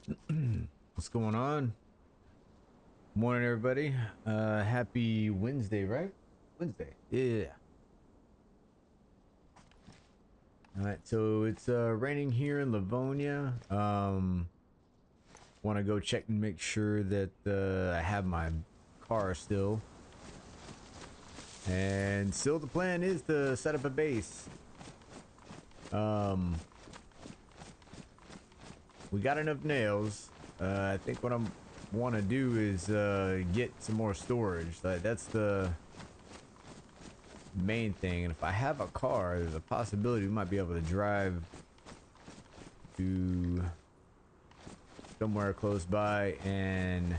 What's going on? Morning, everybody. Happy Wednesday, right? Wednesday. Yeah. All right. So it's raining here in Livonia. Want to go check and make sure that I have my car still. And still, the plan is to set up a base. Um, we got enough nails. I think what I want to do is get some more storage. That's the main thing. And if I have a car, there's a possibility we might be able to drive to somewhere close by and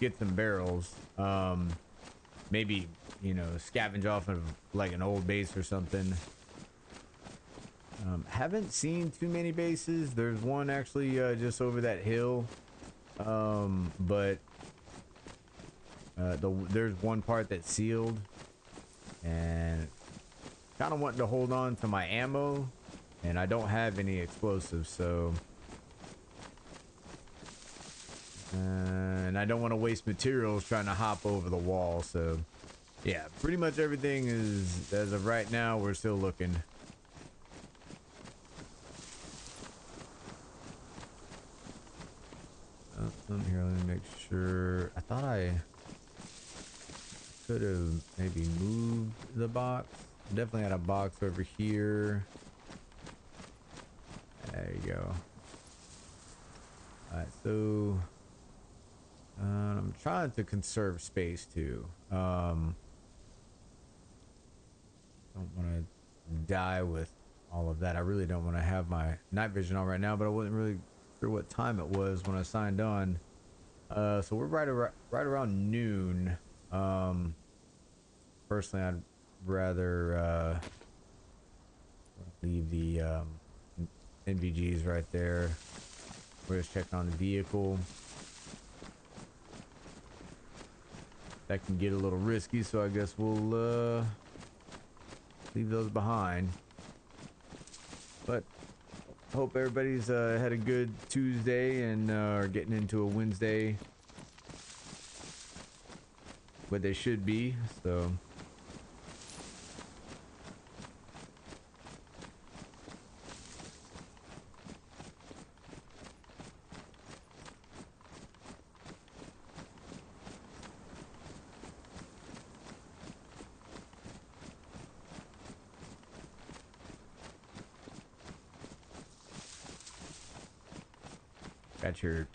get some barrels. Maybe, you know, scavenge off of like an old base or something. Haven't seen too many bases. There's one actually just over that hill. But there's one part that's sealed, and kind of wanting to hold on to my ammo, and I don't have any explosives, so and I don't want to waste materials trying to hop over the wall. So yeah, pretty much everything is, as of right now, we're still looking. Here, let me make sure. I thought I could have maybe moved the box. Definitely had a box over here. There you go. Alright, so I'm trying to conserve space too. Don't want to die with all of that. I really don't want to have my night vision on right now, but I wasn't really sure what time it was when I signed on. So we're right around noon. Personally, I'd rather leave the NVGs right there. We're just checking on the vehicle. That can get a little risky, so I guess we'll leave those behind. But hope everybody's had a good Tuesday and are getting into a Wednesday what they should be. So got your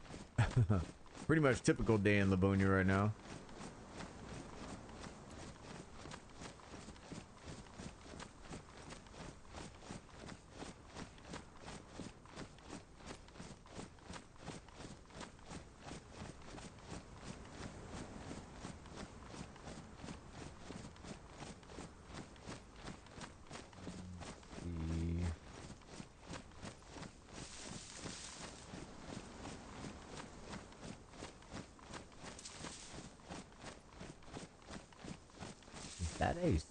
pretty much typical day in Livonia right now. That ace.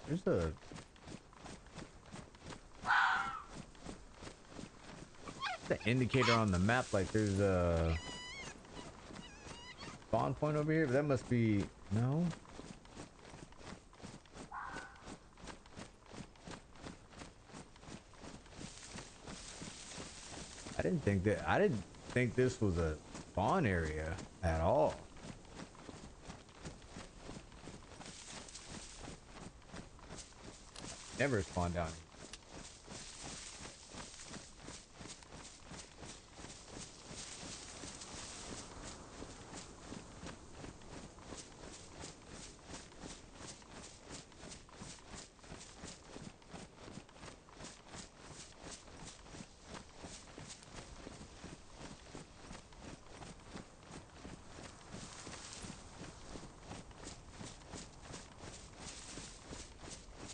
There's the indicator on the map, like there's a spawn point over here, but that must be no. I didn't think this was a spawn area at all. Never spawned down here.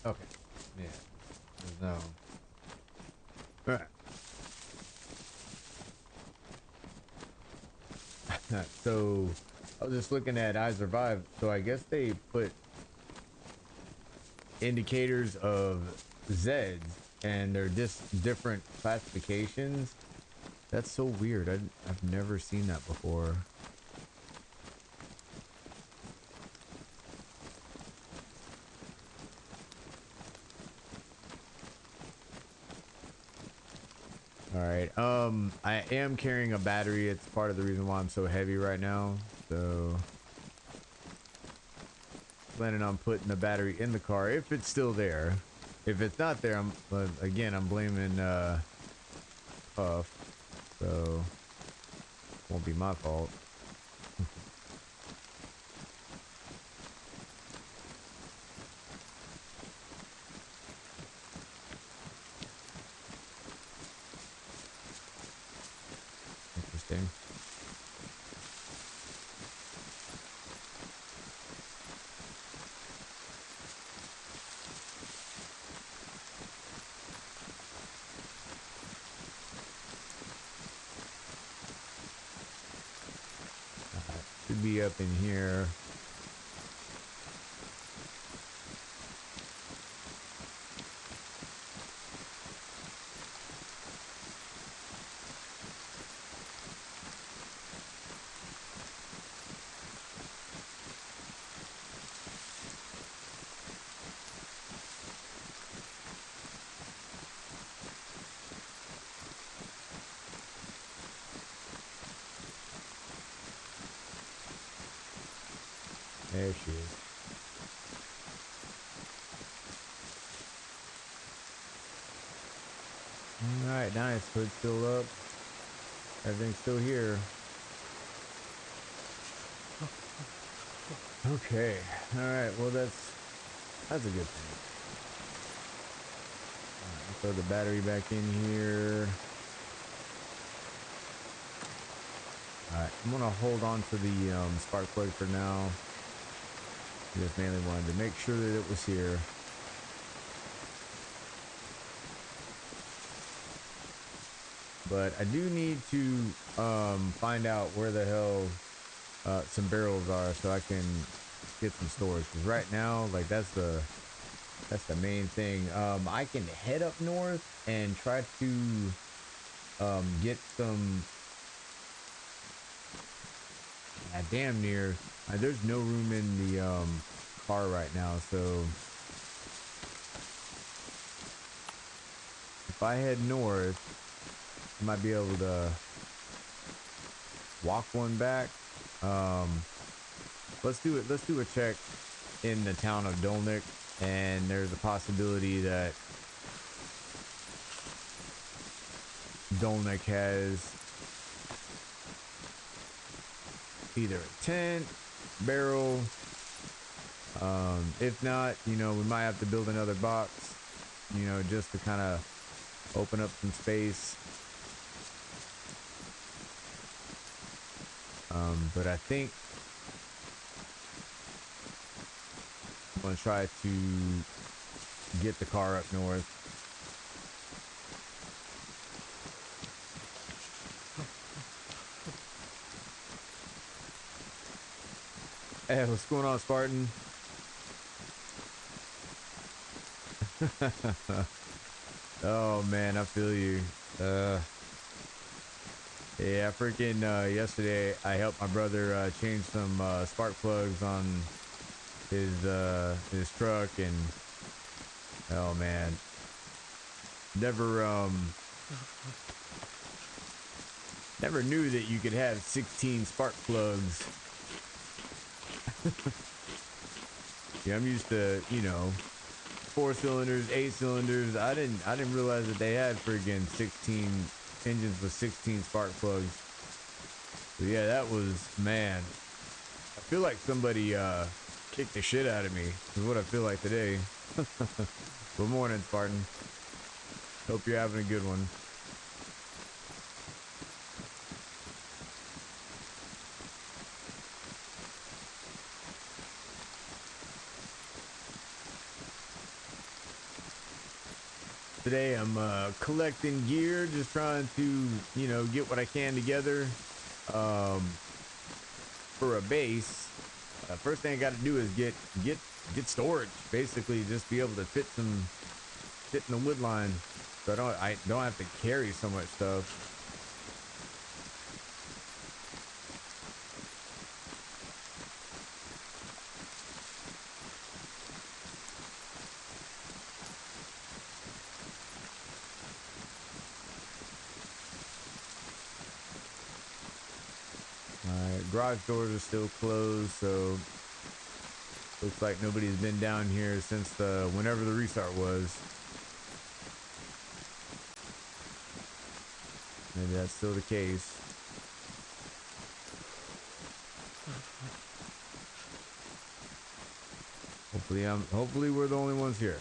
Okay. Yeah. There's no. Alright. So I was just looking at I Survive. So I guess they put indicators of Zeds, and they're just different classifications. That's so weird. I've never seen that before. All right. I am carrying a battery. It's part of the reason why I'm so heavy right now. So planning on putting the battery in the car if it's still there. If it's not there, I'm blaming Puff. So won't be my fault. Interesting. Should be up in here. There she is. Alright, nice. Hood's still up. Everything's still here. Okay. Alright, well that's a good thing. Alright, throw the battery back in here. Alright, I'm gonna hold on to the spark plug for now. Just mainly wanted to make sure that it was here. But I do need to find out where the hell some barrels are so I can get some storage. Because right now, like that's the main thing. I can head up north and try to get some. Damn near. There's no room in the car right now, so if I head north, I might be able to walk one back. Let's do it. Let's do a check in the town of Dolnik, and there's a possibility that Dolnik has either a tent, barrel. If not, you know, we might have to build another box, you know, just to kind of open up some space. But I think I'm gonna try to get the car up north. Hey, what's going on, Spartan? Oh man, I feel you. Yeah, freaking yesterday I helped my brother change some spark plugs on his truck, and oh man, never knew that you could have 16 spark plugs. Yeah, I'm used to, you know, 4 cylinders, 8 cylinders. I didn't realize that they had friggin' 16 engines with 16 spark plugs. But yeah, that was, man, I feel like somebody kicked the shit out of me is what I feel like today. Good morning, Spartan. Hope you're having a good one. Today I'm collecting gear, just trying to, you know, get what I can together for a base. First thing I got to do is get storage. Basically, just be able to fit in the wood line, so I don't have to carry so much stuff. garage doors are still closed, so looks like nobody's been down here since the whenever the restart was. Maybe that's still the case. Hopefully we're the only ones here.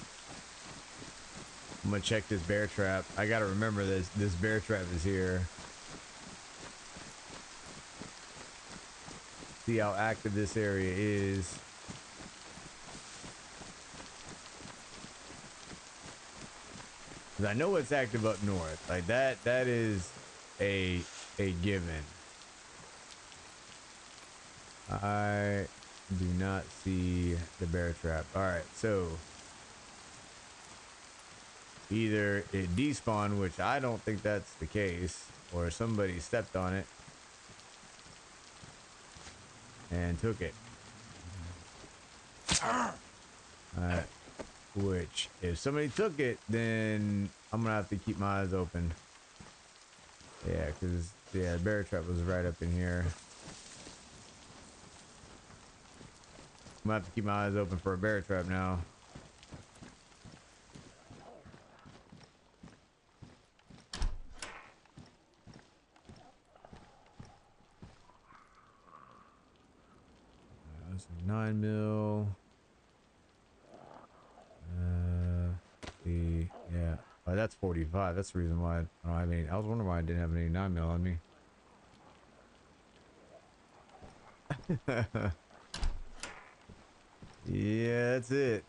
I'm gonna check this bear trap. I gotta remember this bear trap is here. See how active this area is. Cause I know it's active up north. Like that is a given. I do not see the bear trap. All right, so either it despawned, which I don't think that's the case, or somebody stepped on it and took it. Alright. Which, if somebody took it, then I'm gonna have to keep my eyes open. Yeah, because, yeah, the bear trap was right up in here. I'm gonna have to keep my eyes open for a bear trap now. That's 9 mil. Yeah. Oh, that's 45. That's the reason why I don't have any. I was wondering why I didn't have any 9 mil on me. Yeah, that's it.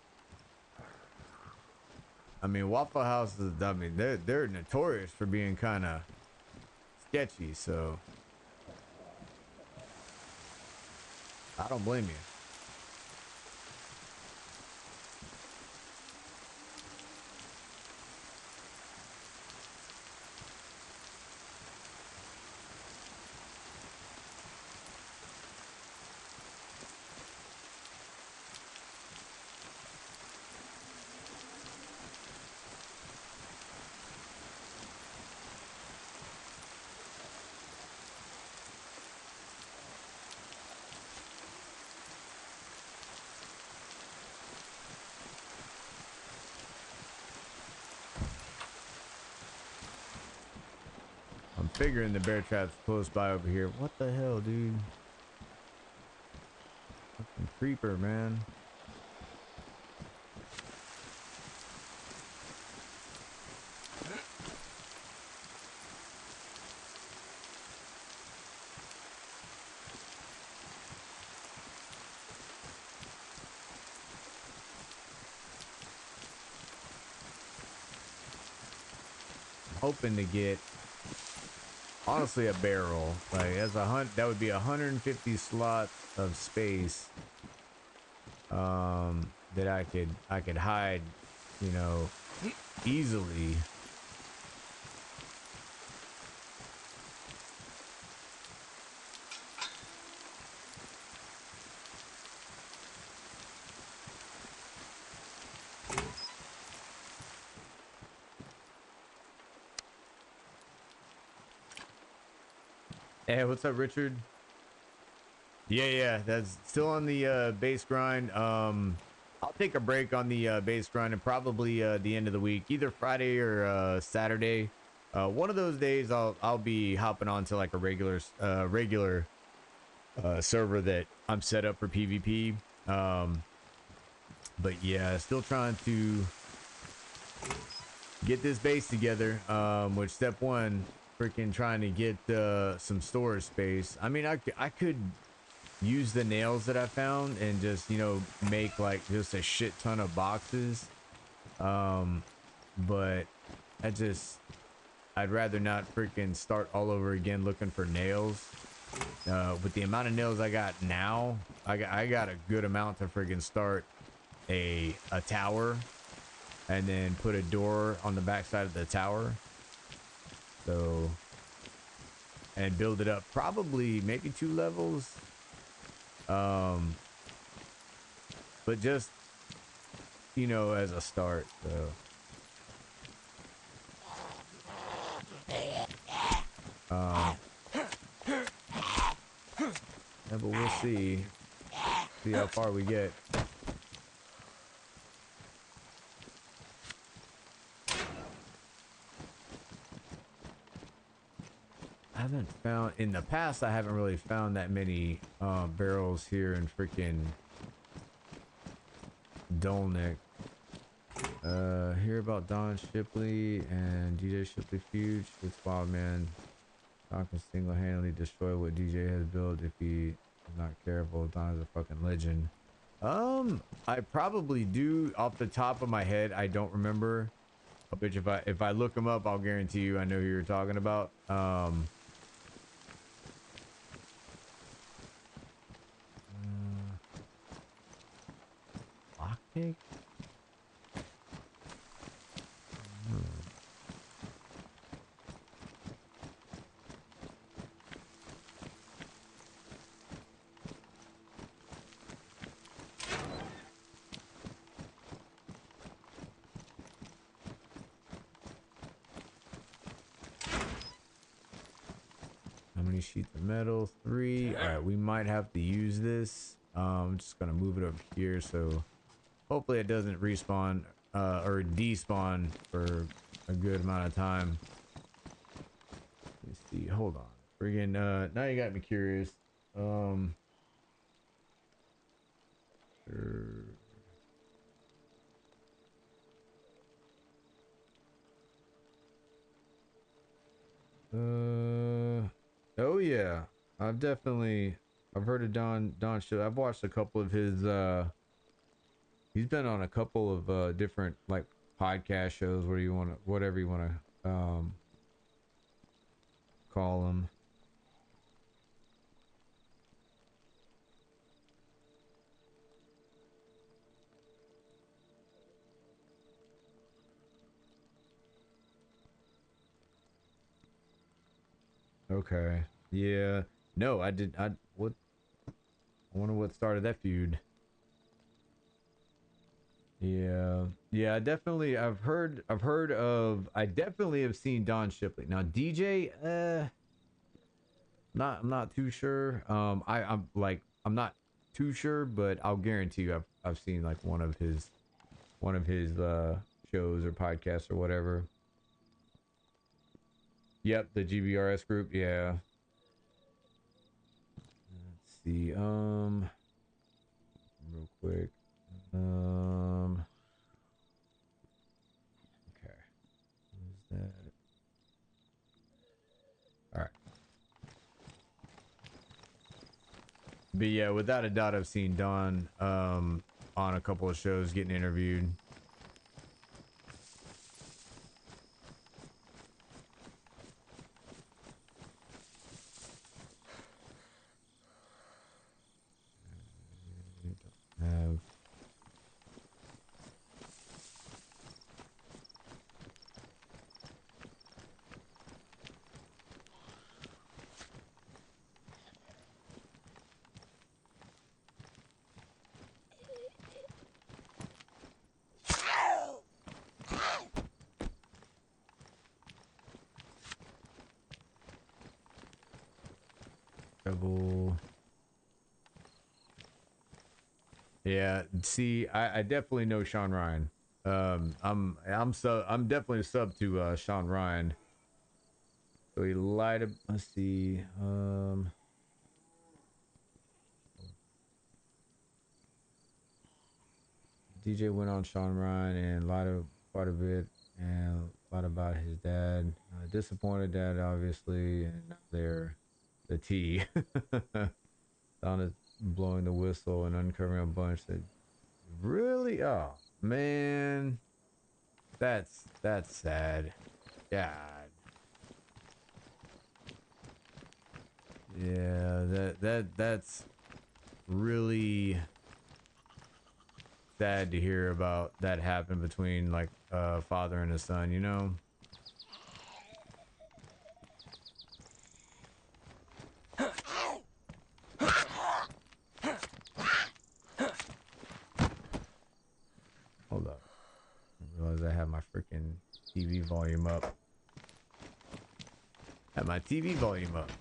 I mean, Waffle House is, I mean, they're notorious for being kind of sketchy, so I don't blame you. I'm figuring the bear trap's close by over here. What the hell, dude? Fucking creeper, man. Hoping to get honestly a barrel. Like as a hunt, that would be 150 slots of space that I could hide, you know, easily. Hey, what's up, Richard? Yeah, that's still on the base grind. I'll take a break on the base grind and probably the end of the week, either Friday or Saturday. One of those days I'll be hopping on to like a regular server that I'm set up for PvP. But yeah, still trying to get this base together. Which step one, freaking trying to get some storage space. I mean, I could use the nails that I found and just, you know, make like just a shit ton of boxes. But I'd rather not freaking start all over again looking for nails. With the amount of nails I got now, I got a good amount to freaking start a tower and then put a door on the back side of the tower. So, and build it up probably maybe 2 levels. But just, you know, as a start, so. Yeah, but we'll see. See how far we get. I haven't found, in the past, I haven't really found that many barrels here in freaking Dolnik. Hear about Don Shipley and DJ Shipley feud. It's wild, man. Don can single-handedly destroy what DJ has built if he is not careful. Don is a fucking legend. I probably do off the top of my head. I don't remember. But if I look him up, I'll guarantee you I know who you're talking about. Lockpick? How many sheets of metal? 3. All right, we might have to use this. I'm just gonna move it over here, so hopefully it doesn't respawn or despawn for a good amount of time. Let's see. Hold on. Friggin' now you got me curious. Oh yeah, I've heard of Don show. I've watched a couple of his he's been on a couple of different like podcast shows, whatever you want to call them. Okay. Yeah. No, I did. What? I wonder what started that feud. Yeah. Yeah. I definitely have seen Don Shipley. Now DJ. I'm not too sure. I'm not too sure, but I'll guarantee you I've seen like one of his shows or podcasts or whatever. Yep, the GBRS group. Yeah. Let's see. Real quick. Okay. Who's that? All right. But yeah, without a doubt, I've seen Don on a couple of shows getting interviewed. Have double. Yeah, see, I definitely know Sean Ryan. I'm definitely a sub to Sean Ryan. So he lied. Let's see. DJ went on Sean Ryan and lied quite a bit and lied about his dad. Disappointed dad, obviously, and now they're the T. Don is blowing the whistle and uncovering a bunch that really. Oh man, that's sad. God. Yeah, that's really sad to hear about that happen between like a father and a son, you know? Hold up. I realize I have my freaking TV volume up. Have my TV volume up.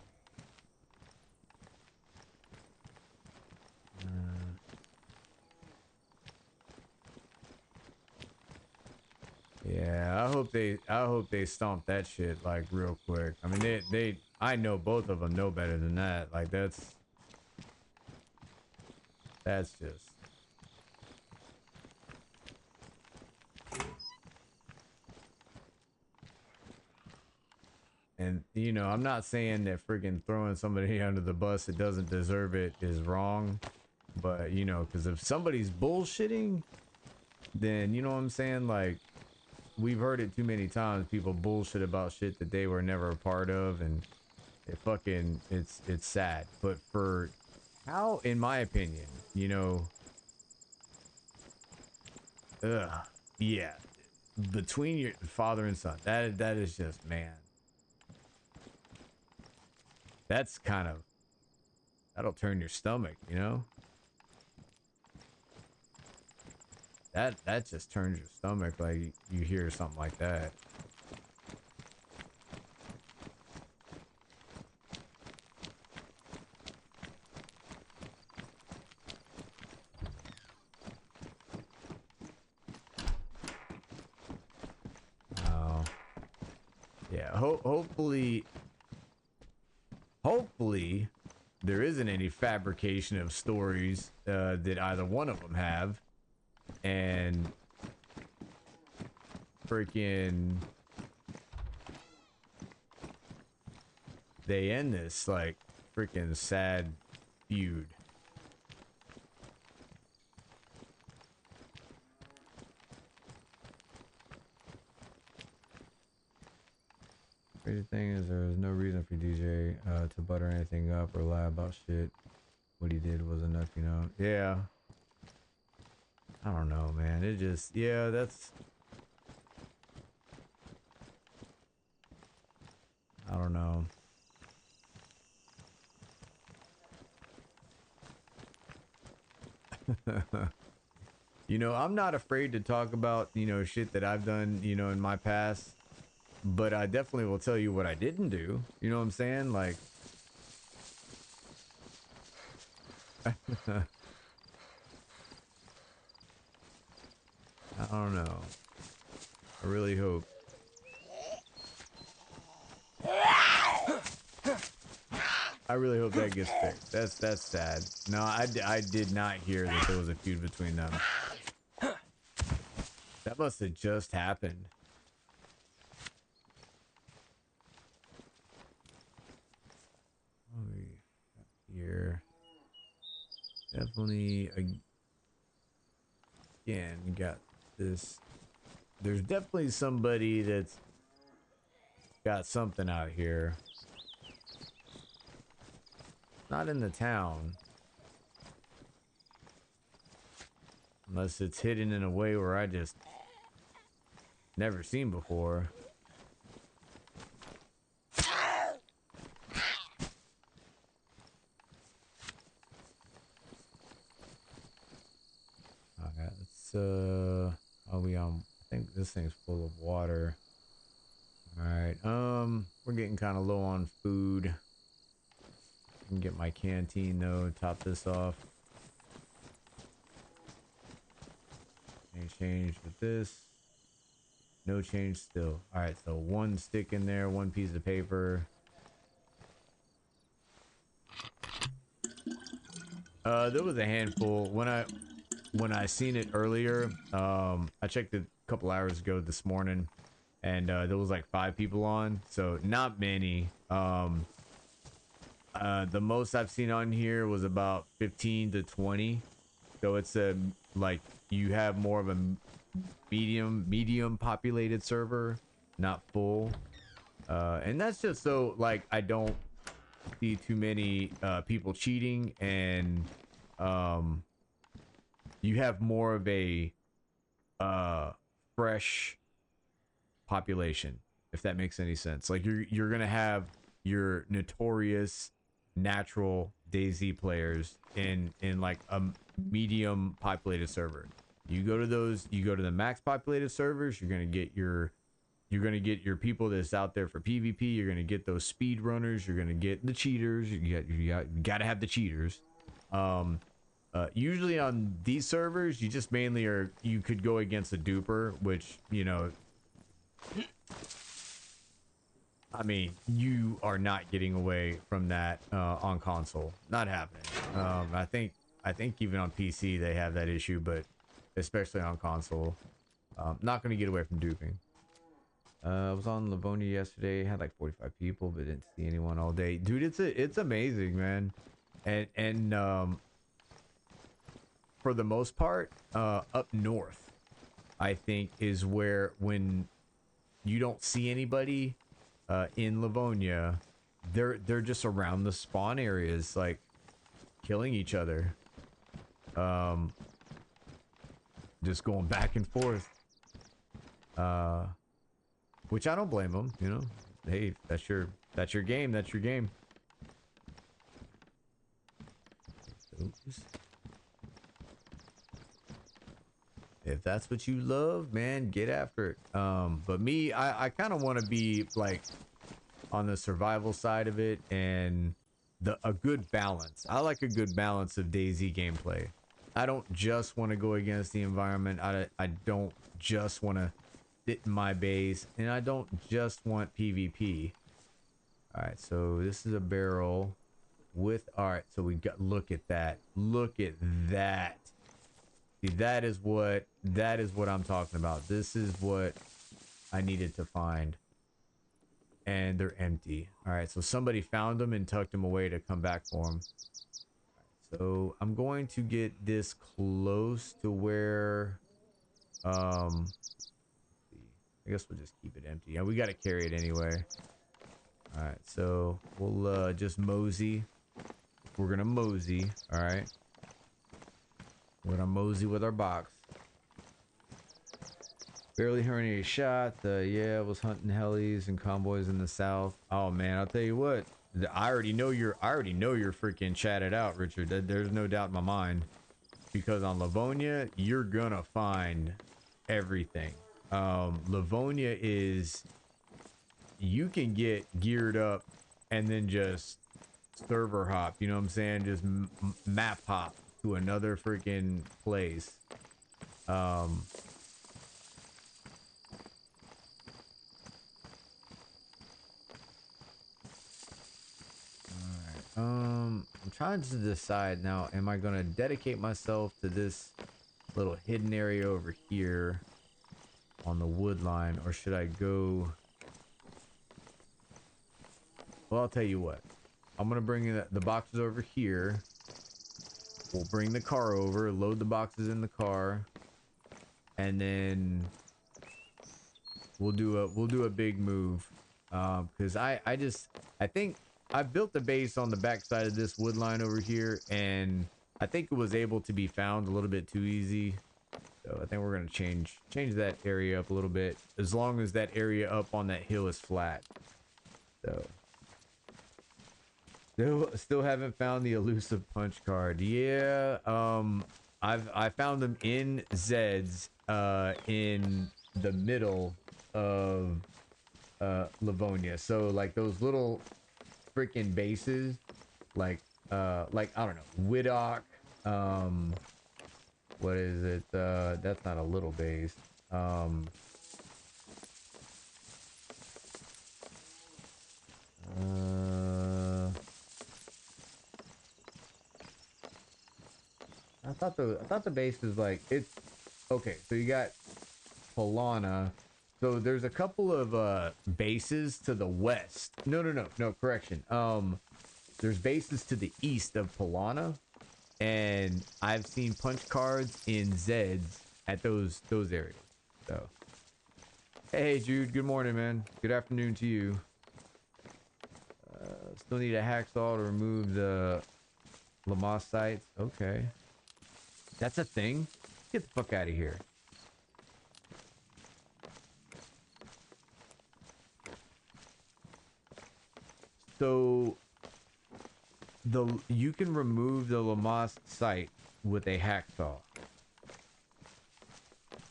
Yeah, I hope they stomp that shit like real quick. I mean, I know both of them know better than that. Like that's just. And you know, I'm not saying that freaking throwing somebody under the bus that doesn't deserve it is wrong, but you know, because if somebody's bullshitting, then you know what I'm saying. Like we've heard it too many times. People bullshit about shit that they were never a part of, and it fucking it's sad. But for how, in my opinion, you know, yeah, between your father and son, that is just man. That's kind of that'll turn your stomach, you know. That just turns your stomach like you hear something like that. Oh, yeah. Hopefully, there isn't any fabrication of stories that either one of them have, and freaking they end this like freaking sad feud. Crazy thing is, there was no reason for DJ to butter anything up or lie about shit. What he did was enough, you know. Yeah. I don't know, man. It just, yeah, that's. I don't know. You know, I'm not afraid to talk about, you know, shit that I've done, you know, in my past, but I definitely will tell you what I didn't do. You know what I'm saying? Like, I don't know. I really hope. I really hope that gets fixed. That's sad. No, I did not hear that there was a feud between them. That must have just happened. Here. Definitely, again, got this. There's definitely somebody that's got something out here. Not in the town. Unless it's hidden in a way where I just never seen before. Okay, let's are we on? I think this thing's full of water. Alright, we're getting kind of low on food. I can get my canteen though, top this off. Any change with this? No change still. Alright, so one stick in there, one piece of paper. There was a handful when I seen it earlier. I checked it a couple hours ago this morning, and there was like 5 people on, so not many. The most I've seen on here was about 15 to 20. So it's a like you have more of a medium populated server, not full. And that's just so like I don't see too many people cheating, and you have more of a fresh population, if that makes any sense. Like you're gonna have your notorious natural Dayz players in like a medium populated server. You go to those, you go to the max populated servers, you're gonna get your people that's out there for PvP. You're gonna get those speed runners. You're gonna get the cheaters. You gotta have the cheaters. Usually on these servers, you just mainly you could go against a duper, which you know I mean, you are not getting away from that on console. Not happening. I think even on PC they have that issue, but especially on console, not going to get away from duping. I was on Livonia yesterday, had like 45 people, but didn't see anyone all day. Dude, it's amazing, man. And for the most part, up north, I think is where when you don't see anybody in Livonia, they're just around the spawn areas, like killing each other. Just going back and forth. Which I don't blame them, you know. Hey, that's your game. That's your game. Oops. If that's what you love, man, get after it. But me, I kind of want to be like on the survival side of it and a good balance. I like a good balance of DayZ gameplay. I don't just want to go against the environment. I don't just want to sit in my base, and I don't just want PvP. All right, so this is a barrel with, all right, so we got, look at that. Look at that. See, that is what I'm talking about. This is what I needed to find. And they're empty. All right, so somebody found them and tucked them away to come back for them. Right, so I'm going to get this close to where, I guess we'll just keep it empty. Yeah, we got to carry it anyway. All right, so we'll just mosey. We're gonna mosey. All right, we're gonna mosey with our box. Barely heard any shots. Yeah, I was hunting helis and convoys in the south. Oh man, I'll tell you what. I already know you're freaking chatted out, Richard. There's no doubt in my mind. Because on Livonia, you're gonna find everything. Livonia is, you can get geared up and then just server hop. You know what I'm saying? Just map hop to another freaking place. I'm trying to decide now, am I gonna dedicate myself to this little hidden area over here on the wood line, or should I go? Well, I'll tell you what, I'm gonna bring the boxes over here. We'll bring the car over, load the boxes in the car, and then we'll do a big move. Because I think I built the base on the backside of this wood line over here, and I think it was able to be found a little bit too easy. So I think we're gonna change that area up a little bit, as long as that area up on that hill is flat. So still haven't found the elusive punch card. Yeah, I found them in Zeds, in the middle of Livonia. So like those little freaking bases, like I don't know, Widdock, what is it? That's not a little base. I thought the base is like, it's okay. So you got Polana. So there's a couple of bases to the west. No, correction. There's bases to the east of Polana, and I've seen punch cards in Zeds at those areas. So, hey Jude, good morning, man. Good afternoon to you. Still need a hacksaw to remove the Lamar sites. Okay, that's a thing. Get the fuck out of here. So you can remove the Lamas site with a hacksaw.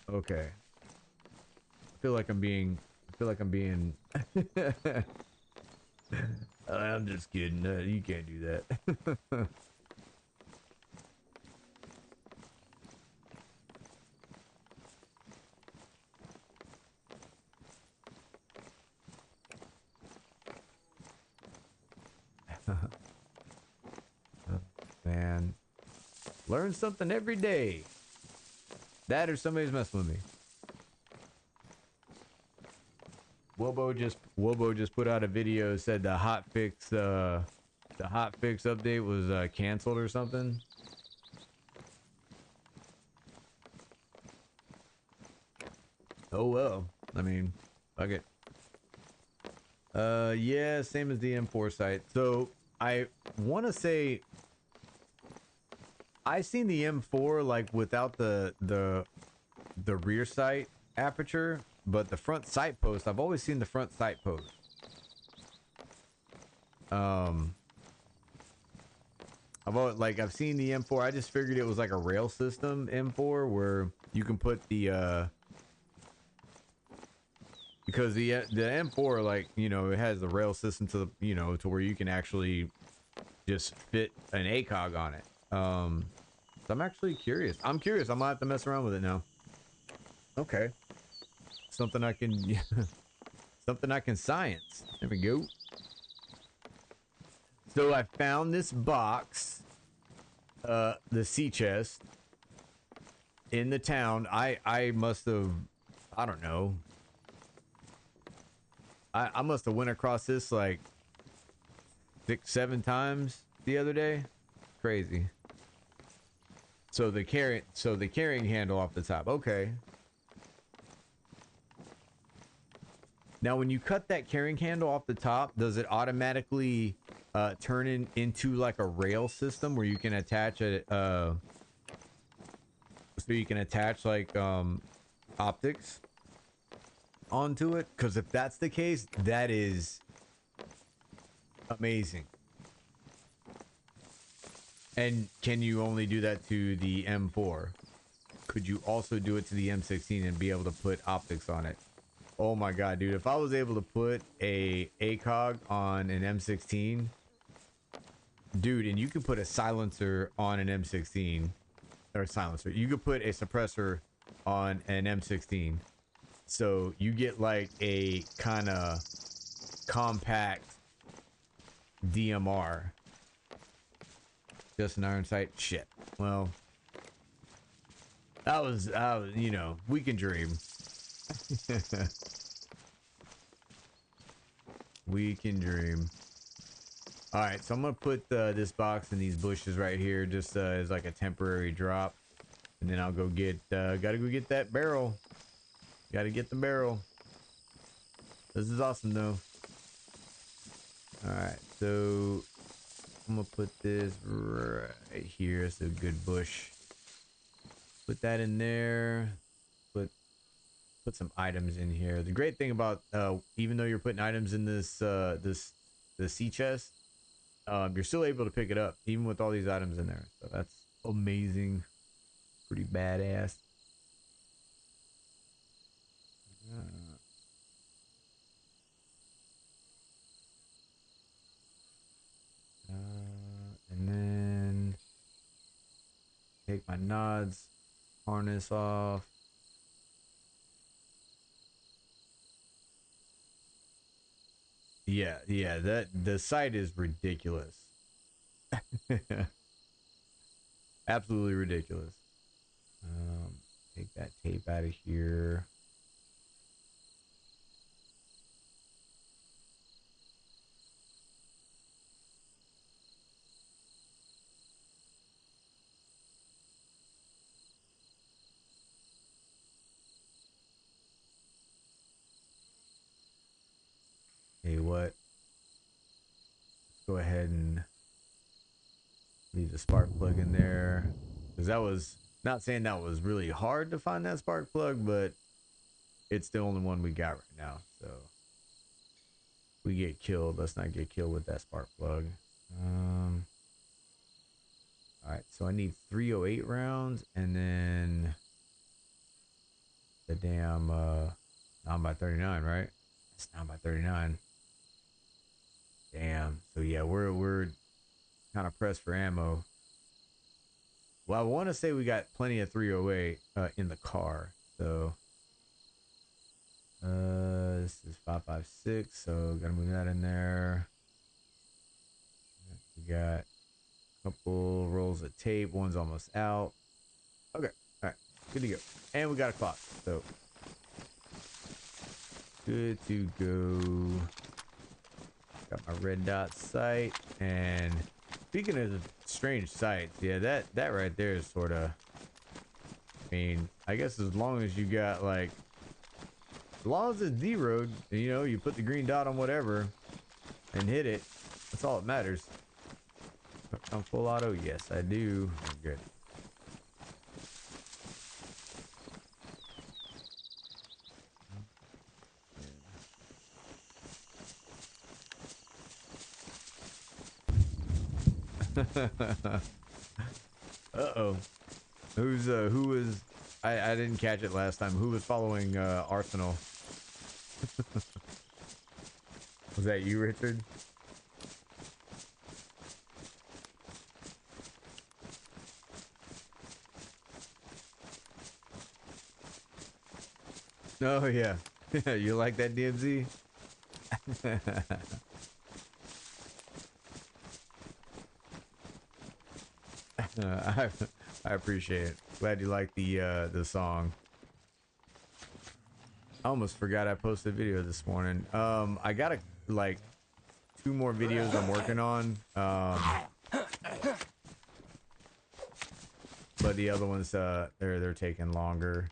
Okay. I feel like I'm being I'm just kidding. You can't do that. Oh, man. Learn something every day. That or somebody's messing with me. Wobo just put out a video, said the hotfix update was canceled or something. Oh well. I mean, fuck it. Yeah, same as the M4 site. So I want to say I seen the M4 like without the rear sight aperture, but the front sight post, I've always seen the front sight post. I've seen the M4. I just figured it was like a rail system M4 where you can put the because the M4, like, you know, it has the rail system to the, you know, to where you can actually just fit an ACOG on it. So I'm actually curious. I'm curious. I might have to mess around with it now. Okay. Something I can something I can science. There we go. So I found this box, the sea chest in the town. I must have, I don't know. I must have went across this like 6-7 times the other day. Crazy. So the carrying handle off the top. Okay. Now when you cut that carrying handle off the top, does it automatically turn into like a rail system where you can attach a so you can attach like optics onto it? Because if that's the case, that is amazing. And can you only do that to the M4? Could you also do it to the M16 and be able to put optics on it? Oh my god, dude, if I was able to put a ACOG on an M16, dude, and you can put a silencer on an M16, or silencer, you could put a suppressor on an M16, so you get like a kind of compact DMR. Just an iron sight. Shit. Well, that was, you know, we can dream. We can dream. All right, so I'm gonna put this box in these bushes right here, just as like a temporary drop, and then I'll go get. Gotta go get that barrel. Gotta get the barrel. This is awesome though. All right, so I'm gonna put this right here. It's a good bush. Put that in there. Put some items in here. The great thing about even though you're putting items in this the sea chest, you're still able to pick it up even with all these items in there. So that's amazing. Pretty badass. And then take my nods harness off. Yeah, that the site is ridiculous. Absolutely ridiculous. Take that tape out of here. Hey, what? Let's go ahead and leave the spark plug in there, because that was, not saying that was really hard to find that spark plug, but it's the only one we got right now. So we get killed, let's not get killed with that spark plug. All right, so I need 308 rounds, and then the damn 9x39, right? It's 9x39. Damn. So yeah, we're kind of pressed for ammo. Well, I want to say we got plenty of 308 in the car. So this is 5.56, so gotta move that in there. We got a couple rolls of tape. One's almost out. Okay. All right. Good to go. And we got a clock. So good to go. Got my red dot sight. And speaking of strange sights, yeah, that right there is sort of, I mean, I guess as long as you got like, as long as it's D-road, you know, you put the green dot on whatever and hit it. That's all that matters. I'm full auto. Yes, I do. Good. Uh-oh. Who was, I didn't catch it last time. Who was following Arsenal? Was that you, Richard? Oh yeah. You like that DMZ? I I appreciate it. Glad you like the song. I almost forgot I posted a video this morning. I got like 2 more videos I'm working on. But the other ones they're taking longer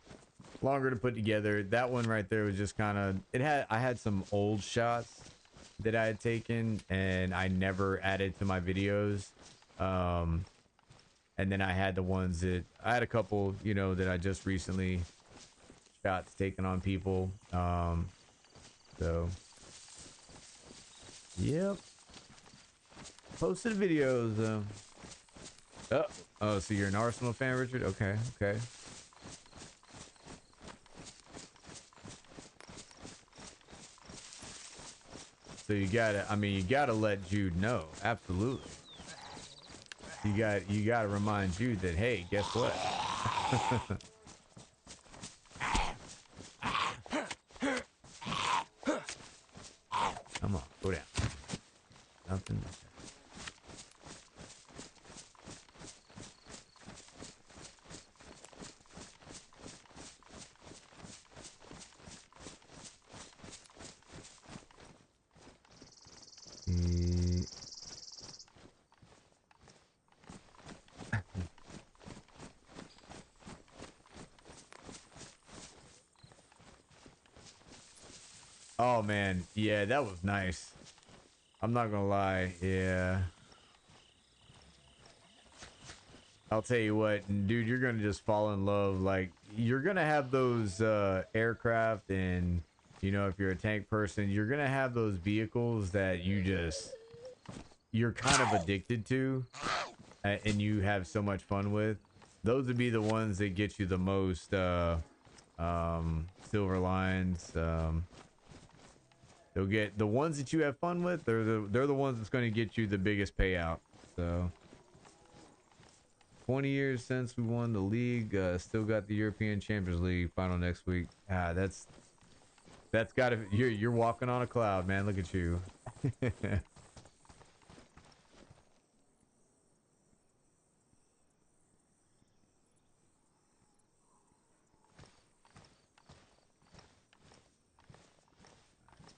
to put together. That one right there was just kind of, I had some old shots that I had taken and I never added to my videos. And then I had the ones that I had a couple, you know, that I just recently shots taken on people. So yep, posted videos. Oh, so you're an Arsenal fan, Richard? Okay, okay. So you gotta, I mean, you gotta let Jude know. Absolutely. You gotta remind Jude that, hey, guess what? Come on, go down. Nothing. Oh man, yeah, that was nice. I'm not gonna lie, yeah. I'll tell you what, dude, you're gonna just fall in love. Like, you're gonna have those aircraft, and you know, if you're a tank person, you're gonna have those vehicles that you're kind of addicted to, and you have so much fun with. Those would be the ones that get you the most silver lines. They'll get the ones that you have fun with. They're the ones that's going to get you the biggest payout. So 20 years since we won the league. Still got the European Champions League final next week. That's gotta, you're walking on a cloud, man. Look at you.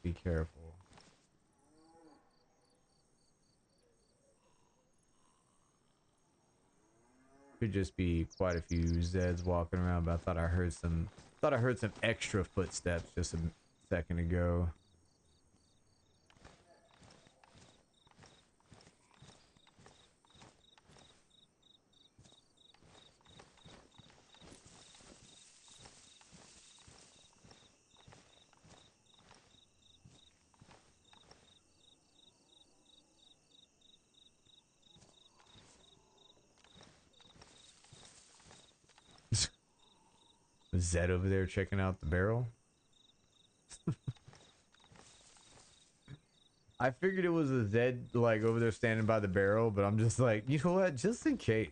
Be careful. Could just be quite a few Zeds walking around, but I thought I heard some extra footsteps just a second ago. Zed over there checking out the barrel. I figured it was a Zed like over there standing by the barrel, but I'm just like, you know what? Just in case.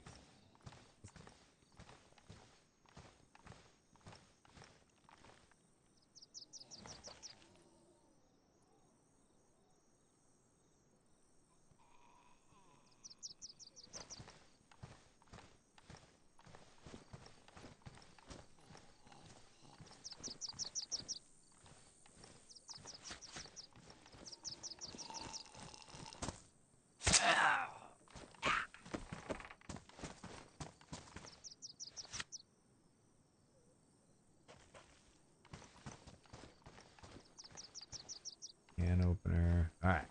Can opener. All right.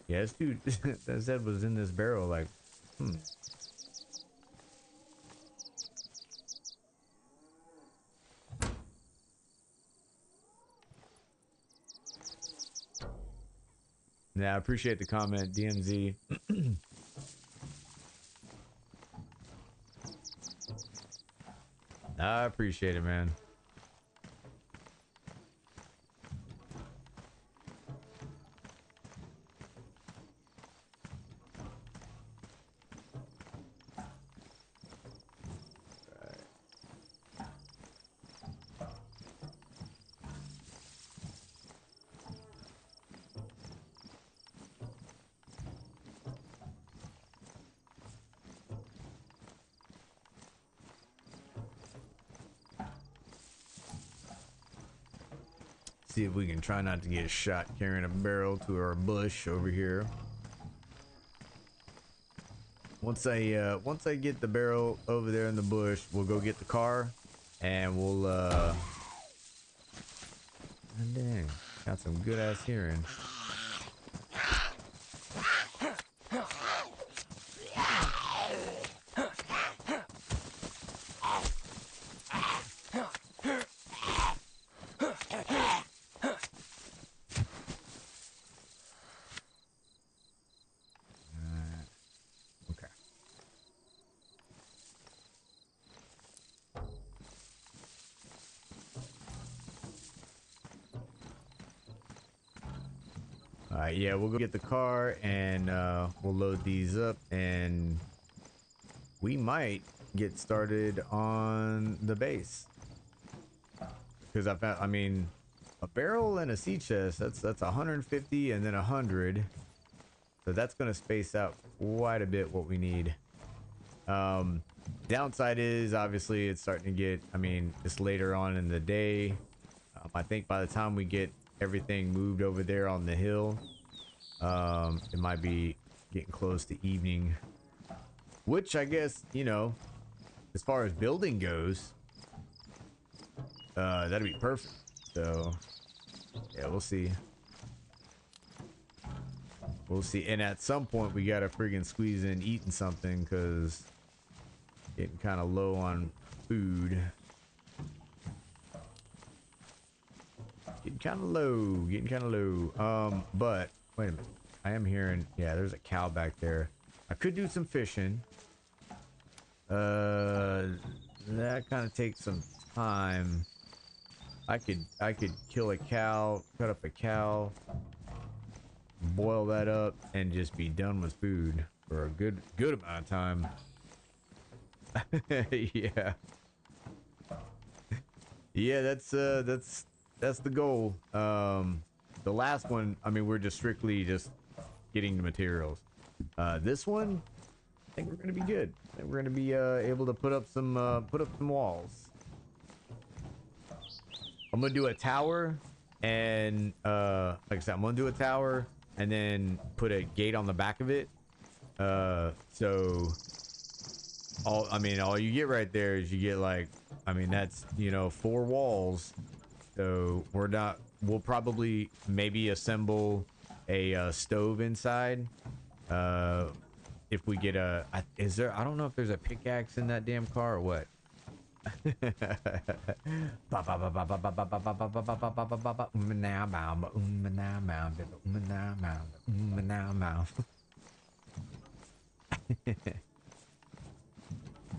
Yeah, this dude, that Zed was in this barrel like, Yeah, I appreciate the comment, DMZ. I appreciate it, man. See if we can try not to get shot carrying a barrel to our bush over here. Once I get the barrel over there in the bush, we'll go get the car and we'll dang, got some good ass hearing. Alright, yeah, we'll go get the car and we'll load these up and we might get started on the base. Because I mean, a barrel and a sea chest, that's 150 and then 100. So that's going to space out quite a bit what we need. Downside is obviously it's starting to get, I mean, it's later on in the day. I think by the time we get everything moved over there on the hill, it might be getting close to evening, which I guess, you know, as far as building goes, that'd be perfect. So yeah, we'll see. We'll see. And at some point we gotta friggin' squeeze in eating something because getting kind of low on food. Getting kind of low. But wait a minute, I am hearing, yeah, there's a cow back there. I could do some fishing. That kind of takes some time. I could kill a cow, cut up a cow, boil that up, and just be done with food for a good amount of time. Yeah. Yeah, that's the goal. The last one, I mean, we're just strictly just getting the materials. This one, I think we're gonna be good. I think we're gonna be able to put up some walls. I'm gonna do a tower, and like I said, I'm gonna do a tower and then put a gate on the back of it. So all you get right there is you get, like, I mean, that's, you know, 4 walls. So we'll probably maybe assemble a stove inside. If we get I don't know if there's a pickaxe in that damn car or what.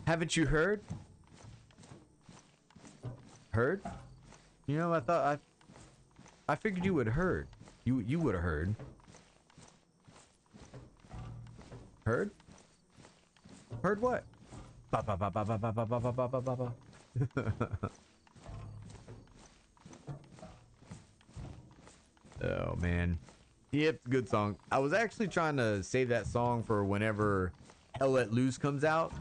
Haven't you heard? Heard? You know, I figured you would have heard. You would have heard. Heard? Heard what? Oh man. Yep, good song. I was actually trying to save that song for whenever Hell Let Loose comes out.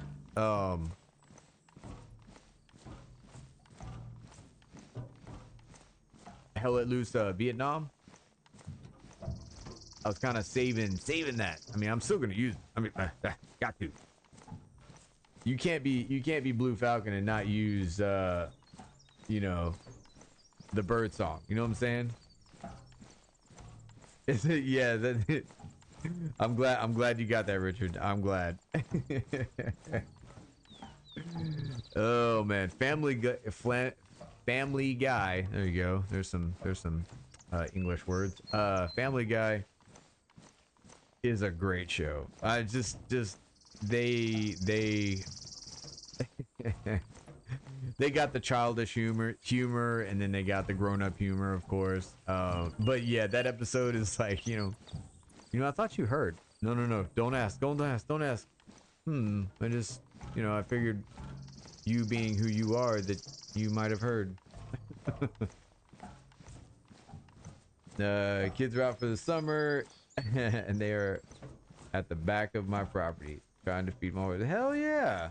Hell Let Loose Vietnam. I was kind of saving that. I mean, I'm still gonna use it. I mean, got to. You can't be Blue Falcon and not use you know, the bird song. You know what I'm saying? Yeah, that. I'm glad you got that, Richard. I'm glad. Oh man, Family Guy. There you go. There's some English words. Family Guy is a great show. I just they they got the childish humor, and then they got the grown-up humor, of course. But yeah, that episode is like, I thought you heard. No, no, no. Don't ask. Don't ask. Don't ask. I just, I figured you being who you are that you might have heard. Kids are out for the summer, and they are at the back of my property trying to feed my horse. Hell yeah!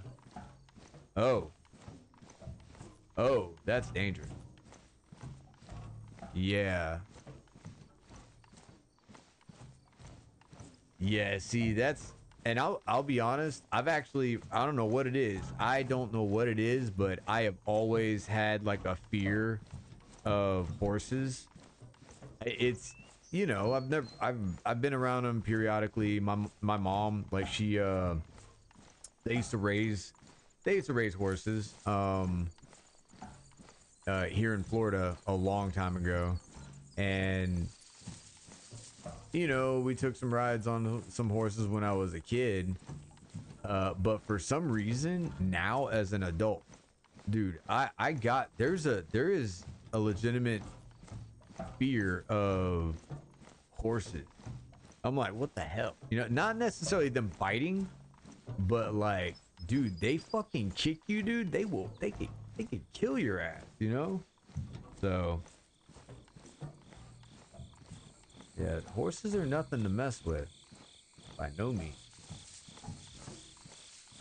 Oh, oh, that's dangerous. Yeah, yeah. See, and I'll be honest. I don't know what it is. I don't know what it is, but I have always had like a fear of horses. It's I've been around them periodically. My mom, like, they used to raise horses here in Florida a long time ago, and we took some rides on some horses when I was a kid. But for some reason now as an adult, dude, I got there is a legitimate fear of horses. I'm like, what the hell? Not necessarily them biting, but like, dude, they fucking kick you, dude. They can kill your ass. So yeah, horses are nothing to mess with by no means.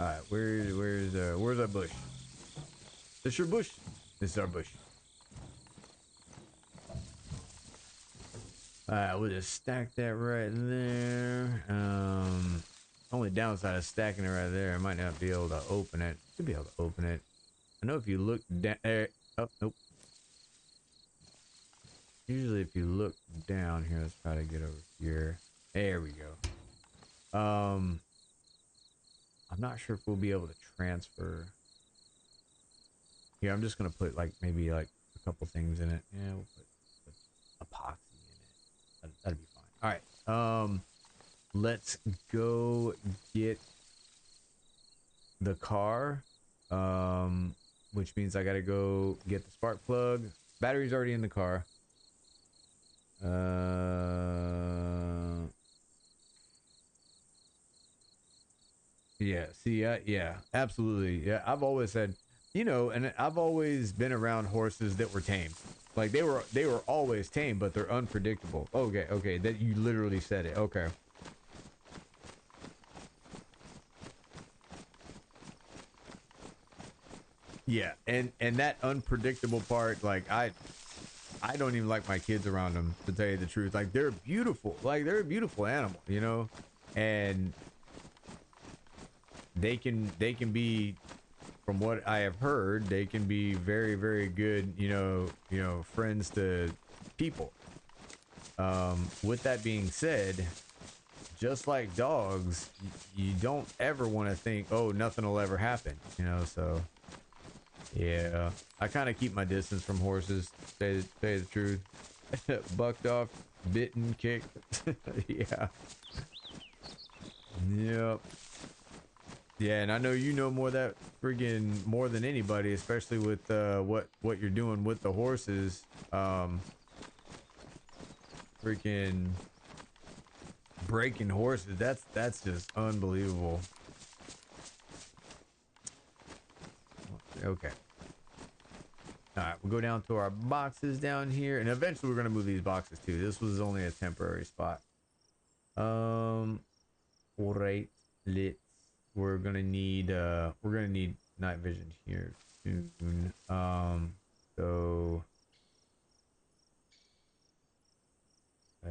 All right, where's our bush? This your bush? This is our bush. All right, we'll just stack that right there. Only downside of stacking it right there, I might not be able to open it. Should be able to open it. I know if you look down. Oh, nope. Usually, if you look down here, let's try to get over here. There we go. I'm not sure if we'll be able to transfer. Here, I'm just gonna put like maybe like a couple things in it. Yeah, we'll put epoxy in it. That'd be fine. All right. Let's go get the car. Which means I gotta go get the spark plug. Battery's already in the car. Yeah, see, yeah, absolutely. Yeah, I've always said, and I've always been around horses that were tame. Like they were always tame, but they're unpredictable. Okay, okay, that you literally said it. Okay. Yeah, and that unpredictable part, like I don't even like my kids around them, to tell you the truth. Like they're beautiful. Like they're a beautiful animal. And they can be, from what I have heard, they can be very, very good, friends to people. With that being said, just like dogs, you don't ever want to think, oh, nothing will ever happen. Yeah, I kind of keep my distance from horses, to say the truth. Bucked off, bitten, kicked. Yeah. Yep. Yeah, and I know you know more than anybody, especially with what you're doing with the horses. Freaking breaking horses. That's just unbelievable. Okay. All right, we'll go down to our boxes down here, and eventually we're gonna move these boxes too. This was only a temporary spot. All right. Let's. We're gonna need night vision here soon. So. Wait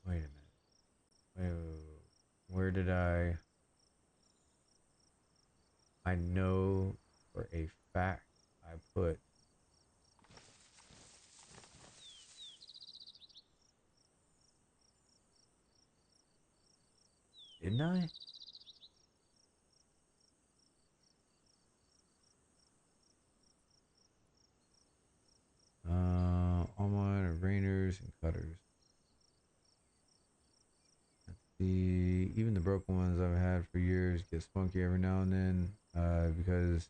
a minute. Wait, where did I know for a fact I put didn't I? Almond, rainers, and cutters. Let's see. Even the broken ones I've had for years get spunky every now and then. Because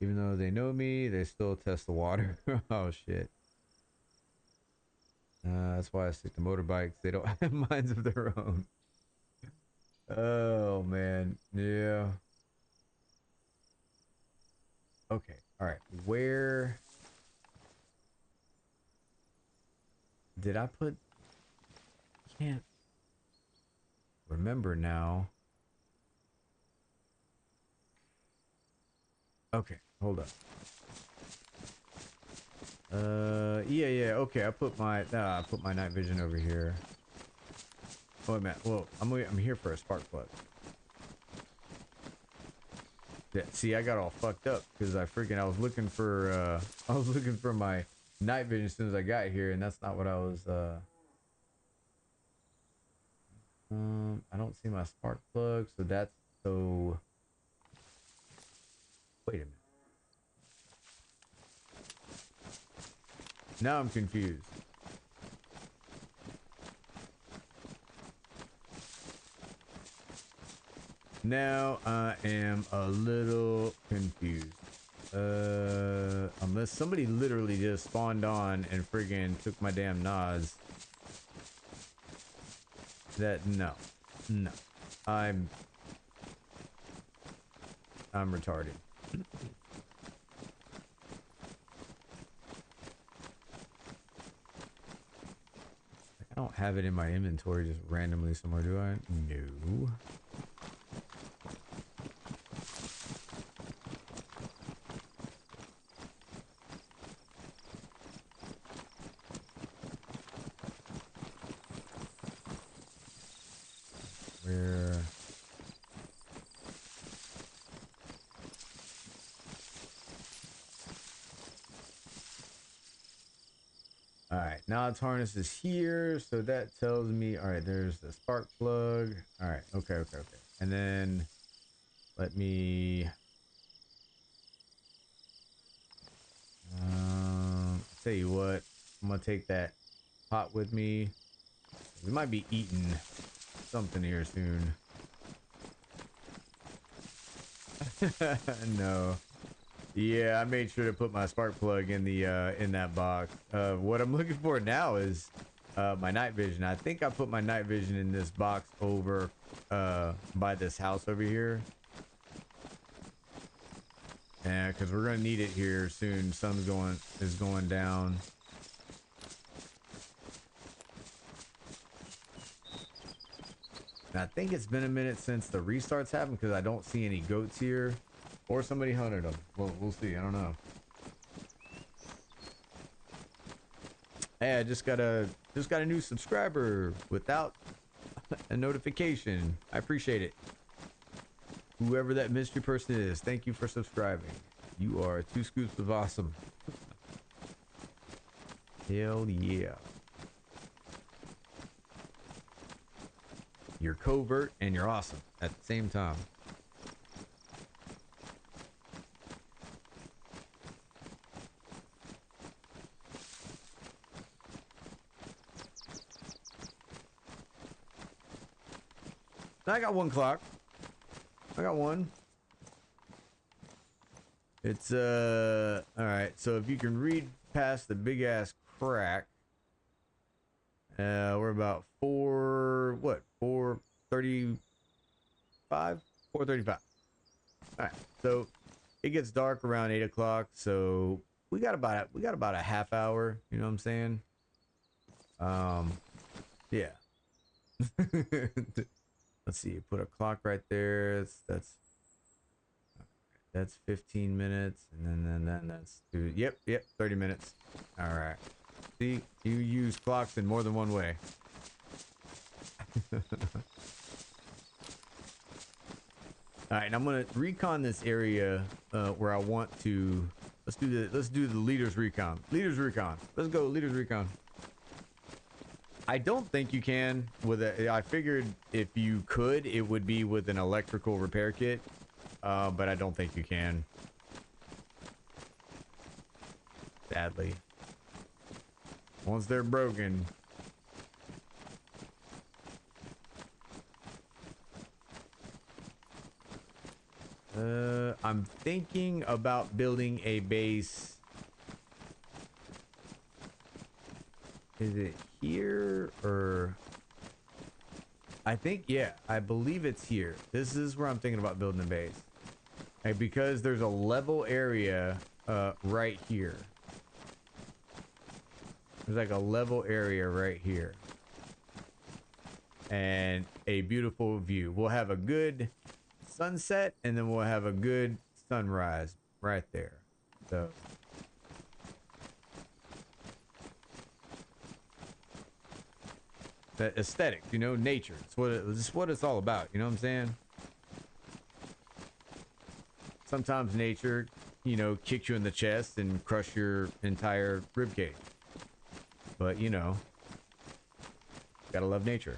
even though they know me, they still test the water. Oh shit. That's why I stick to motorbikes. They don't have minds of their own. Oh man. Yeah. Okay. All right. Where did I put? Can't remember now. Okay. Hold up. Yeah. Okay. I put my night vision over here. Oh man. Well, I'm here for a spark plug. Yeah, see, I got all fucked up because I was looking for my night vision as soon as I got here, and that's not what I was I don't see my spark plug, so that's so wait a minute. Now I'm confused. Now I am a little confused. Unless somebody literally just spawned on and friggin' took my damn nods. No. I'm retarded. I don't have it in my inventory just randomly somewhere, do I? No. Where? Alright, now its harness is here, so that tells me, alright, there's the spark plug. Alright, okay. And then let me tell you what, I'm gonna take that pot with me. We might be eating something here soon. No. Yeah, I made sure to put my spark plug in the in that box. What I'm looking for now is my night vision. I think I put my night vision in this box over by this house over here. Yeah, because we're gonna need it here soon. Sun's going down. And I think it's been a minute since the restarts happened because I don't see any goats here, or somebody hunted them. Well, we'll see. I don't know. Hey, I just got a new subscriber without a notification. I appreciate it. Whoever that mystery person is, thank you for subscribing. You are 2 scoops of awesome. Hell yeah. You're covert and you're awesome at the same time. I got 1 clock. I got 1. It's all right. So if you can read past the big ass crack, we're about 4:35. 4:35. All right. So it gets dark around 8 o'clock. So we got about a half hour. You know what I'm saying? Yeah. Let's see. Put a clock right there. That's 15 minutes, and then that's yep, 30 minutes. All right. See, you use clocks in more than one way. All right, and I'm gonna recon this area where I want to. Let's do the leaders recon. Leaders recon. Let's go leaders recon. I don't think you can with a. I figured if you could, it would be with an electrical repair kit, but I don't think you can. Sadly, once they're broken. I'm thinking about building a base. Is it here or? I think, yeah, I believe it's here. This is where I'm thinking about building a base. Like, because there's a level area right here. There's like a level area right here. And a beautiful view. We'll have a good sunset and then we'll have a good sunrise right there. So that aesthetic, you know, nature. It's what it's all about, you know what I'm saying? Sometimes nature, you know, kicks you in the chest and crush your entire ribcage. But, you know, gotta love nature.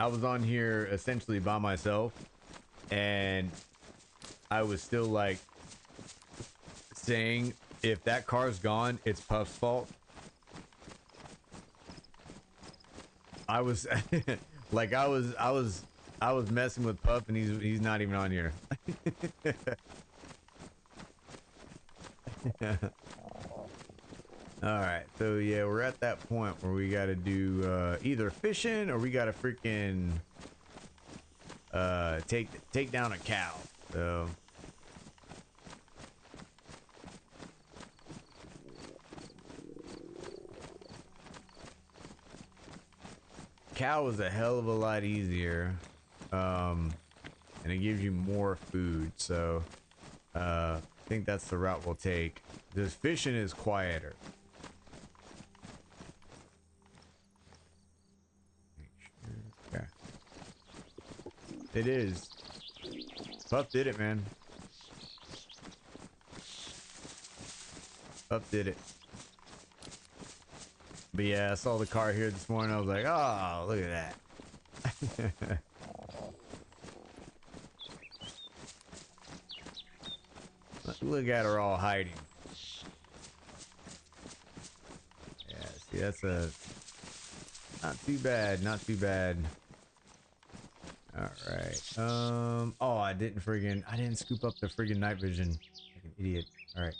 I was on here essentially by myself, and I was still like saying, if that car's gone, it's Puff's fault. I was like, I was messing with Puff, and he's not even on here. All right, so yeah, we're at that point where we got to do either fishing or we got to freaking take down a cow. So cow is a hell of a lot easier, and it gives you more food. So I think that's the route we'll take. This fishing is quieter. Okay. It is. Puff did it, man. Puff did it. But yeah, I saw the car here this morning. I was like, oh, look at that. Look at her all hiding. Yeah, see, that's a... Not too bad, not too bad. Alright. Oh, I didn't scoop up the friggin' night vision. Like an idiot. Alright.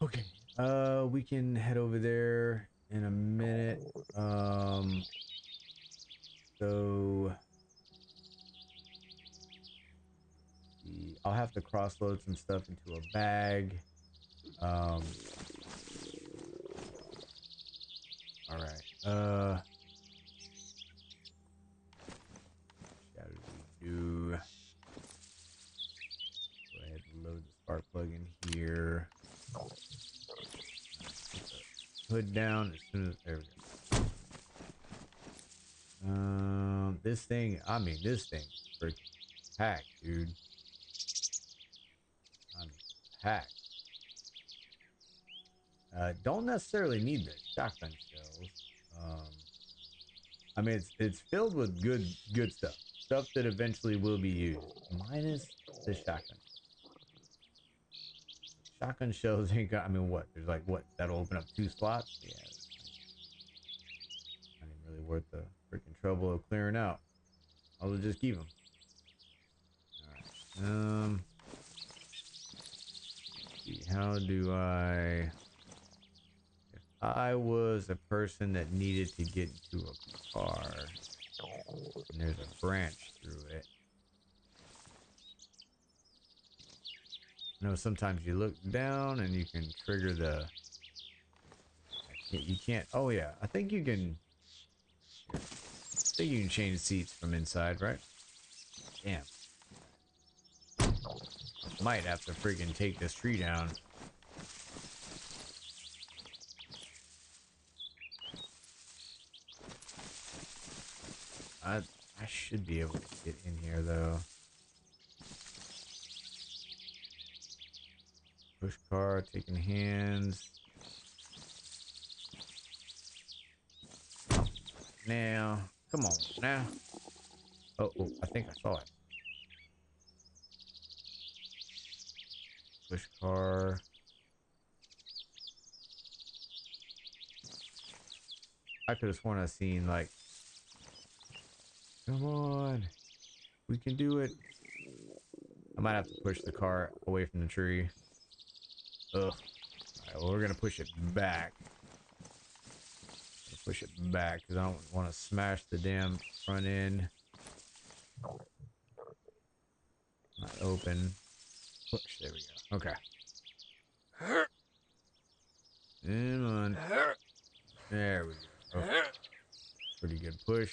Okay. We can head over there in a minute. So I'll have to cross-load some stuff into a bag. All right. Shall we do? Go ahead and load the spark plug in here. Hood down as soon as there we go. This thing freaking packed, dude. I'm packed. Don't necessarily need the shotgun shells. I mean, it's filled with good stuff that eventually will be used, minus the shotgun. Shotgun shells ain't got. I mean, what? There's like what? That'll open up 2 slots. Yeah, not even really worth the freaking trouble of clearing out. I'll just keep them. All right. See, how do I? If I was a person that needed to get into a car, and there's a branch through it. I know sometimes you look down and you can trigger the Yeah, you can't. Oh yeah, I think you can. I think you can change seats from inside, right? Damn. Might have to friggin' take this tree down. I I should be able to get in here though. Push car, taking hands. Now, come on now. Oh, oh, I think I saw it. Push car. I could have sworn I seen like, come on, we can do it. I might have to push the car away from the tree. Ugh. All right, well, we're gonna push it back. Push it back because I don't want to smash the damn front end. Not open. Push. There we go. Okay. Come on. There we go. Okay. Pretty good push.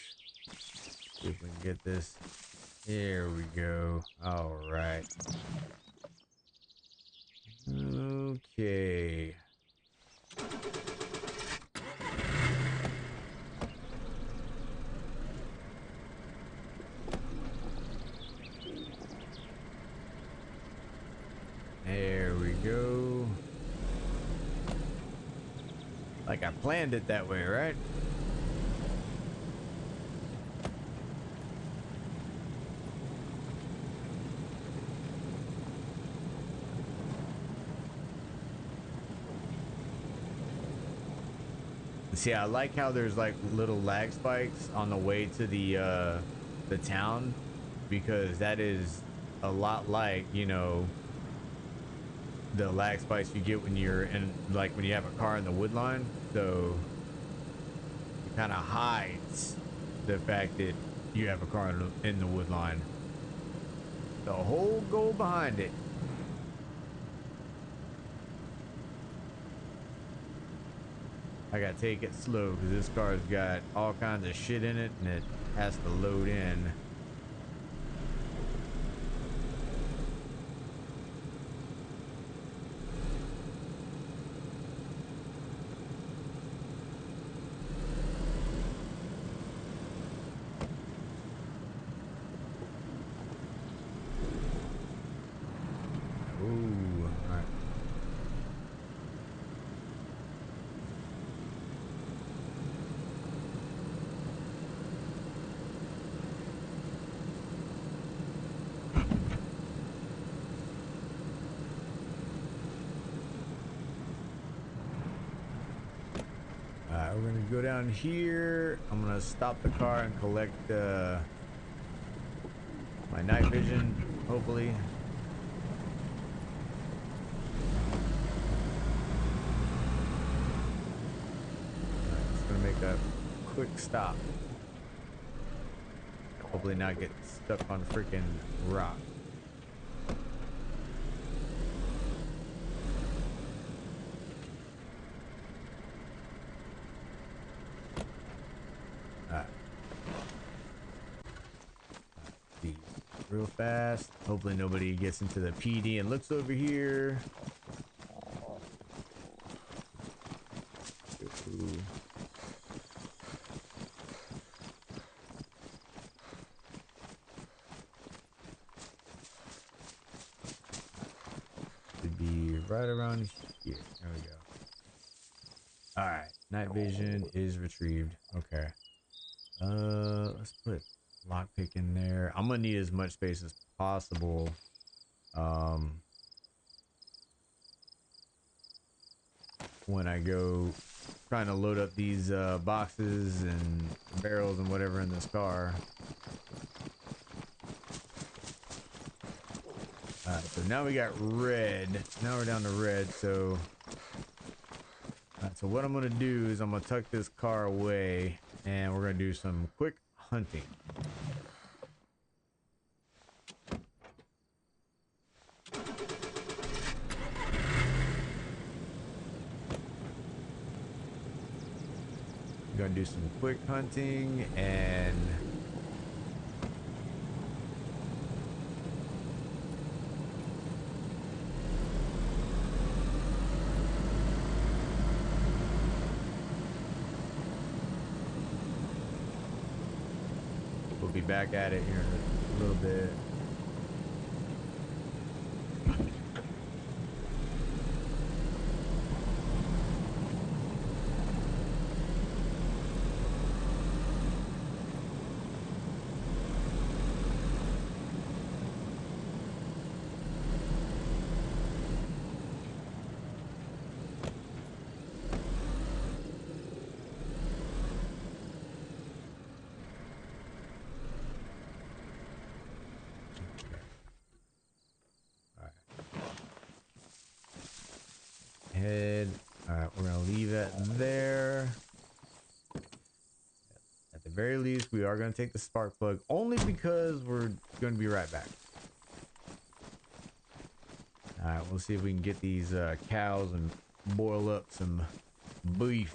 See if we can get this. There we go. All right. Okay. There we go. Like I planned it that way, right? See, I like how there's like little lag spikes on the way to the town, because that is a lot like, you know, the lag spikes you get when you're in, like when you have a car in the wood line. So it kind of hides the fact that you have a car in the wood line. The whole goal behind it. I gotta take it slow because this car's got all kinds of shit in it and it has to load in. Ooh, all right. We're gonna go down here. I'm gonna stop the car and collect my night vision, hopefully. Alright, just gonna make a quick stop. Hopefully not get stuck on freaking rock. Real fast. Hopefully nobody gets into the PD and looks over here. Ooh. Should be right around here. There we go. All right, night vision is retrieved. Okay. Let's put lockpick in there. I'm gonna need as much space as possible. When I go trying to load up these boxes and barrels and whatever in this car. All right, so now we got red. Now we're down to red. So, so what I'm gonna do is I'm gonna tuck this car away, and we're gonna do some quick hunting. gonna do some quick hunting and we'll be back at it here in a little bit. Head. All right, we're gonna leave it there. At the very least, we are gonna take the spark plug only because we're gonna be right back. All right, we'll see if we can get these cows and boil up some beef.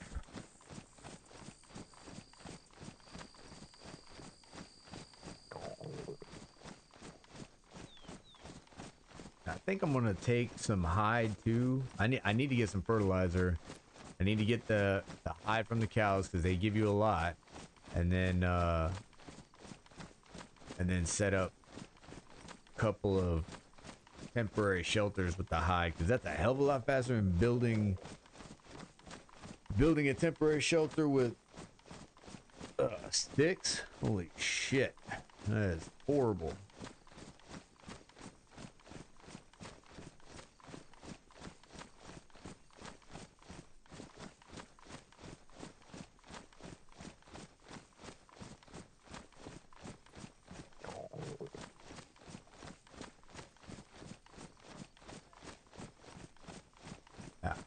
I think I'm gonna take some hide too. I need to get some fertilizer. I need to get the hide from the cows because they give you a lot, and then set up a couple of temporary shelters with the hide because that's a hell of a lot faster than building a temporary shelter with sticks. Holy shit, that is horrible.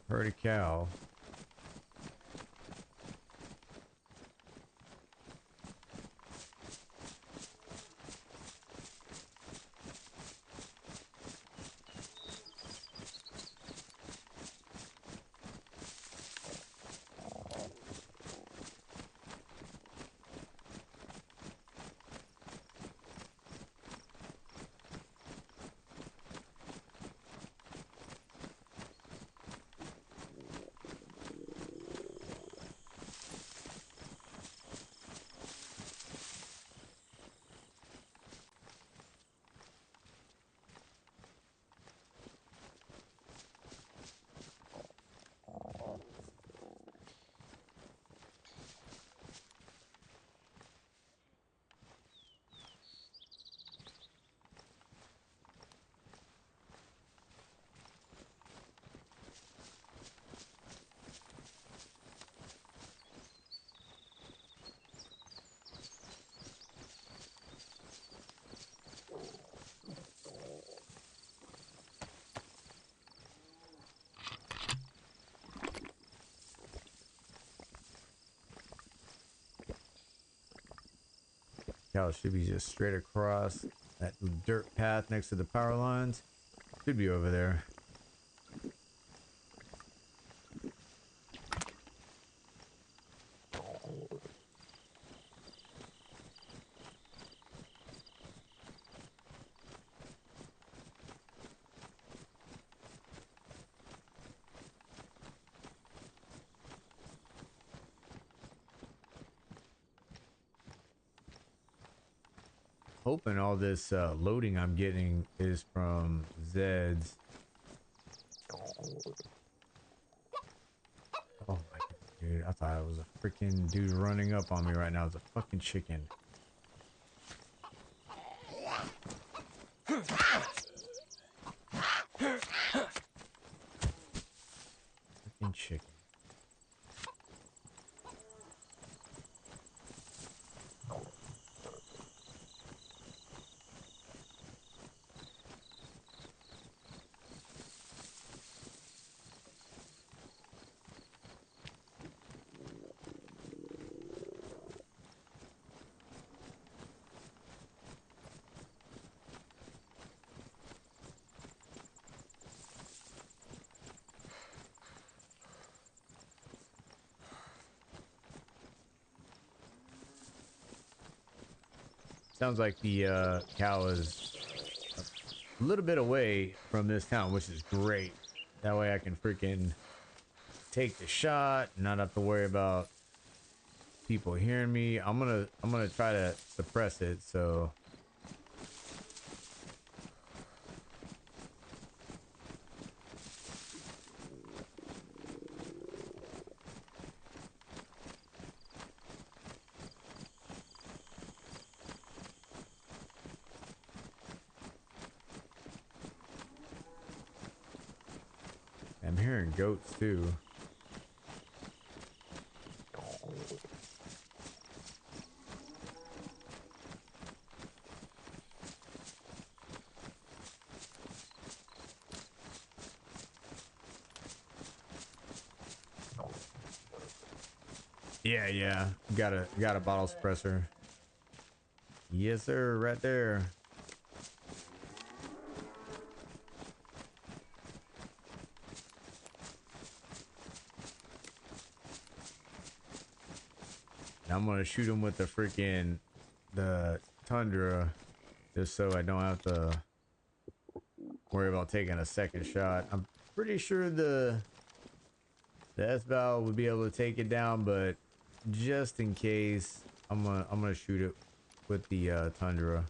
Herd a cow. Cows should be just straight across that dirt path next to the power lines. Should be over there. Hoping all this loading I'm getting is from Zed's. Oh my god, dude. I thought it was a freaking dude running up on me right now. It's a fucking chicken. Freaking chicken. Sounds like the cow is a little bit away from this town, which is great. That way I can freaking take the shot, not have to worry about people hearing me. I'm gonna try to suppress it, so I'm hearing goats too. Yeah. Got a bottle suppressor. Yes, sir, right there. And I'm gonna shoot him with the Tundra, just so I don't have to worry about taking a second shot. I'm pretty sure the S-Valve would be able to take it down, but just in case, I'm gonna shoot it with the Tundra.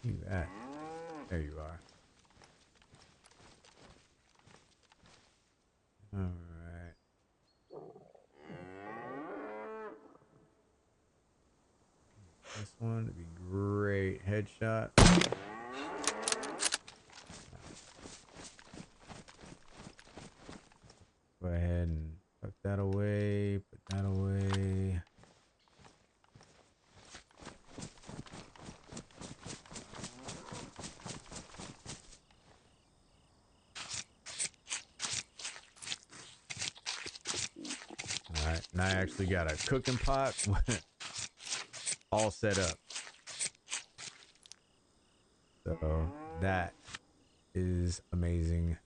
You at? There you are. All right. This one would be great. Headshot. Go ahead and tuck that away. Put that away. All right. Now I actually got a cooking pot all set up. So that is amazing.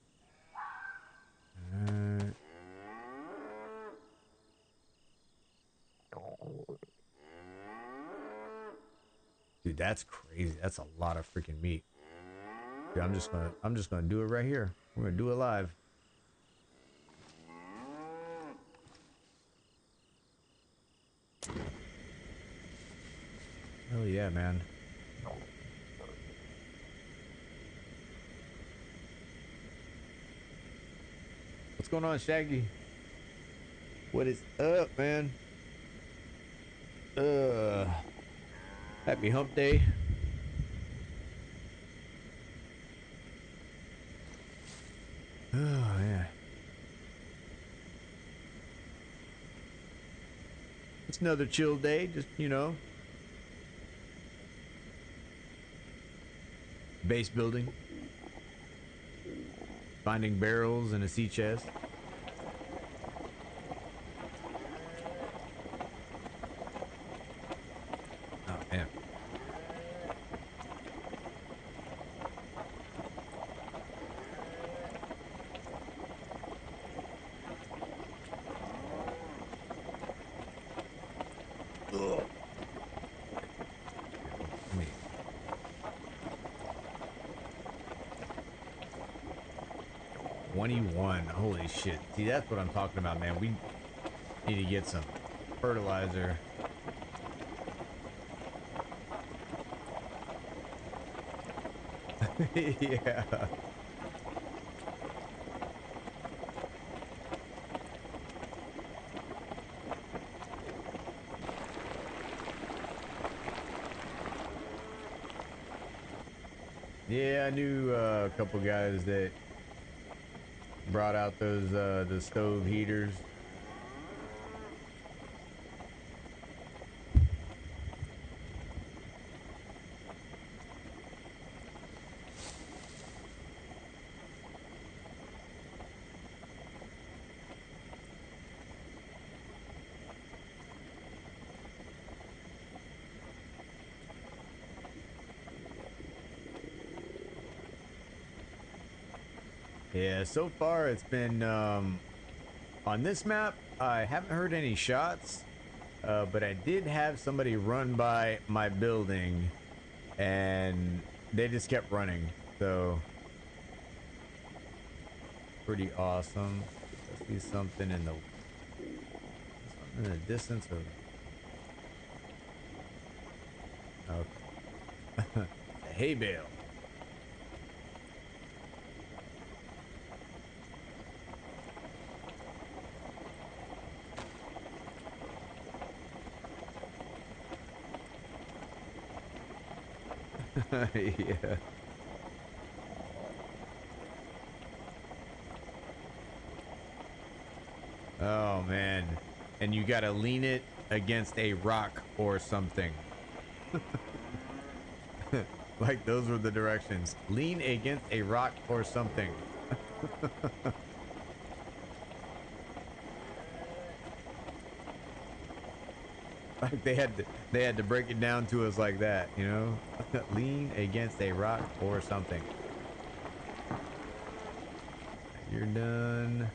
Dude, that's crazy. That's a lot of freaking meat. Dude, I'm just gonna do it right here. We're gonna do it live. Hell yeah, man. What's going on, Shaggy? What is up, man? Happy hump day. Oh, yeah. It's another chill day, just, you know. Base building. Finding barrels in a sea chest. Oh, man. Ugh. 21. Holy shit. See, that's what I'm talking about, man. We need to get some fertilizer. Yeah. Yeah, I knew a couple guys that brought out those the stove heaters. Yeah, so far it's been on this map. I haven't heard any shots, but I did have somebody run by my building, and they just kept running. So pretty awesome. I see something in the distance of. Okay, a hay bale. Yeah. Oh man. And you gotta lean it against a rock or something. Like those were the directions. Lean against a rock or something. Like they had to break it down to us like that, you know? Lean against a rock or something. You're done.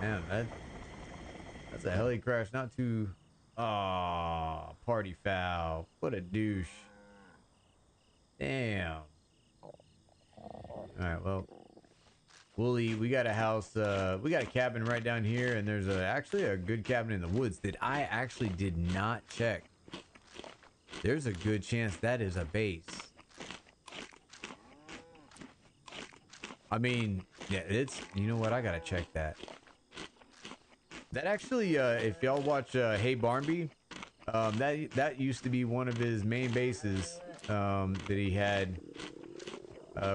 Man, that's a heli crash, not too. Ah, party foul. What a douche. Damn. Alright, well. Wooly, we got a house, we got a cabin right down here, and there's actually a good cabin in the woods that I actually did not check. There's a good chance that is a base. I mean, yeah, it's, you know what, I gotta check that. That actually, if y'all watch Hey Barnby, that used to be one of his main bases that he had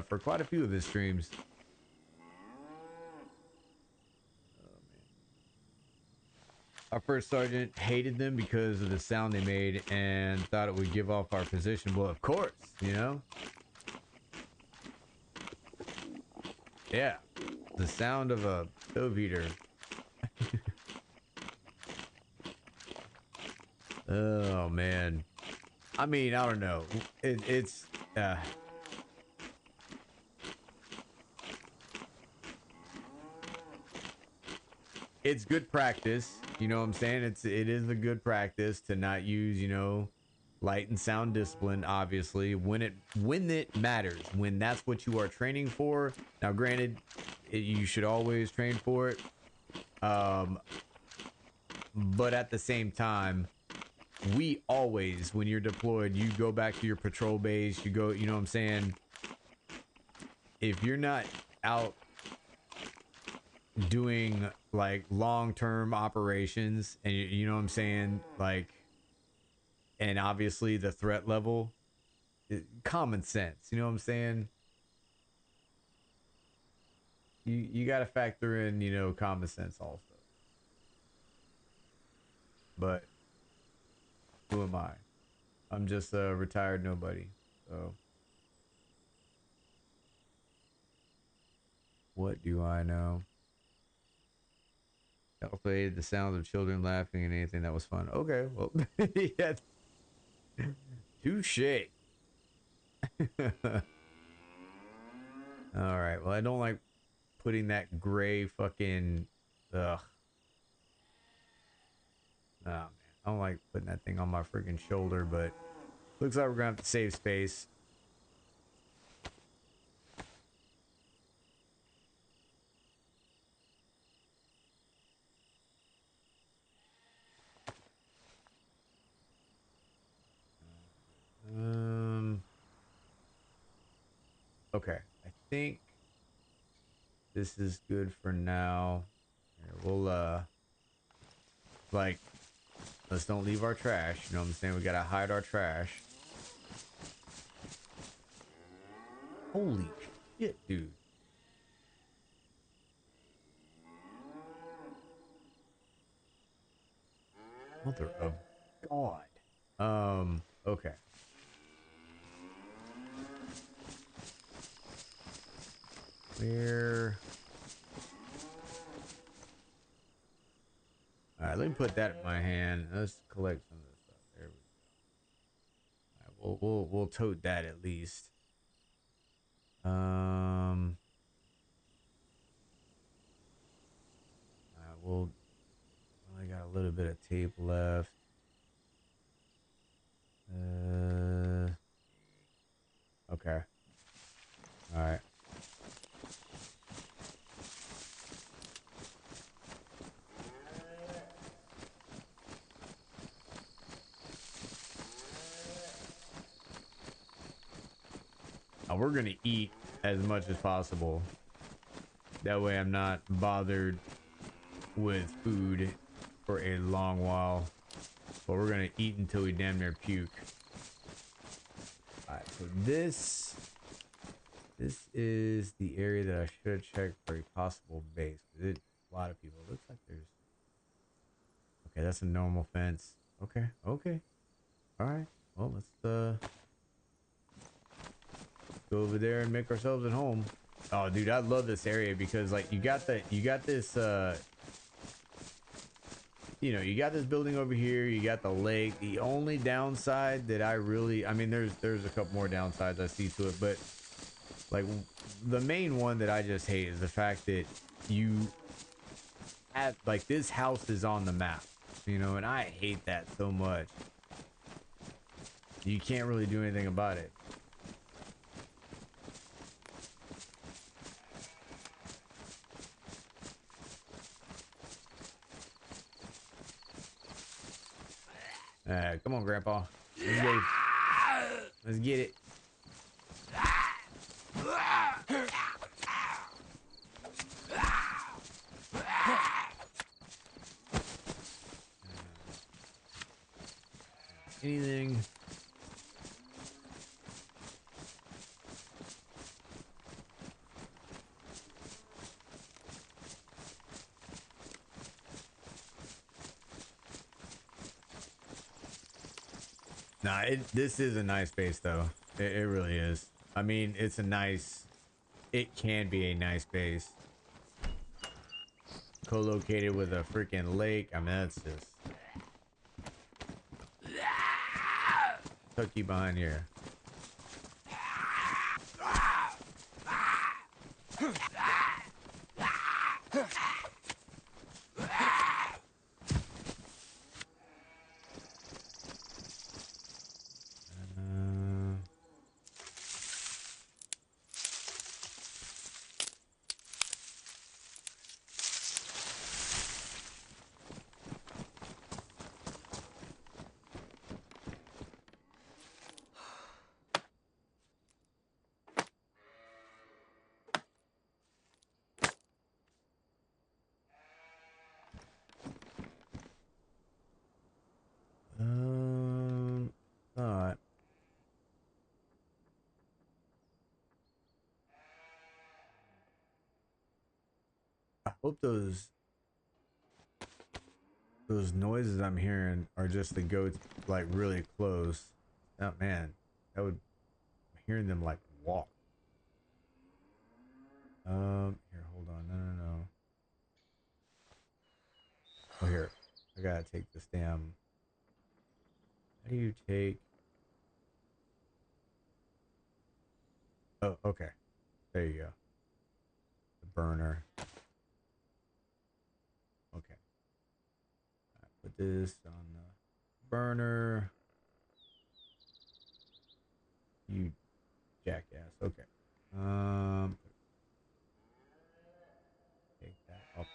for quite a few of his streams. Our first sergeant hated them because of the sound they made and thought it would give off our position. Well, of course, you know? Yeah. The sound of a stove heater. Oh, man. I mean, I don't know. Uh, it's good practice. You know what I'm saying? It is a good practice to not use, you know, light and sound discipline, obviously, when it matters, when that's what you are training for. Now, granted, you should always train for it. Um, but at the same time, we always, when you're deployed, you go back to your patrol base, you go, you know what I'm saying? If you're not out doing like long-term operations and you know what I'm saying, like, and obviously the threat level, common sense, you know what I'm saying, you got to factor in, you know, common sense also. But who am I'm just a retired nobody, so what do I know? Also hated the sound of children laughing and anything that was fun. Okay, well, yeah, touche. All right. Well, I don't like putting that gray fucking. Ugh. Oh man, I don't like putting that thing on my freaking shoulder. But looks like we're gonna have to save space. Um. Okay. I think this is good for now. Here, we'll like, let's don't leave our trash. You know what I'm saying? We gotta hide our trash. Holy shit, dude. Mother of God. Okay. Where? All right, let me put that in my hand. Let's collect some of this stuff. There we go. All right, we'll tote that at least. a little bit of tape left. Okay. All right. Now we're gonna eat as much as possible. That way I'm not bothered with food for a long while. But we're gonna eat until we damn near puke. Alright, so this is the area that I should have checked for a possible base. A lot of people. It looks like there's... Okay, that's a normal fence. Okay, okay. Alright. Well, let's go over there and make ourselves at home. Oh, dude, I love this area because, like, you got this, you know, you got this building over here, you got the lake. The only downside that I mean, there's a couple more downsides I see to it, but, like, the main one that I just hate is the fact that you have, like, this house is on the map, you know, and I hate that so much. You can't really do anything about it. Come on, Grandpa. Let's go. Let's get it. Anything? Nah, this is a nice base though. It really is. I mean, it's a nice... It can be a nice base. Co-located with a freaking lake. I mean, that's just... Tuck you behind here. Alright. I hope those noises I'm hearing are just the goats, like, really close. Oh man, that would... I'm hearing them like walk. Here, hold on. No. Oh, here. I gotta take this damn... How do you take... Oh, okay. There you go. The burner. Okay. Put this on the burner. You jackass. Okay. Take that off.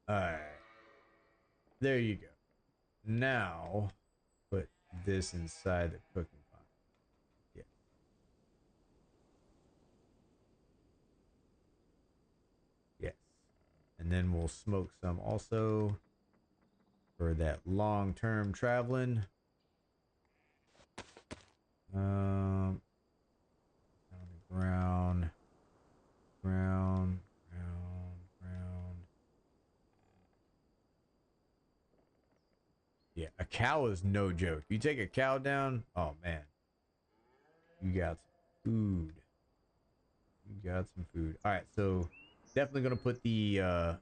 Alright. There you go. Now, put this inside the cooking pot. Yeah. Yes. And then we'll smoke some also for that long-term traveling. On the ground. Yeah, a cow is no joke. You take a cow down, oh man. You got some food. You got some food. Alright, so definitely gonna put the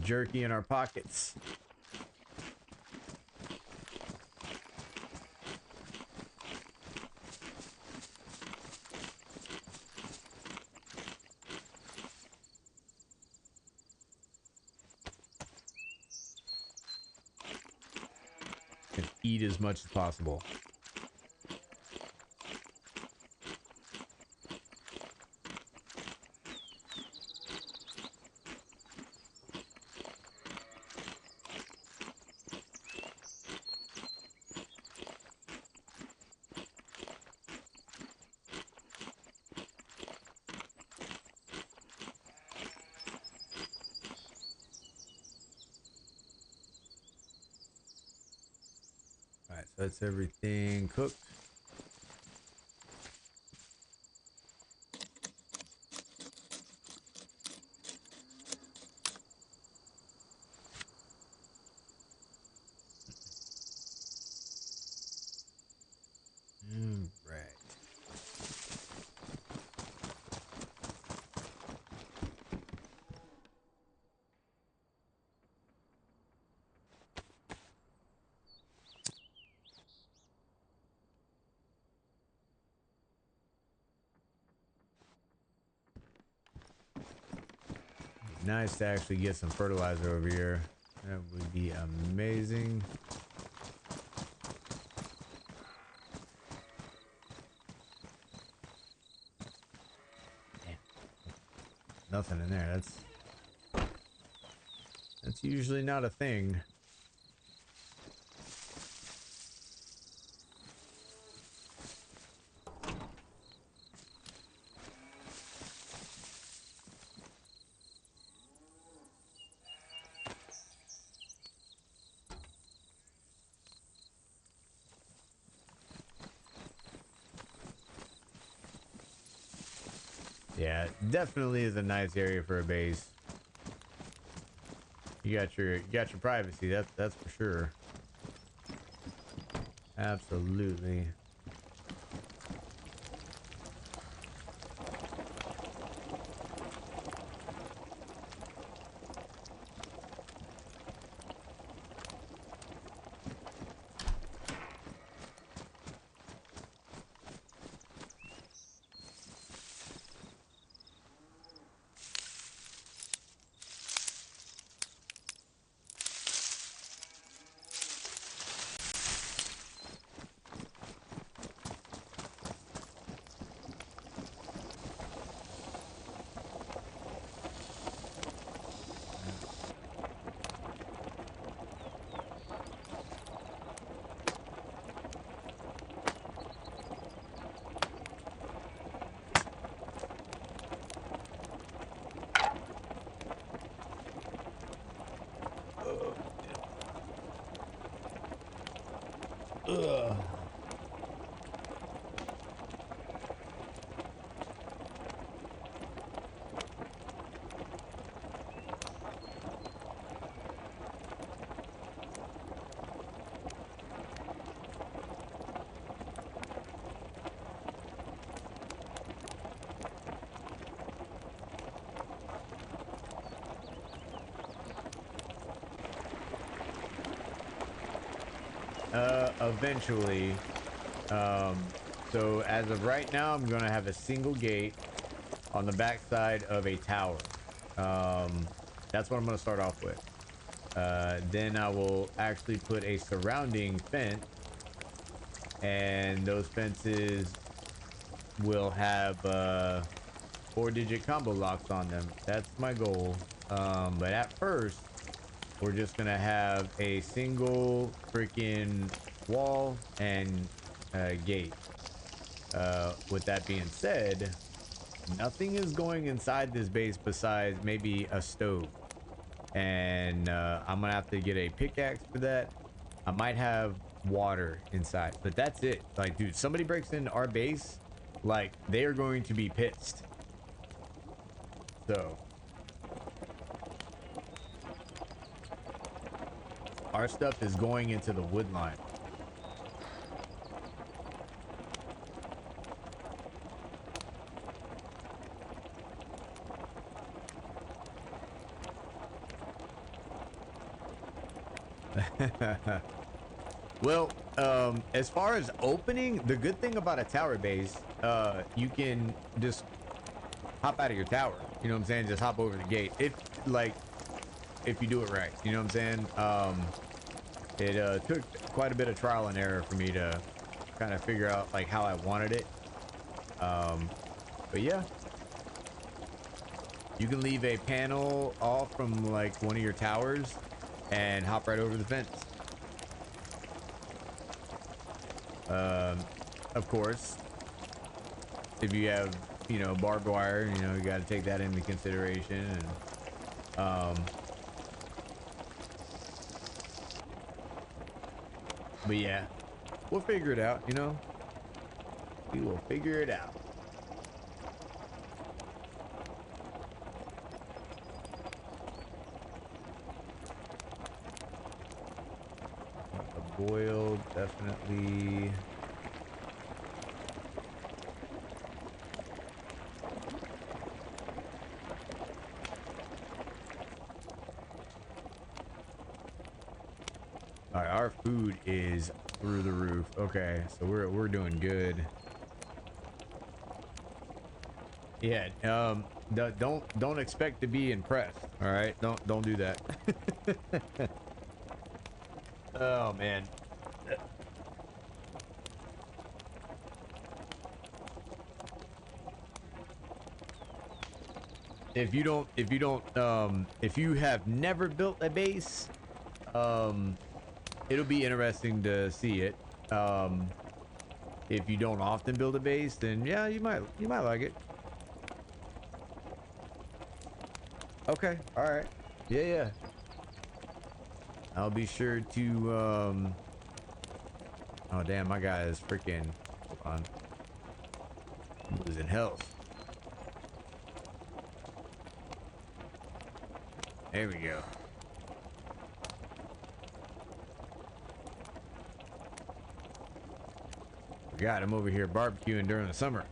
jerky in our pockets. and eat as much as possible. Alright, so that's everything cooked. Right. Nice to actually get some fertilizer over here. That would be amazing. Damn. Nothing in there. That's usually not a thing. Yeah, definitely is a nice area for a base. You got your privacy, that's for sure. Absolutely. Ugh. Eventually. So as of right now, I'm gonna have a single gate on the backside of a tower. That's what I'm gonna start off with. Then I will actually put a surrounding fence, and those fences will have 4-digit combo locks on them. That's my goal. But at first, we're just gonna have a single freaking wall and gate. With that being said, nothing is going inside this base besides maybe a stove, and I'm gonna have to get a pickaxe for that. I might have water inside, but that's it. Like, dude, somebody breaks into our base, like, they are going to be pissed. So our stuff is going into the wood line. Well, as far as opening, the good thing about a tower base, you can just hop out of your tower. You know what I'm saying? Just hop over the gate. If you do it right. You know what I'm saying? It took quite a bit of trial and error for me to kind of figure out like how I wanted it. But yeah, you can leave a panel off from like one of your towers and hop right over the fence. Of course, if you have, you know, barbed wire, you know, you got to take that into consideration. And but yeah, we'll figure it out, you know. We will figure it out. Boiled, definitely. All right, our food is through the roof. Okay, so we're doing good. Yeah, don't expect to be impressed. All right, don't do that. Oh man. If you have never built a base, it'll be interesting to see it. If you don't often build a base, then yeah, you might like it. Okay, all right. Yeah, yeah. I'll be sure to oh damn, my guy is freaking, hold on, I'm losing health. There we go. Forgot I'm over here barbecuing during the summer.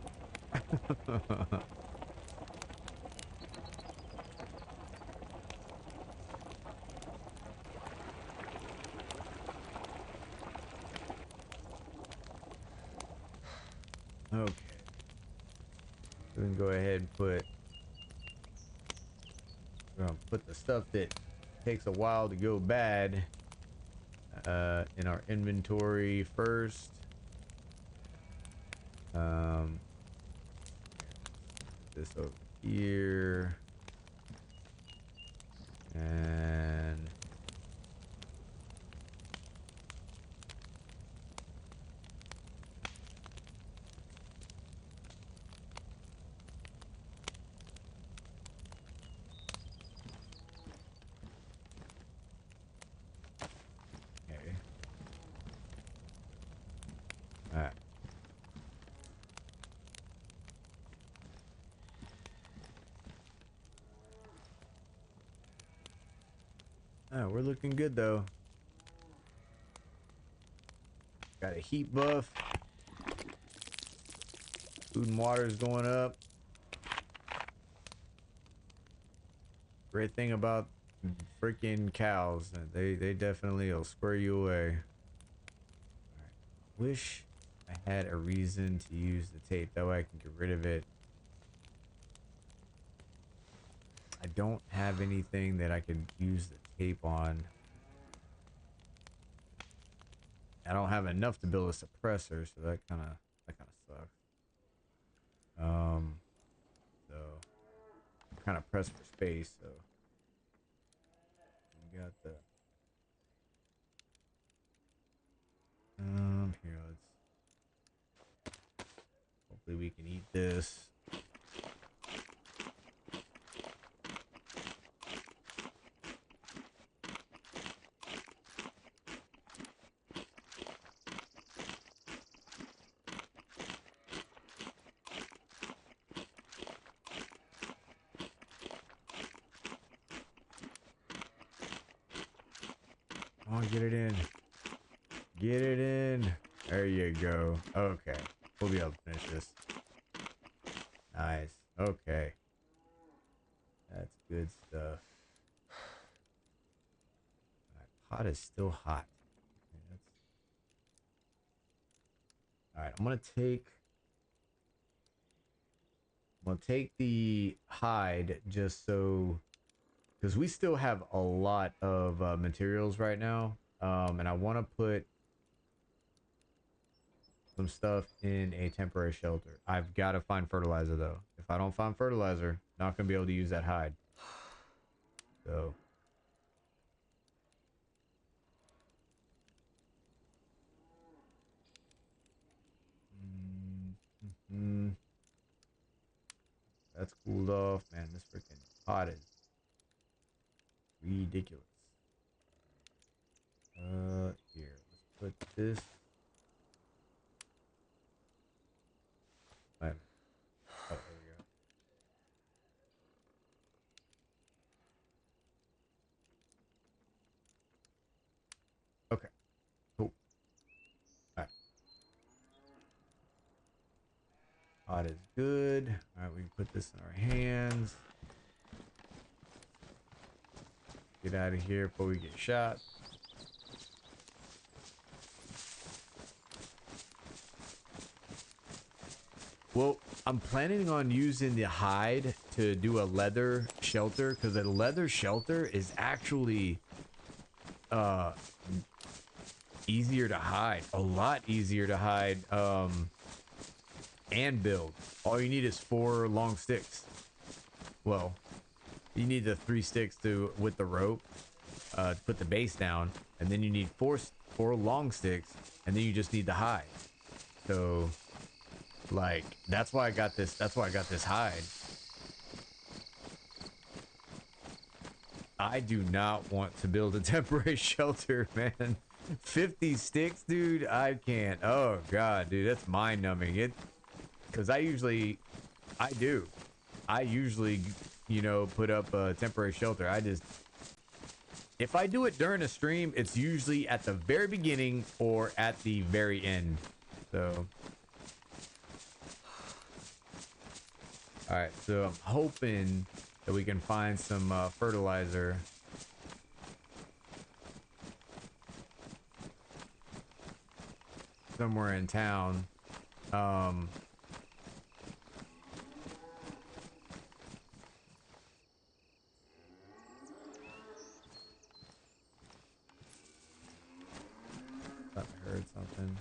Okay. We can go ahead and put the stuff that takes a while to go bad in our inventory first. This over here, and okay. All right. Oh, we're looking good though. Got a heat buff. Food and water is going up. Great thing about freaking cows, they definitely will square you away. All right. Wish I had a reason to use the tape, that way I can get rid of it. I don't have anything that I can use the tape on. I don't have enough to build a suppressor, so that kind of sucks. So I'm kind of pressed for space. So we got the here. Let's hopefully we can eat this. Oh, get it in. Get it in. There you go. Okay. We'll be able to finish this. Nice. Okay. That's good stuff. My pot is still hot. Okay, alright, I'm gonna take the hide just so, because we still have a lot of materials right now. And I want to put some stuff in a temporary shelter. I've got to find fertilizer though. If I don't find fertilizer, not gonna be able to use that hide. So that's cooled off, man. This freaking pot is ridiculous. Here, let's put this. Wait a minute. Oh, there we go. Okay, cool. All right. Pot is good. All right, we can put this in our hands. Get out of here before we get shot. Well, I'm planning on using the hide to do a leather shelter because a leather shelter is actually easier to hide, a lot easier to hide and build. All you need is 4 long sticks. Well, you need the 3 sticks to with the rope to put the base down, and then you need 4 long sticks, and then you just need the hide. So like that's why I got this hide. I do not want to build a temporary shelter, man. 50 sticks, dude. I can't. Oh god, dude, that's mind numbing. It because I usually you know, put up a temporary shelter. If I do it during a stream, it's usually at the very beginning or at the very end. So all right, so I'm hoping that we can find some fertilizer. Somewhere in town. Thought I heard something.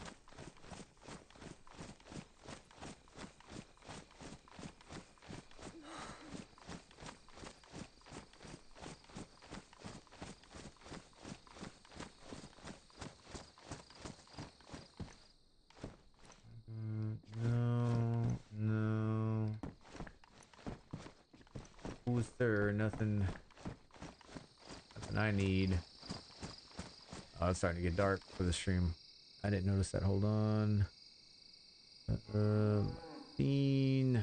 No. Oh, sir, nothing I need. Oh, it's starting to get dark for the stream. I didn't notice that. Hold on. Scene,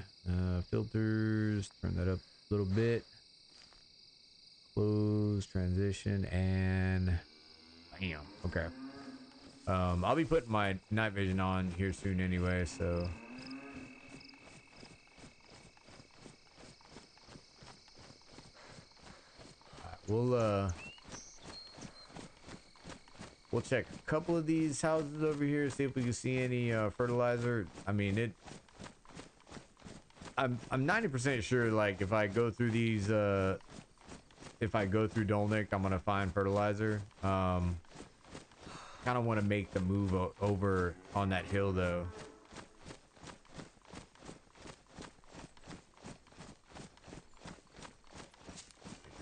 filters, turn that up a little bit. Close, transition, and bam. Okay. I'll be putting my night vision on here soon anyway, so we'll check a couple of these houses over here, see if we can see any fertilizer. I mean, I'm 90% sure, like, if I go through these if I go through Dolnik, I'm gonna find fertilizer. Kind of want to make the move over on that hill though.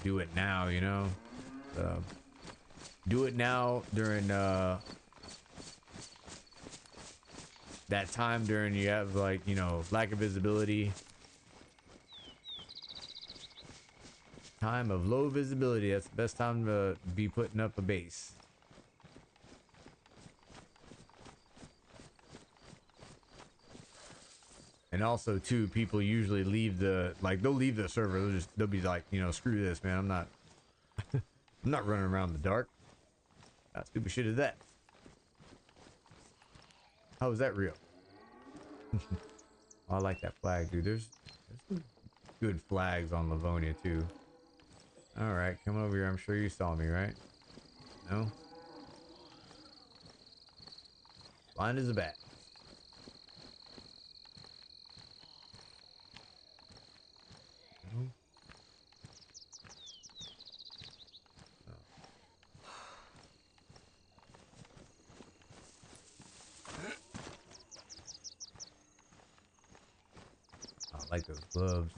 Do it now, you know. Do it now during that time during you have, like, you know, lack of visibility, time of low visibility. That's the best time to be putting up a base. And also too, people usually leave they'll leave the server. They'll be like, you know, screw this, man. I'm not I'm not running around in the dark. How stupid shit is that? How is that real? Oh, I like that flag, dude. There's some good flags on Livonia too. All right, come over here. I'm sure you saw me, right? No? Blind as a bat. No? like those gloves.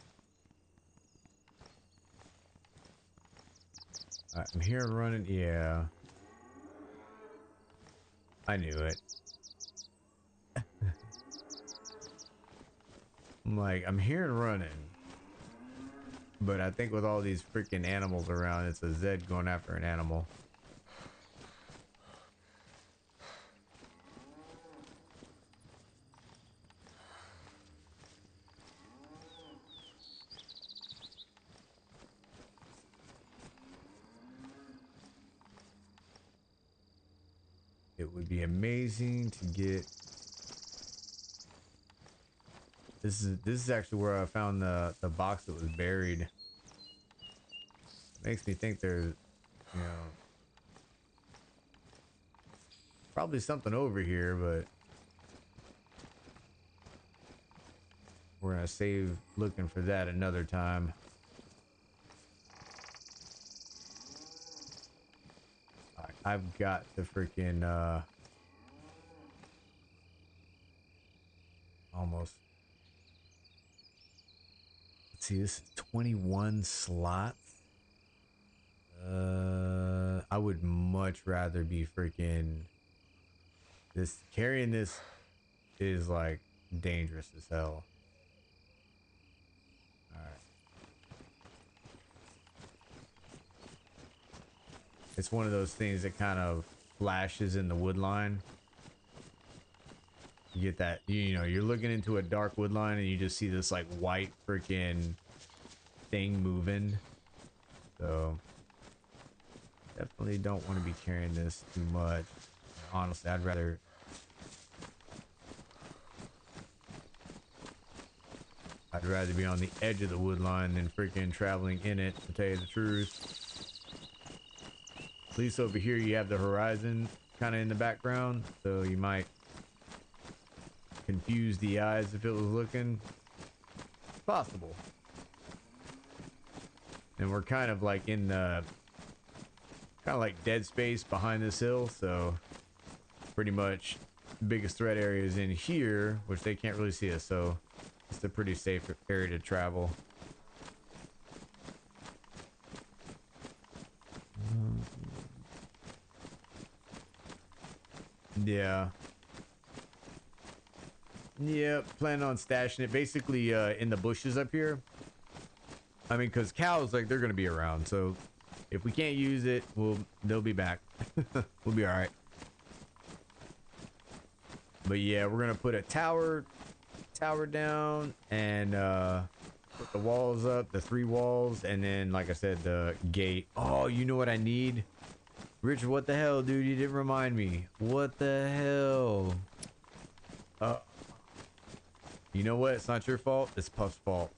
Alright, I'm here running. Yeah. I knew it. I'm like, I'm here and running. But I think with all these freaking animals around, it's a Zed going after an animal. It would be amazing to get. This is actually where I found the box that was buried. Makes me think there's, you know, probably something over here, but we're gonna save looking for that another time. I've got the freaking almost. Let's see, this is 21 slots. I would much rather be freaking this. Carrying this is like dangerous as hell. All right. It's one of those things that kind of flashes in the wood line. You get that, you know, you're looking into a dark wood line and you just see this like white freaking thing moving. So definitely don't want to be carrying this too much. Honestly, I'd rather be on the edge of the wood line than freaking traveling in it, to tell you the truth. At least over here you have the horizon kind of in the background, so you might confuse the eyes if it was looking. It's possible. And we're kind of like in the like dead space behind this hill, so pretty much the biggest threat area is in here, which they can't really see us, so it's a pretty safe area to travel. Yeah. Yeah, planning on stashing it basically in the bushes up here. I mean, because cows, like, they're going to be around, so if we can't use it, they'll be back. We'll be all right. But yeah, we're going to put a tower down and put the walls up, the 3 walls, and then, like I said, the gate. Oh, you know what I need? Richard, what the hell, dude? You didn't remind me. What the hell? You know what? It's not your fault. It's Puff's fault.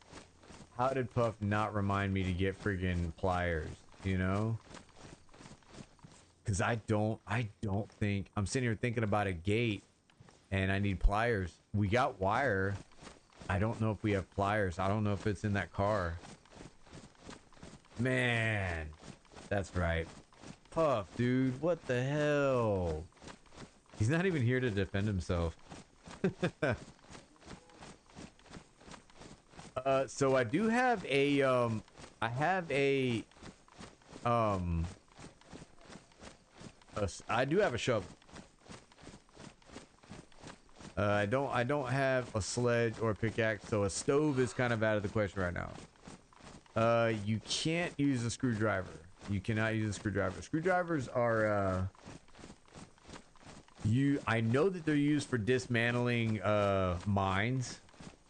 How did Puff not remind me to get friggin' pliers, you know? Because I don't think... I'm sitting here thinking about a gate, and I need pliers. We got wire. I don't know if we have pliers. I don't know if it's in that car. Man. That's right. Puff, dude. What the hell? He's not even here to defend himself. So I do have a, I do have a shovel. I don't have a sledge or a pickaxe, so a stove is kind of out of the question right now. You can't use a screwdriver. You cannot use a screwdriver. Screwdrivers are, I know that they're used for dismantling, mines.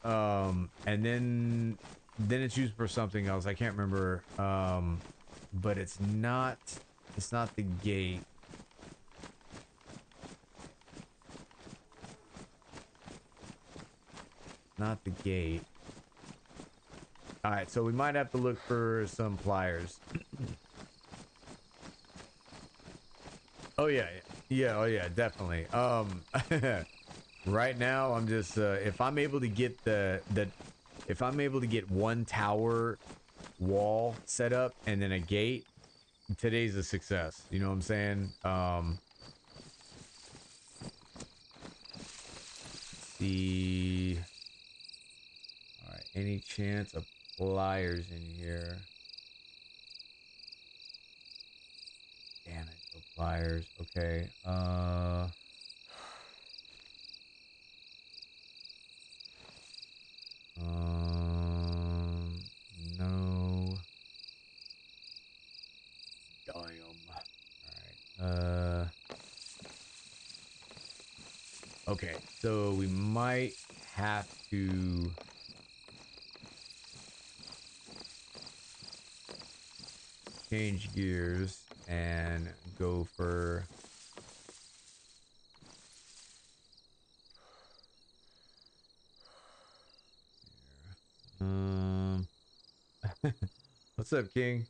And then it's used for something else. I can't remember. But it's not the gate. Not the gate. All right, so we might have to look for some pliers. Oh yeah, oh yeah, definitely. Right now, I'm just if I'm able to get if I'm able to get 1 tower wall set up and then a gate, today's a success. You know what I'm saying? The all right, any chance of pliers in here? Damn it, no pliers. Okay. No. Damn. All right. Okay, so we might have to change gears and go for what's up, King?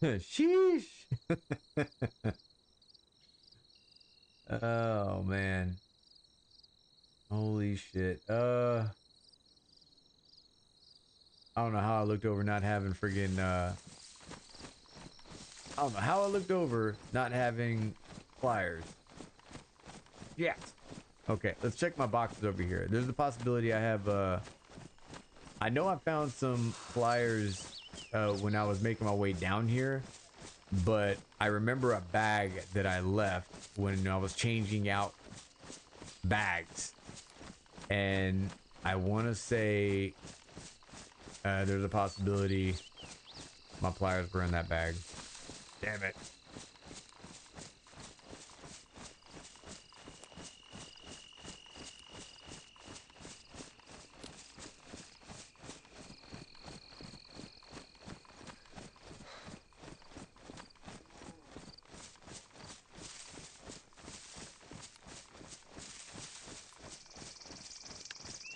Sheesh. Oh man. Holy shit. I don't know how I looked over not having friggin' I don't know how I looked over not having pliers. Yeah. Okay, let's check my boxes over here. There's a possibility I have I know I found some pliers when I was making my way down here, but I remember a bag that I left when I was changing out bags, and I want to say there's a possibility my pliers were in that bag. Damn it.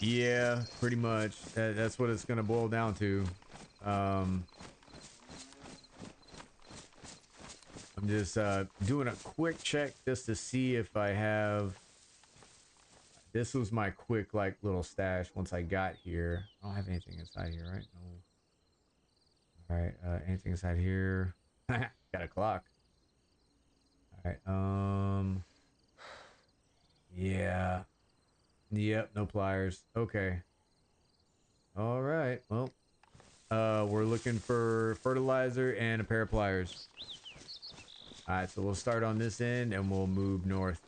Yeah, pretty much. That's what it's gonna boil down to. I'm just doing a quick check just to see if I have. This was my quick like little stash once I got here. I don't have anything inside here, right? No. All right. Anything inside here? Got a clock. All right. Yeah. Yep. No pliers. Okay. All right. Well, we're looking for fertilizer and a pair of pliers. All right. So we'll start on this end and we'll move north.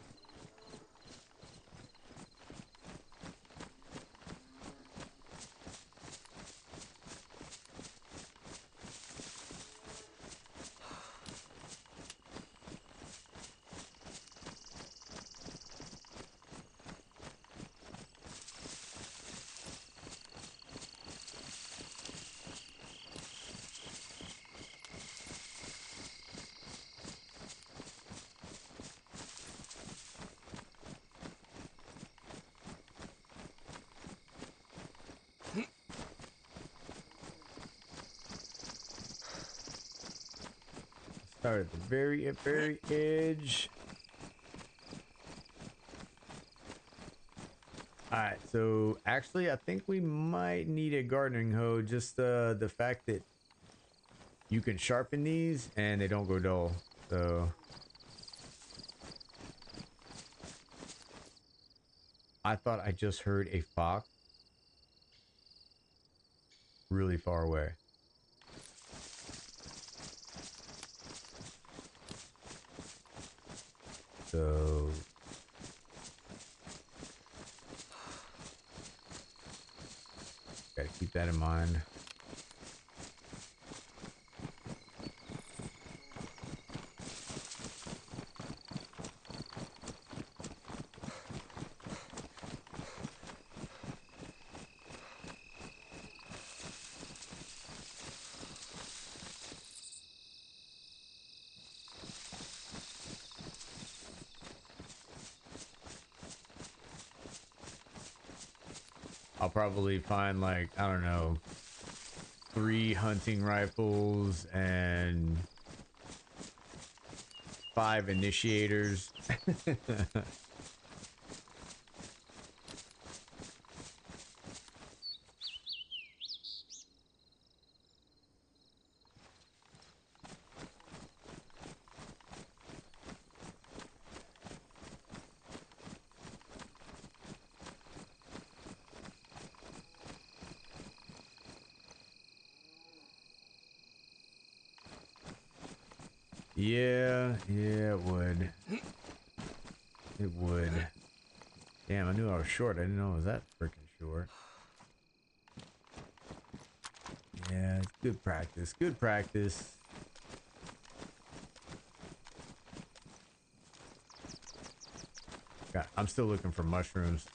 Start at the very edge. All right, so actually, I think we might need a gardening hoe. Just the fact that you can sharpen these and they don't go dull. So I thought I just heard a fox really far away. So gotta keep that in mind. I'll probably find like, I don't know, 3 hunting rifles and 5 initiators. Yeah, it would. It would. Damn, I knew I was short. I didn't know I was that freaking short. Yeah, it's good practice. Good practice. God, I'm still looking for mushrooms.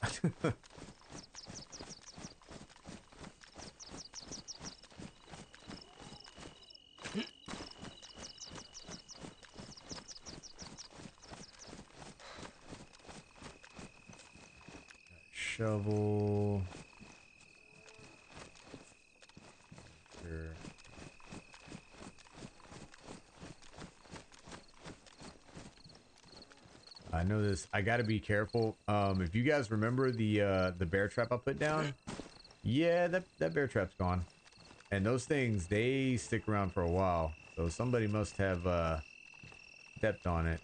Shovel. Sure. I know this. I gotta be careful. If you guys remember the bear trap I put down, yeah, that bear trap's gone. And those things, they stick around for a while. So somebody must have stepped on it,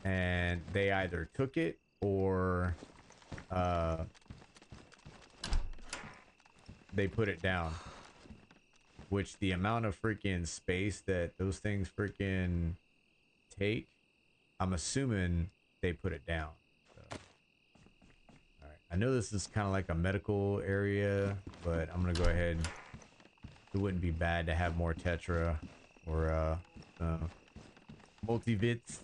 and they either took it or they put it down. Which the amount of freaking space that those things freaking take, I'm assuming they put it down. So, all right, I know this is kind of like a medical area, but I'm gonna go ahead. It wouldn't be bad to have more tetra or multivits.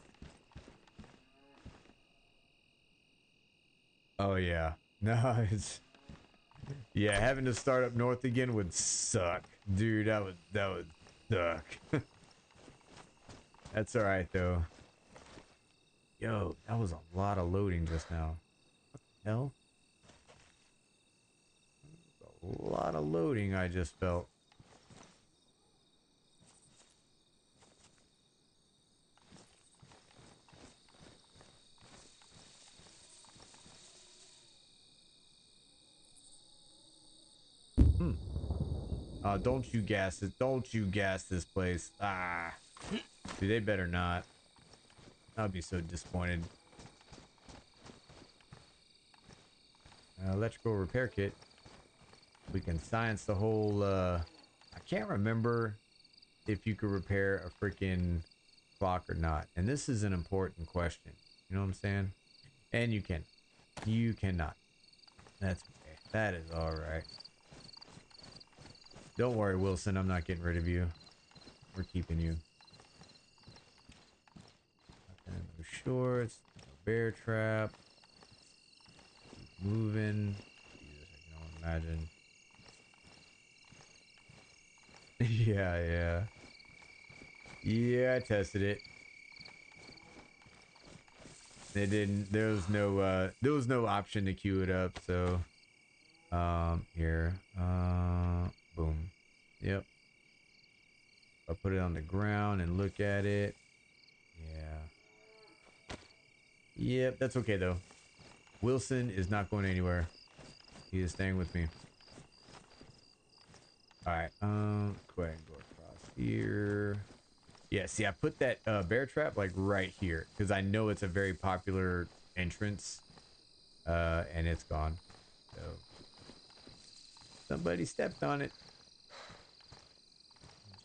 Oh yeah, no, it's yeah. Having to start up north again would suck, dude. That would suck. That's all right though. Yo, that was a lot of loading just now. What the hell? A lot of loading I just felt. Hmm. Don't you gas it. Don't you gas this place. Ah. Dude, they better not. I'd be so disappointed. Electrical repair kit. We can science the whole, I can't remember if you could repair a freaking clock or not. And this is an important question. You know what I'm saying? And you can. You cannot. That's okay. That is alright. Don't worry, Wilson. I'm not getting rid of you. We're keeping you. Nothing, no shorts. No bear trap. Keep moving. Jesus, I can only imagine. Yeah. Yeah, I tested it. It didn't. There was no option to queue it up. So, here. Boom. Yep. I put it on the ground and look at it. Yeah. Yep, that's okay though. Wilson is not going anywhere. He is staying with me. Alright, go ahead and go across here. Yeah, see, I put that bear trap like right here because I know it's a very popular entrance. And it's gone. So somebody stepped on it.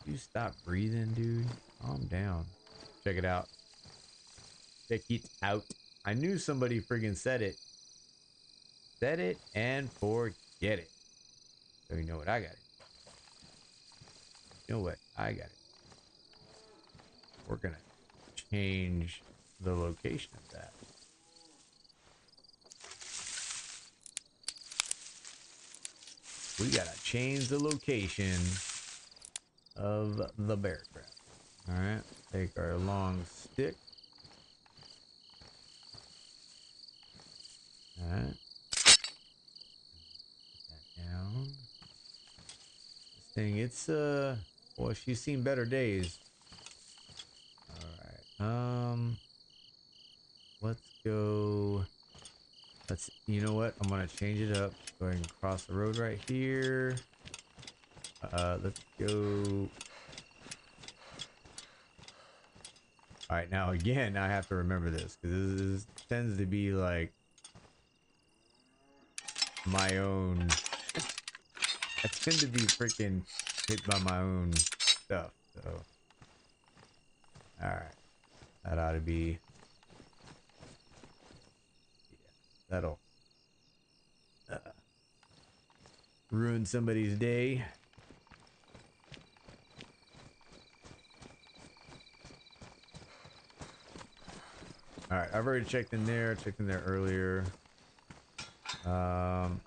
Did you stop breathing, dude? Calm down. Check it out. Check it out. I knew somebody friggin' said it. Said it and forget it. So you know what I got it. You know what I got it. We're gonna change the location of that. We gotta change the location of the bear trap. Alright, take our long stick. Alright. Put that down. This thing, it's well, she's seen better days. Alright. Let's go. You know what? I'm gonna change it up. Go ahead and cross the road right here. Let's go. All right, now again, I have to remember this because this tends to be like my own. I tend to be freaking hit by my own stuff. So, all right. That ought to be, yeah, that'll ruin somebody's day. All right, I've already checked in there. Checked in there earlier. I'm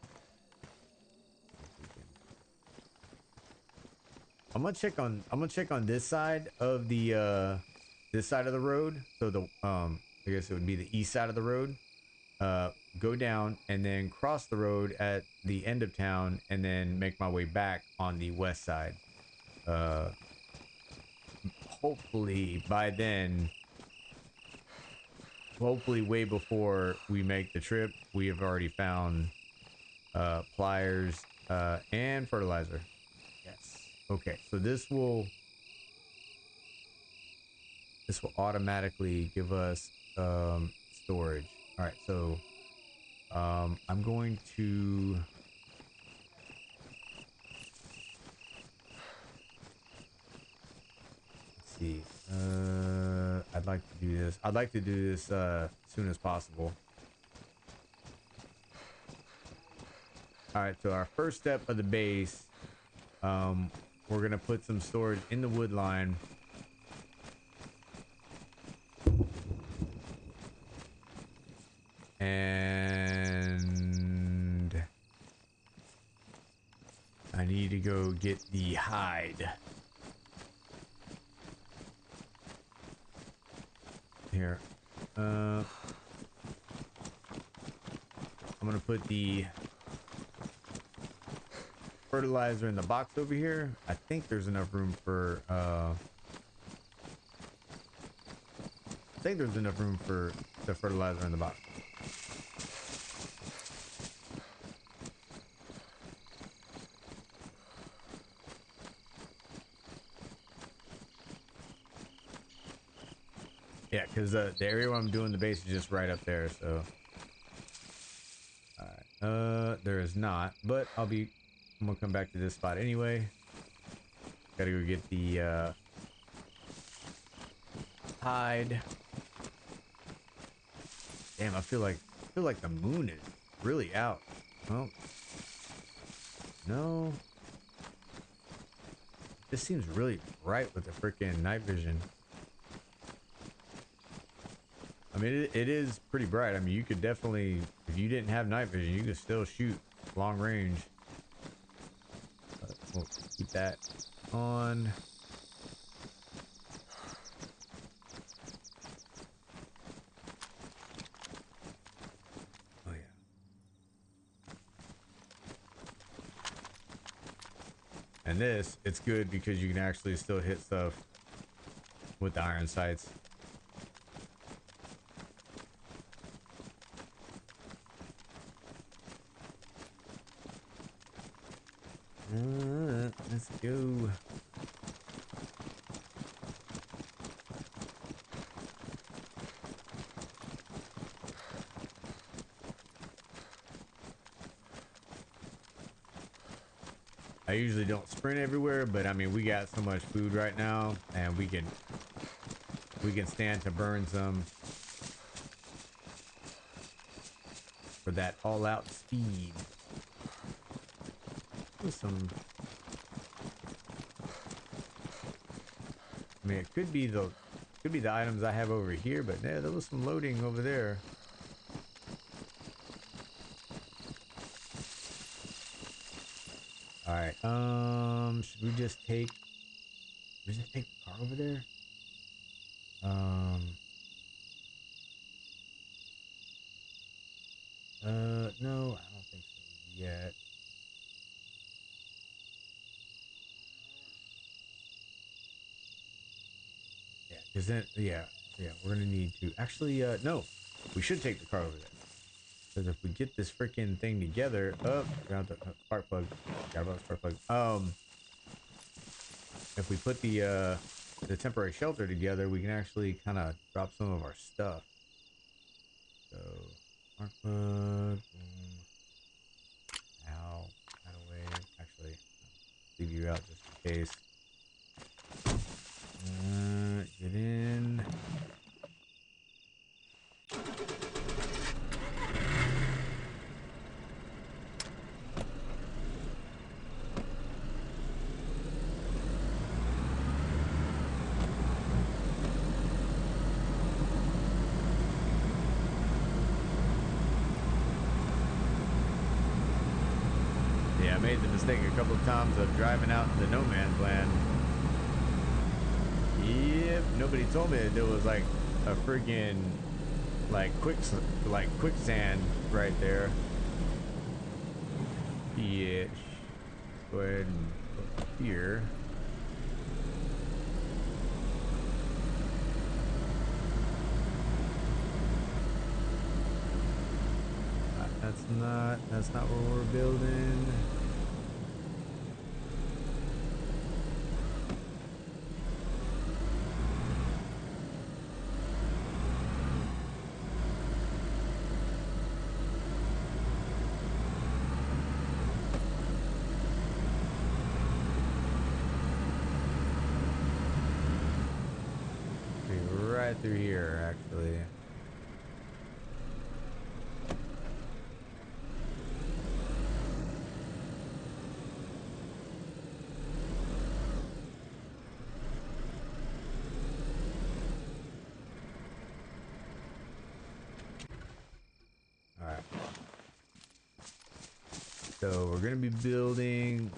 gonna check on this side of the road. So the I guess it would be the east side of the road. Go down and then cross the road at the end of town, and then make my way back on the west side. Hopefully by then, hopefully way before we make the trip, we have already found pliers and fertilizer. Yes. Okay, so this will automatically give us storage. All right, so I'm going to let's see. I'd like to do this. I'd like to do this as soon as possible. All right, so our first step of the base, we're gonna put some storage in the wood line. And I need to go get the hide. Here. I'm gonna put the fertilizer in the box over here. I think there's enough room for the fertilizer in the box. Yeah, because the area where I'm doing the base is just right up there, so. Alright. There is not, but I'm gonna come back to this spot anyway. Gotta go get the hide. Damn, I feel like the moon is really out. Well, no. This seems really bright with the freaking night vision. I mean, it is pretty bright. I mean, you could definitely, if you didn't have night vision, you could still shoot long range. But we'll keep that on. Oh, yeah. And this, it's good because you can actually still hit stuff with the iron sights. Let's go. I usually don't sprint everywhere, but I mean, we got so much food right now, and we can stand to burn some for that all-out speed. With some, I mean, it could be the items I have over here, but yeah, there was some loading over there. All right, should we just take the car over there? No, I don't think so yet. Yeah, because then, yeah, we're gonna need to actually, no, we should take the car over there. Because if we get this freaking thing together, around the spark plug, got about spark plug. If we put the temporary shelter together, we can actually kind of drop some of our stuff. So, spark plug, boom. Ow, out of way. Actually, leave you out just in case. Get in. I made the mistake a couple of times of driving out into no man's land. Yep, nobody told me that there was like a freaking quicksand right there. Yeah. Go ahead and look here. That's not where we're building. Right through here, actually. All right. So we're gonna be building.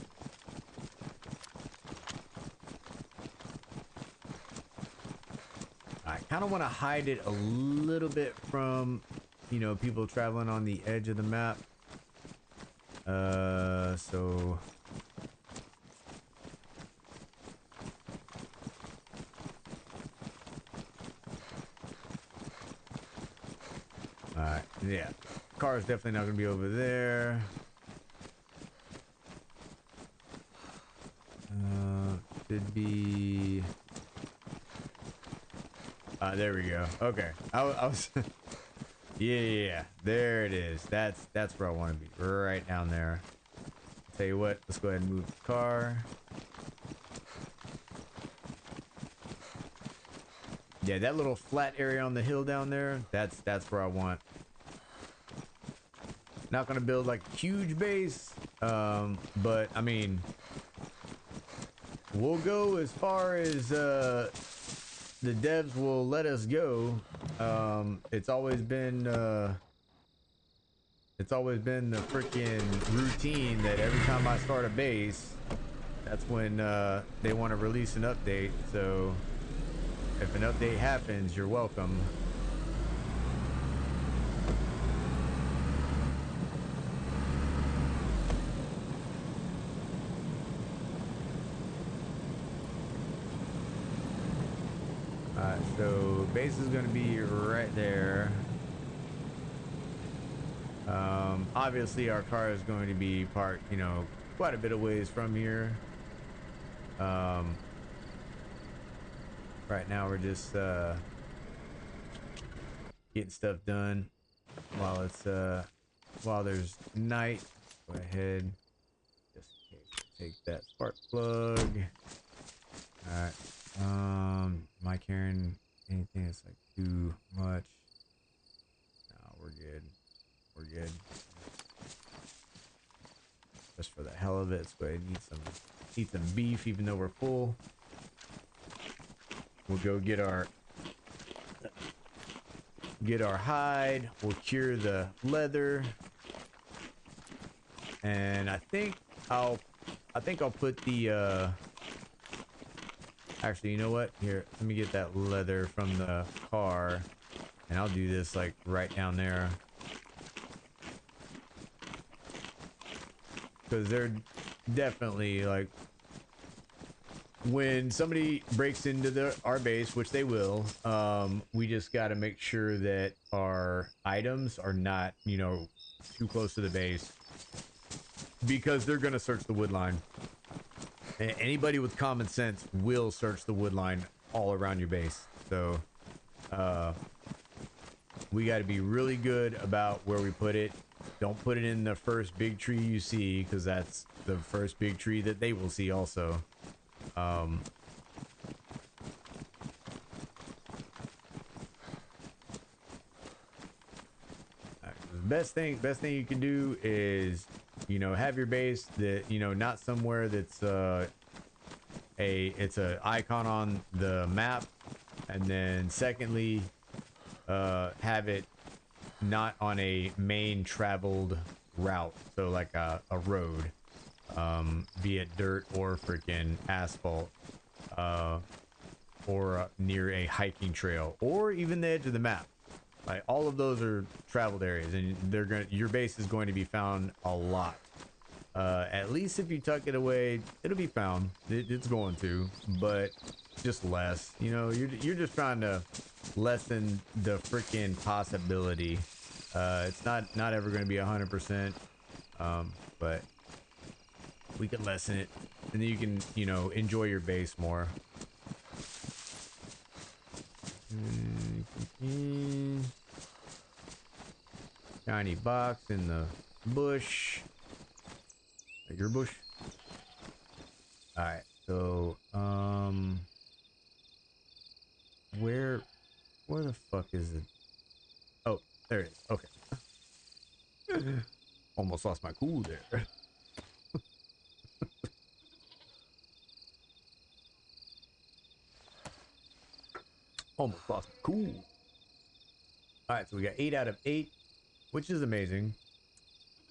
I kind of want to hide it a little bit from, you know, people traveling on the edge of the map. So alright, yeah. Car is definitely not gonna be over there. Should be there we go. Okay. I was yeah, there it is. That's where I want to be. Right down there. Tell you what, let's go ahead and move the car. Yeah, that little flat area on the hill down there, that's where I want. Not gonna build like a huge base, but I mean, we'll go as far as the devs will let us go. It's always been the freaking routine that every time I start a base, that's when they want to release an update. So if an update happens, you're welcome. So base is going to be right there. Obviously our car is going to be parked, you know, quite a bit of ways from here. Right now we're just getting stuff done while it's while there's night. Go ahead, just in case, take that spark plug. All right. Am I carrying anything that's like too much? No, we're good. We're good. Just for the hell of it, let's go ahead and eat some beef, even though we're full. We'll go get our hide. We'll cure the leather, and I think I'll put the actually, you know what? Here, let me get that leather from the car, and I'll do this like right down there, because they're definitely like, when somebody breaks into our base, which they will, we just got to make sure that our items are not, you know, too close to the base, because they're gonna search the wood line. Anybody with common sense will search the wood line all around your base. So we got to be really good about where we put it. Don't put it in the first big tree you see, because that's the first big tree that they will see also. Best thing you can do is, you know, have your base that, you know, not somewhere that's it's a icon on the map, and then secondly, have it not on a main traveled route, so like a road. be it dirt or freaking asphalt, or near a hiking trail, or even the edge of the map. Like, all of those are traveled areas, and your base is going to be found a lot. At least if you tuck it away, it'll be found. It's going to, but just less. You know, you're just trying to lessen the freaking possibility. It's not ever going to be 100%, but we can lessen it, and then you can, you know, enjoy your base more. Shiny box in the bush. Your bush. All right, so where the fuck is it? Oh, there it is. Okay. Almost lost my cool there. Almost lost my cool. All right, so we got 8 out of 8, which is amazing.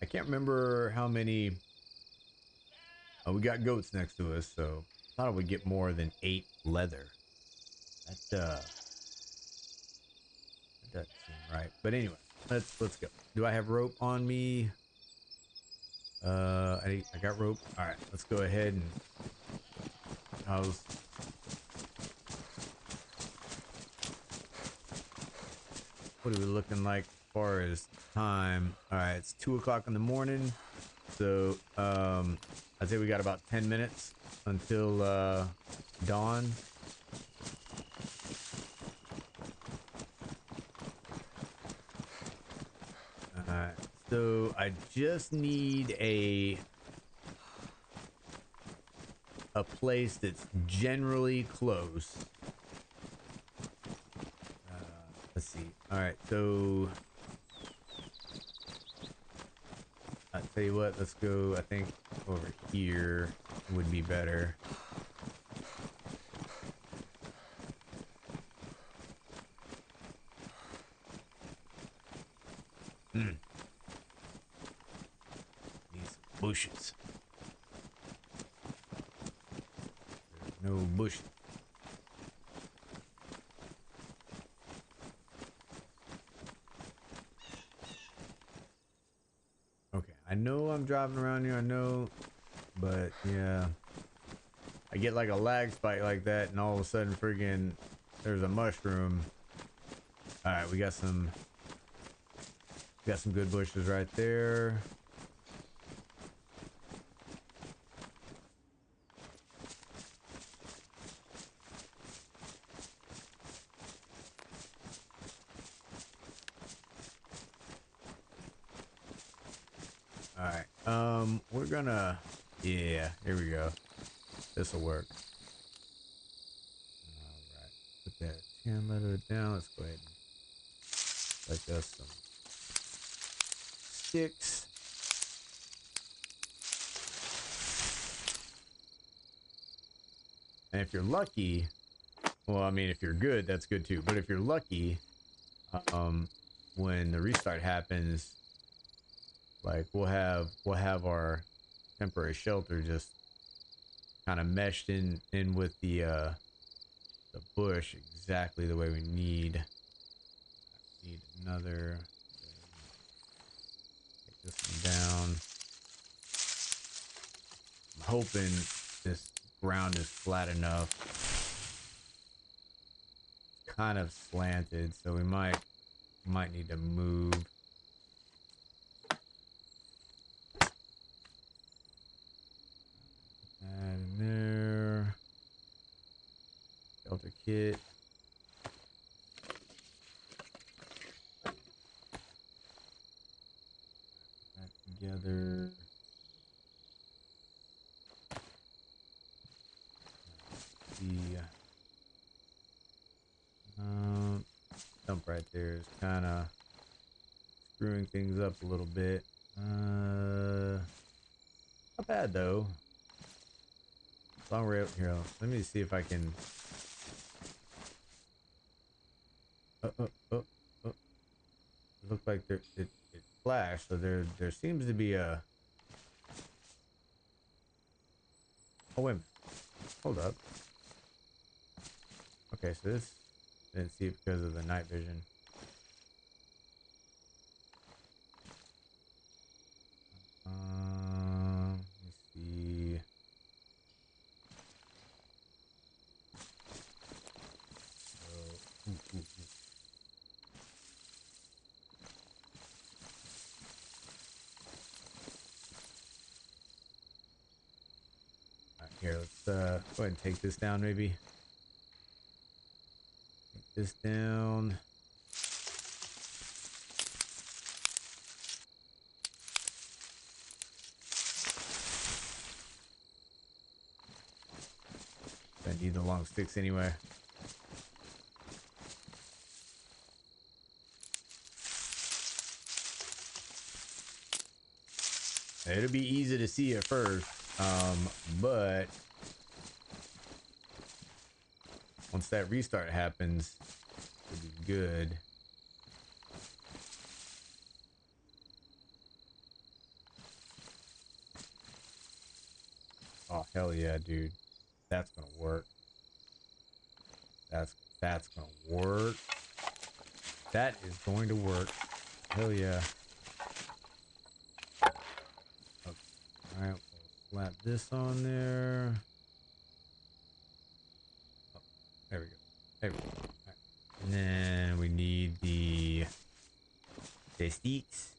I can't remember how many. We got goats next to us, so I thought I would get more than 8 leather. That doesn't seem right. But anyway, let's go. Do I have rope on me? I got rope. All right, let's go ahead and what are we looking like as far as time? All right, it's 2 o'clock in the morning, so I'd say we got about 10 minutes until dawn. So I just need a place that's generally close. Let's see. All right, so I'll tell you what. Let's go. I think over here would be better. These bushes. There's no bushes. Okay, I know I'm driving around here, I know, but yeah, I get like a lag spike like that, and all of a sudden, friggin', there's a mushroom. All right, we got some good bushes right there. All right, we're gonna, yeah, here we go. This will work. All right, put that 10 letter down. Let's go ahead and like us some sticks. And if you're lucky, well, I mean, if you're good, that's good too. But if you're lucky, when the restart happens, like we'll have our temporary shelter just kind of meshed in with the bush exactly the way we need. Need another. Take this one down. I'm hoping this ground is flat enough. It's kind of slanted, so we might need to move. Add in there. Shelter kit. Put that together. The dump right there is kind of screwing things up a little bit. Not bad though. Long way up here. Let me see if I can. It looked like it flashed, so there seems to be a Oh, wait a minute. Hold up. Okay, so this didn't see it because of the night vision. Let me see. So, ooh. All right, here, let's go ahead and take this down, maybe. Take this down. I need the long sticks anyway. It'll be easy to see at first, but once that restart happens, it'll be good. Oh, hell yeah, dude. That's gonna work. That's gonna work. That is going to work. Hell yeah. Okay. Alright, we'll slap this on there. Oh, there we go. There we go. Right. And then we need the sticks.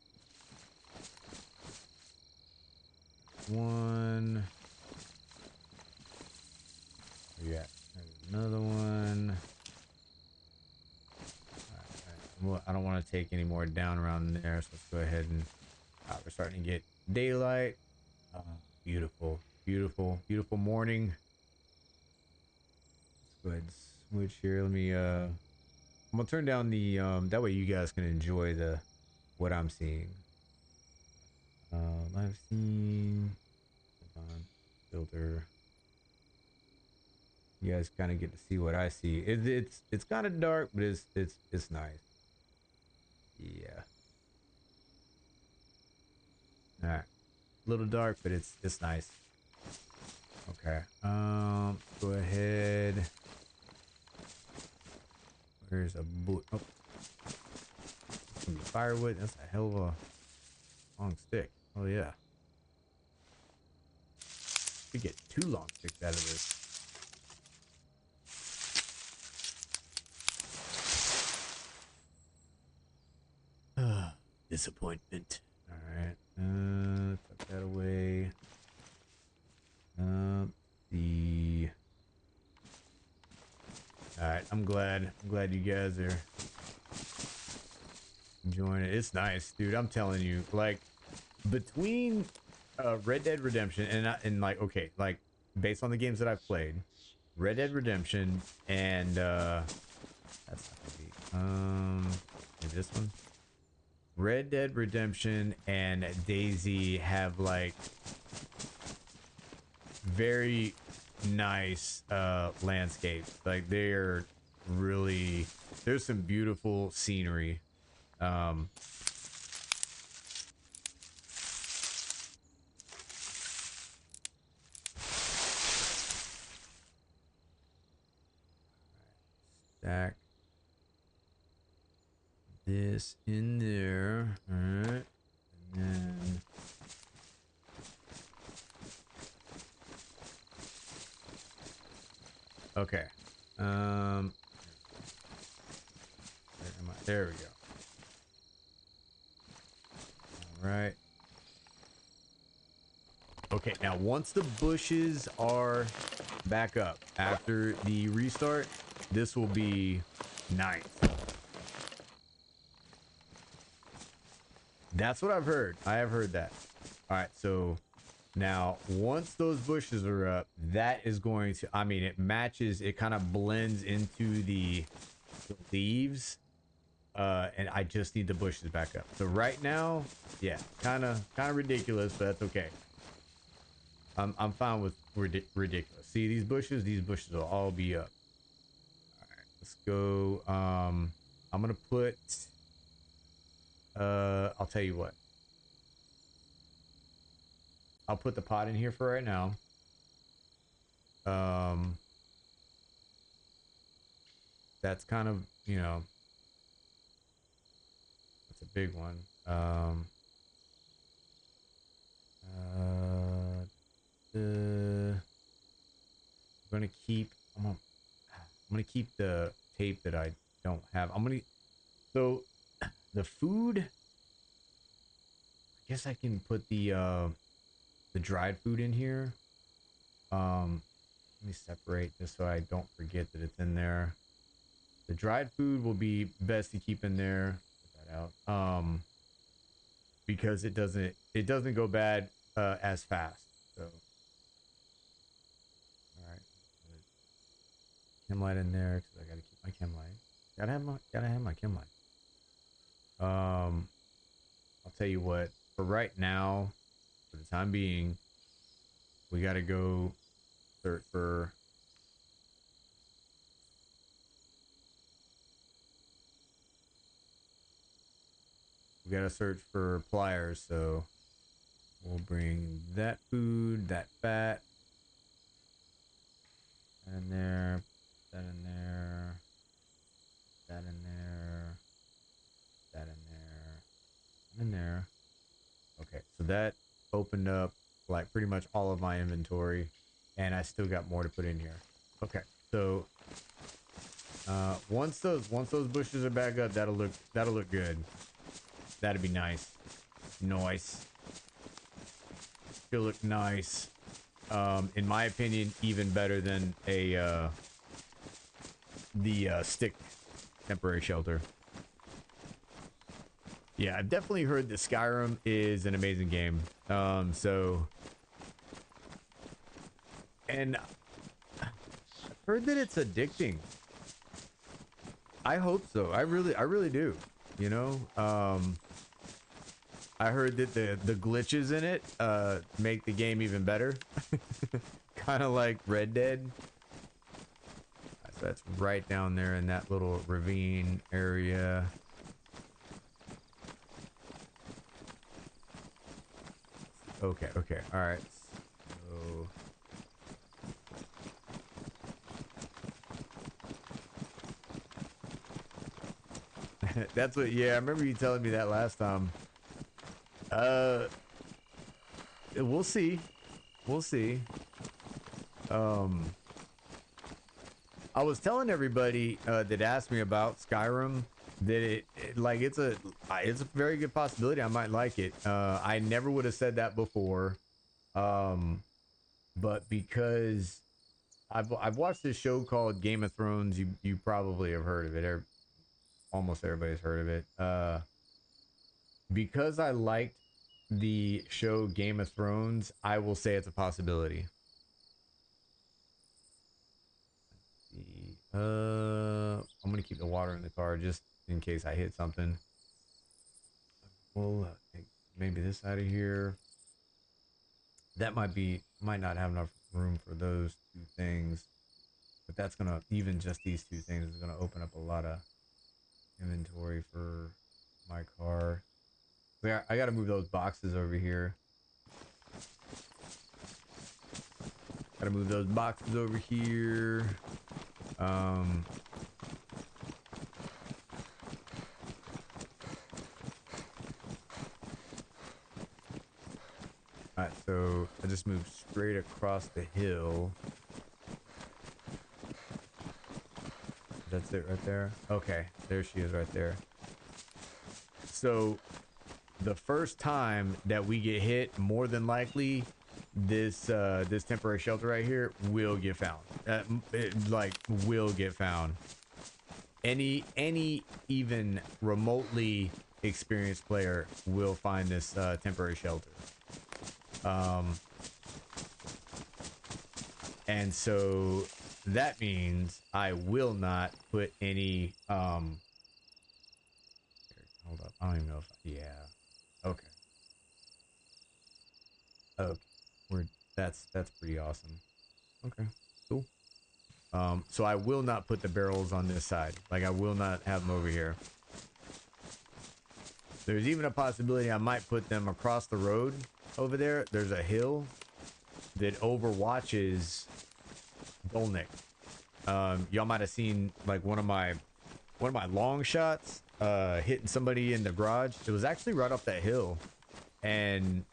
One. Where you at? There's another one. Well, I don't want to take any more down around there, so let's go ahead and we're starting to get daylight. Beautiful, beautiful, beautiful morning. Let's go ahead and switch here. Let me I'm gonna turn down the that way you guys can enjoy the what I'm seeing. Live scene. Hold on. Filter. You guys kind of get to see what I see. It's kind of dark, but it's nice. Yeah. All right. A little dark, but it's nice. Okay. Go ahead. Where's a boot? Oh, some firewood. That's a hell of a long stick. Oh yeah. We get 2 long sticks out of this. Disappointment. All right. Put that away. The. All right. I'm glad you guys are enjoying it. It's nice, dude. I'm telling you, like, between Red Dead Redemption and like, okay, like based on the games that I've played, Red Dead Redemption and that's not gonna be maybe this one. Red Dead Redemption and Dayz have like very nice landscapes. Like they're really, there's some beautiful scenery. Um Stack this in there. All right. And then okay. Where am I? There we go. All right. Okay, now once the bushes are back up after the restart, this will be nice. That's what I've heard. I have heard that. All right, so now once those bushes are up, that is going to, I mean, it matches, it kind of blends into the leaves. And I just need the bushes back up. So right now, yeah, kind of ridiculous, but that's okay. I'm fine with ridiculous. See these bushes? These bushes will all be up. All right, let's go. I'm gonna put. I'll tell you what. I'll put the pot in here for right now. Um, that's kind of, you know, that's a big one. Uh, I'm gonna keep. I'm gonna keep the tape that I don't have. So the food. I guess I can put the dried food in here. Let me separate this so I don't forget that it's in there. The dried food will be best to keep in there. Put that out. Because it doesn't go bad as fast. So, all right, chem light in there because I gotta keep my chem light. Gotta have my chem light. I'll tell you what. For right now, for the time being, we gotta go search for. We gotta search for pliers. So we'll bring that food, that fat, that in there, that in there, that in there, that in there, in there. Okay, so that opened up like pretty much all of my inventory, and I still got more to put in here. Okay, so once those bushes are back up, that'll look good. That'd be nice. Nice. It'll look nice. In my opinion, even better than the stick temporary shelter. Yeah, I've definitely heard that Skyrim is an amazing game. And I've heard that it's addicting. I hope so. I really do. You know, I heard that the glitches in it make the game even better. Kind of like Red Dead. So that's right down there in that little ravine area. Okay, all right. So that's what. Yeah, I remember you telling me that last time. Uh, we'll see. We'll see. Um, I was telling everybody that asked me about Skyrim that it's a very good possibility I might like it. I never would have said that before, but because I've watched this show called Game of Thrones. You probably have heard of it. Almost everybody's heard of it. Because I liked the show Game of Thrones, I will say it's a possibility. I'm gonna keep the water in the car just in case I hit something. We'll take maybe this out of here. That might not have enough room for those two things, but that's gonna even just these two things is gonna open up a lot of inventory for my car. Yeah, I gotta move those boxes over here. Gotta move those boxes over here. Alright, so I just moved straight across the hill. That's it right there? Okay, there she is right there. So, the first time that we get hit, more than likely, this temporary shelter right here will get found. Will get found. Any even remotely experienced player will find this temporary shelter. And so that means I will not put any hold up, I don't even know if okay. Okay. That's pretty awesome. Okay, cool. So I will not put the barrels on this side. Like, I will not have them over here. There's even a possibility I might put them across the road over there. There's a hill that overwatches Dolnik. Y'all might have seen like one of my long shots hitting somebody in the garage. It was actually right off that hill, and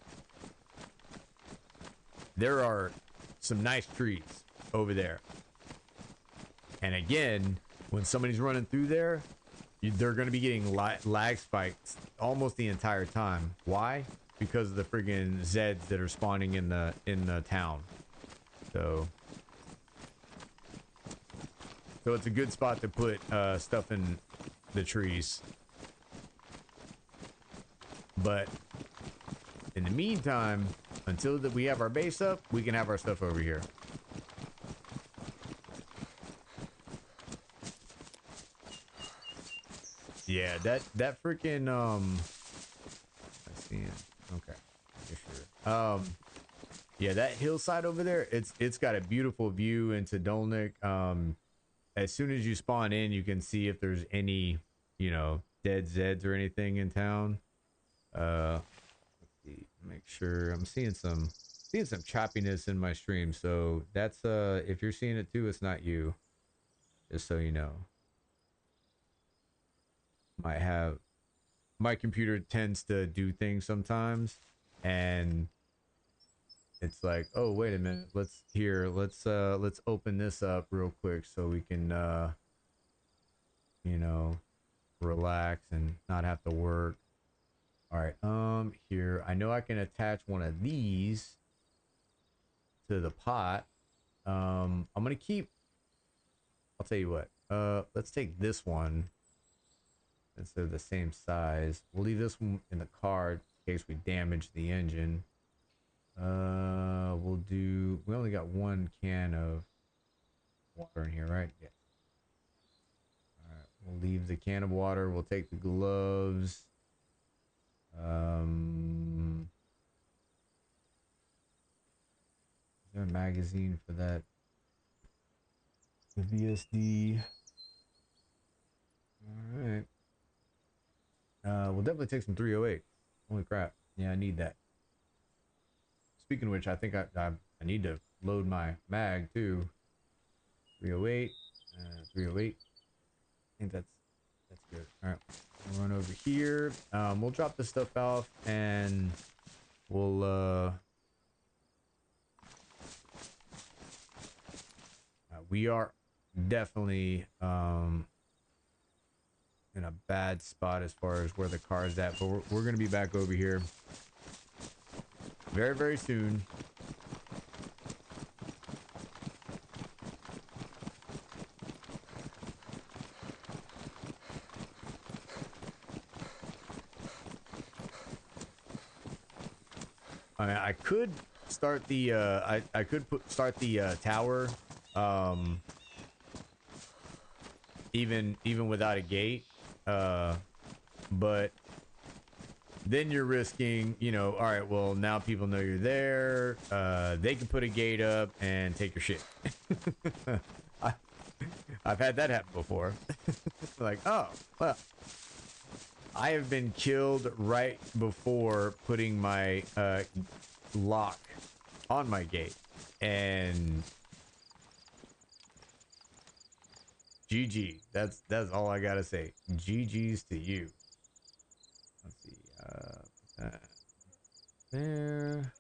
there are some nice trees over there. And again, when somebody's running through there, they're going to be getting lag spikes almost the entire time. Why? Because of the friggin' Zeds that are spawning in the town. So it's a good spot to put stuff in the trees. But in the meantime, until we have our base up, we can have our stuff over here. Yeah, that freaking I see it. Okay, for sure. Yeah, that hillside over there, it's got a beautiful view into Dolnik. As soon as you spawn in, you can see if there's any, dead Zeds or anything in town. Let's see, make sure I'm seeing some choppiness in my stream. So that's if you're seeing it too, it's not you. Just so you know. Might have my computer tends to do things sometimes, and it's like, oh wait a minute, let's open this up real quick so we can relax and not have to work. All right, here, I know I can attach one of these to the pot. I'm gonna keep, I'll tell you what, let's take this one instead of the same size. We'll leave this one in the car in case we damage the engine. We only got one can of water in here, right? Yeah. All right, we'll leave the can of water. We'll take the gloves. Is there a magazine for that? The VSD. All right. We'll definitely take some 308. Holy crap. Yeah, I need that. Speaking of which, I think I need to load my mag too. 308. 308. I think that's good. All right. We'll run over here. We'll drop this stuff off and we'll we are definitely in a bad spot as far as where the car is at, but we're gonna be back over here very, very soon. I could start the I could start the tower even without a gate, but then you're risking, all right, well, now people know you're there. They can put a gate up and take your shit. I've had that happen before. Like, oh, well, I have been killed right before putting my lock on my gate, and GG. That's all I gotta say. GG's to you. Let's see. There.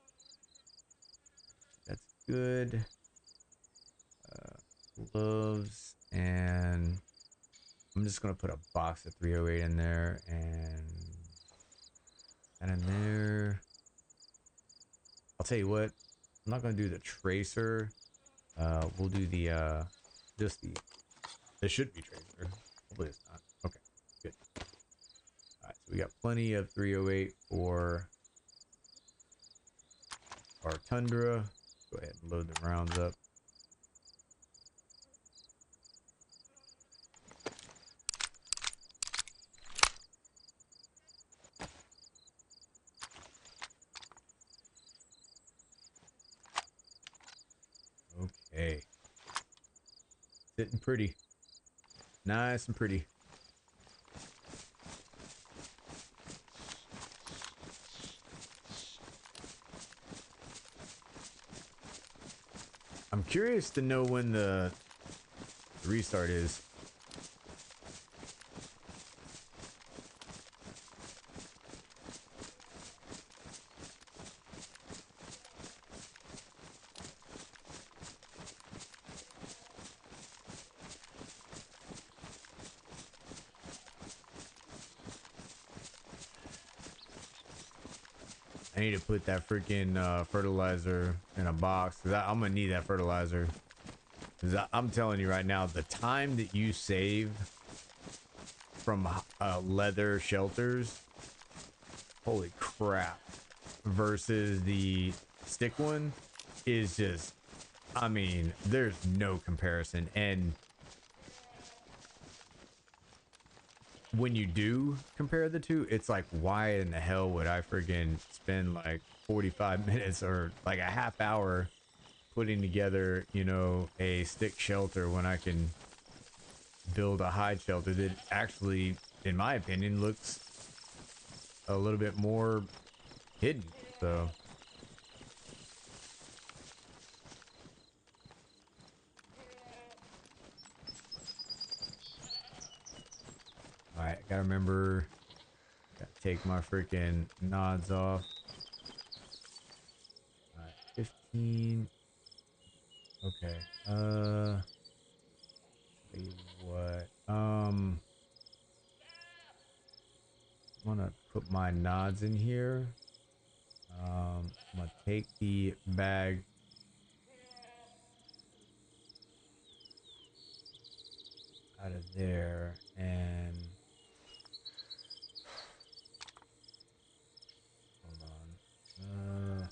That's good. Gloves, and I'm just gonna put a box of 308 in there, and in there. I'll tell you what. I'm not gonna do the tracer. We'll do the just the. This should be tracer. Hopefully it's not. Okay, good. All right, so we got plenty of 308 for our Tundra. Go ahead and load the rounds up. Okay. Sitting pretty. Nice and pretty. I'm curious to know when the restart is. I need to put that freaking fertilizer in a box because I'm gonna need that fertilizer. Because I'm telling you right now, the time that you save from leather shelters, holy crap, versus the stick one is just, I mean, there's no comparison. And when you do compare the two, it's like, why in the hell would I friggin' spend like 45 minutes or like a half hour putting together, you know, a stick shelter when I can build a hide shelter that actually, in my opinion, looks a little bit more hidden. So all right, gotta remember, gotta take my freaking nods off. All right, 15. Okay. Tell you what. I'm gonna put my nods in here. I'm gonna take the bag out of there and hold on.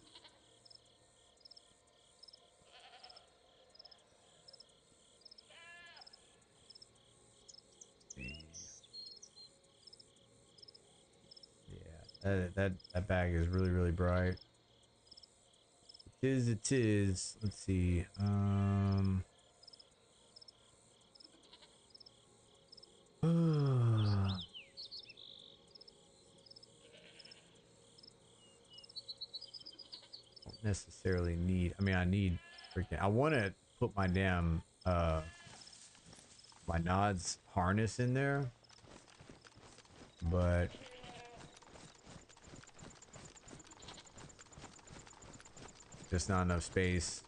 Yeah, that bag is really bright. It is. Let's see. Don't necessarily need. I mean, I need freaking. I want to put my damn my nods harness in there, but just not enough space.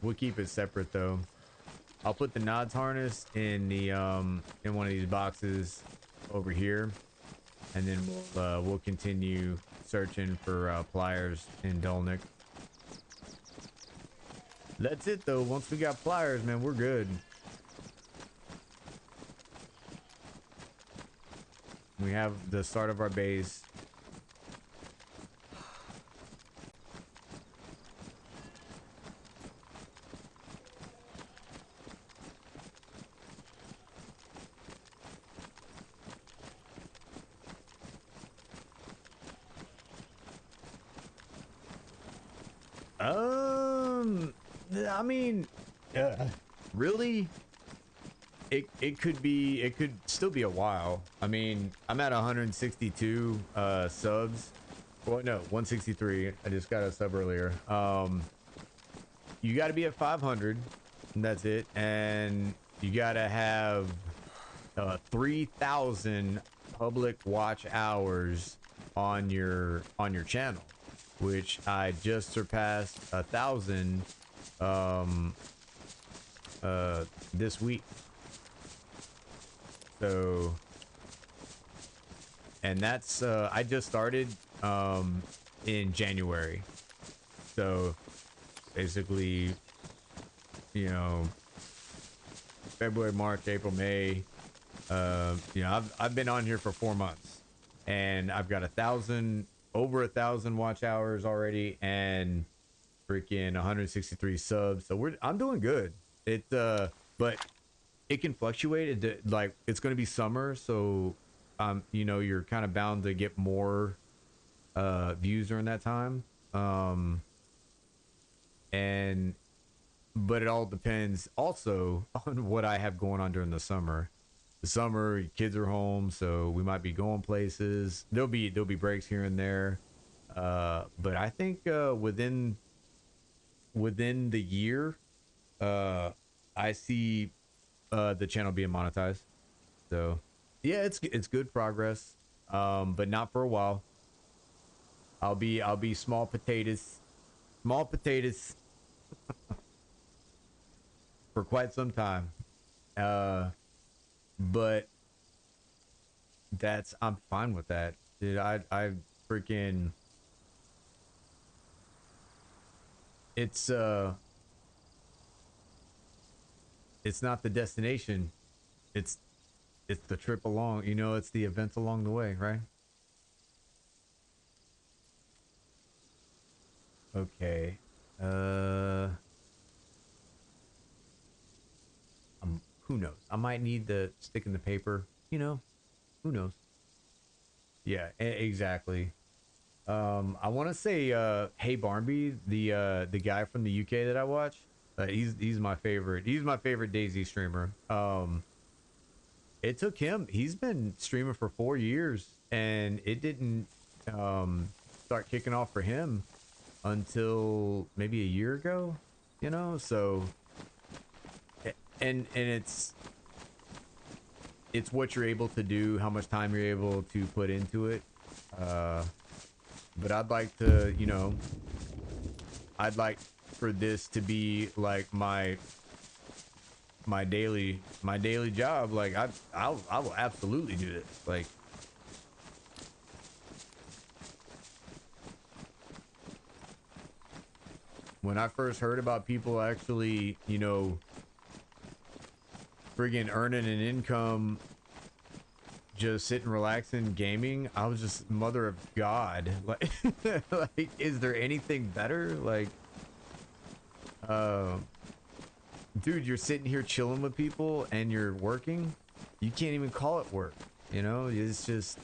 We'll keep it separate though. I'll put the nods harness in the in one of these boxes over here, and then we'll continue searching for pliers in Dolnik. That's it though. Once we got pliers, man, we're good. We have the start of our base. I mean, really, it could be, it could still be a while. I mean, I'm at 162 subs. Well, no, 163. I just got a sub earlier. You got to be at 500, and that's it. And you got to have 3,000 public watch hours on your channel, which I just surpassed 1,000 this week. So, and that's I just started in January. So basically, you know, February, March, April, May, you know, I've been on here for 4 months, and I've got over 1,000 watch hours already, and freaking 163 subs. So I'm doing good. But it can fluctuate. Like, it's going to be summer, so you know, you're kind of bound to get more views during that time. And but it all depends also on what I have going on during the summer. The summer, kids are home, so we might be going places. There'll be breaks here and there. But I think within the year, uh, I see the channel being monetized. So yeah, it's good progress. But not for a while. I'll be small potatoes for quite some time. Uh, but I'm fine with that, dude. I freaking it's uh it's not the destination. It's it's the trip along. You know, it's the events along the way, right? Okay. Uh, who knows? I might need the stick in the paper. You know, who knows? Yeah, exactly. I want to say, hey Barnby, the guy from the UK that I watch, he's my favorite. He's my favorite Daisy streamer. It took him. He's been streaming for 4 years, and it didn't start kicking off for him until maybe a year ago. You know, so and it's what you're able to do, how much time you're able to put into it. Uh, but I'd like to, you know, I'd like for this to be like my daily job. Like I will absolutely do this. Like when I first heard about people actually, you know, friggin' earning an income just sitting relaxing gaming, I was just mother of God. Like like is there anything better? Like uh dude, you're sitting here chilling with people and you're working. You can't even call it work. You know, it's just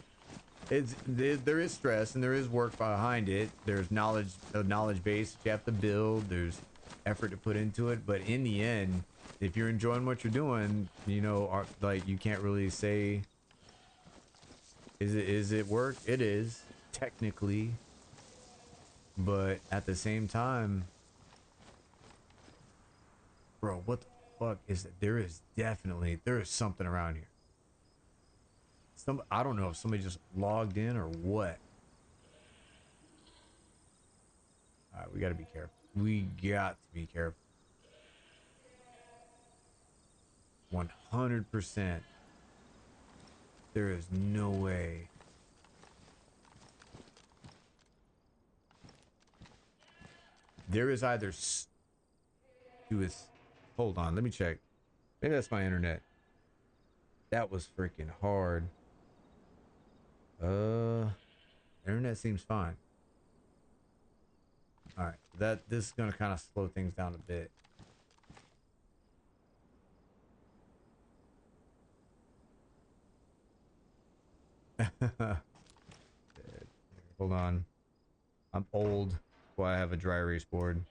there is stress and there is work behind it. There's a knowledge base that you have to build. There's effort to put into it. But in the end, if you're enjoying what you're doing, you know, like you can't really say, is it work? It is technically, but at the same time, bro, what the fuck is it? There is something around here. I don't know if somebody just logged in or what. All right, we got to be careful. We got to be careful. 100%. There is no way. There is either do is hold on, let me check. Maybe that's my internet. That was freaking hard. Internet seems fine. All right, this is gonna kind of slow things down a bit. Hold on, I'm old. That's why I have a dry erase board.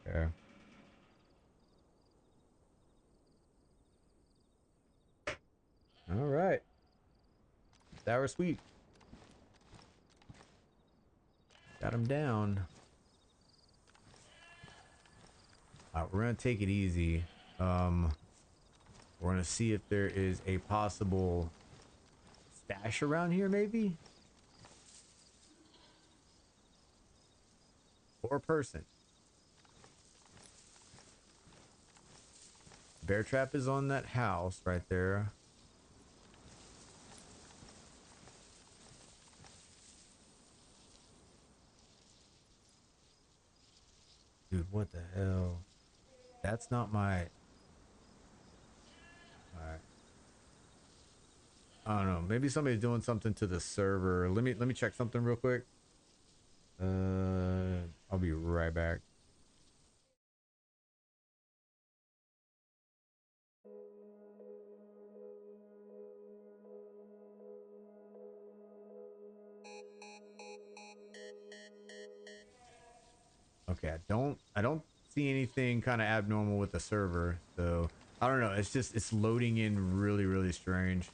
Okay. All right. Sour sweet. Got him down. All right, we're gonna take it easy. We're gonna see if there is a possible stash around here, maybe, or a person. Bear trap is on that house right there. Dude, what the hell? That's not my... Alright. I don't know. Maybe somebody's doing something to the server. Let me check something real quick. I'll be right back. Okay, I don't see anything kind of abnormal with the server, so I don't know. It's just it's loading in really, really strange.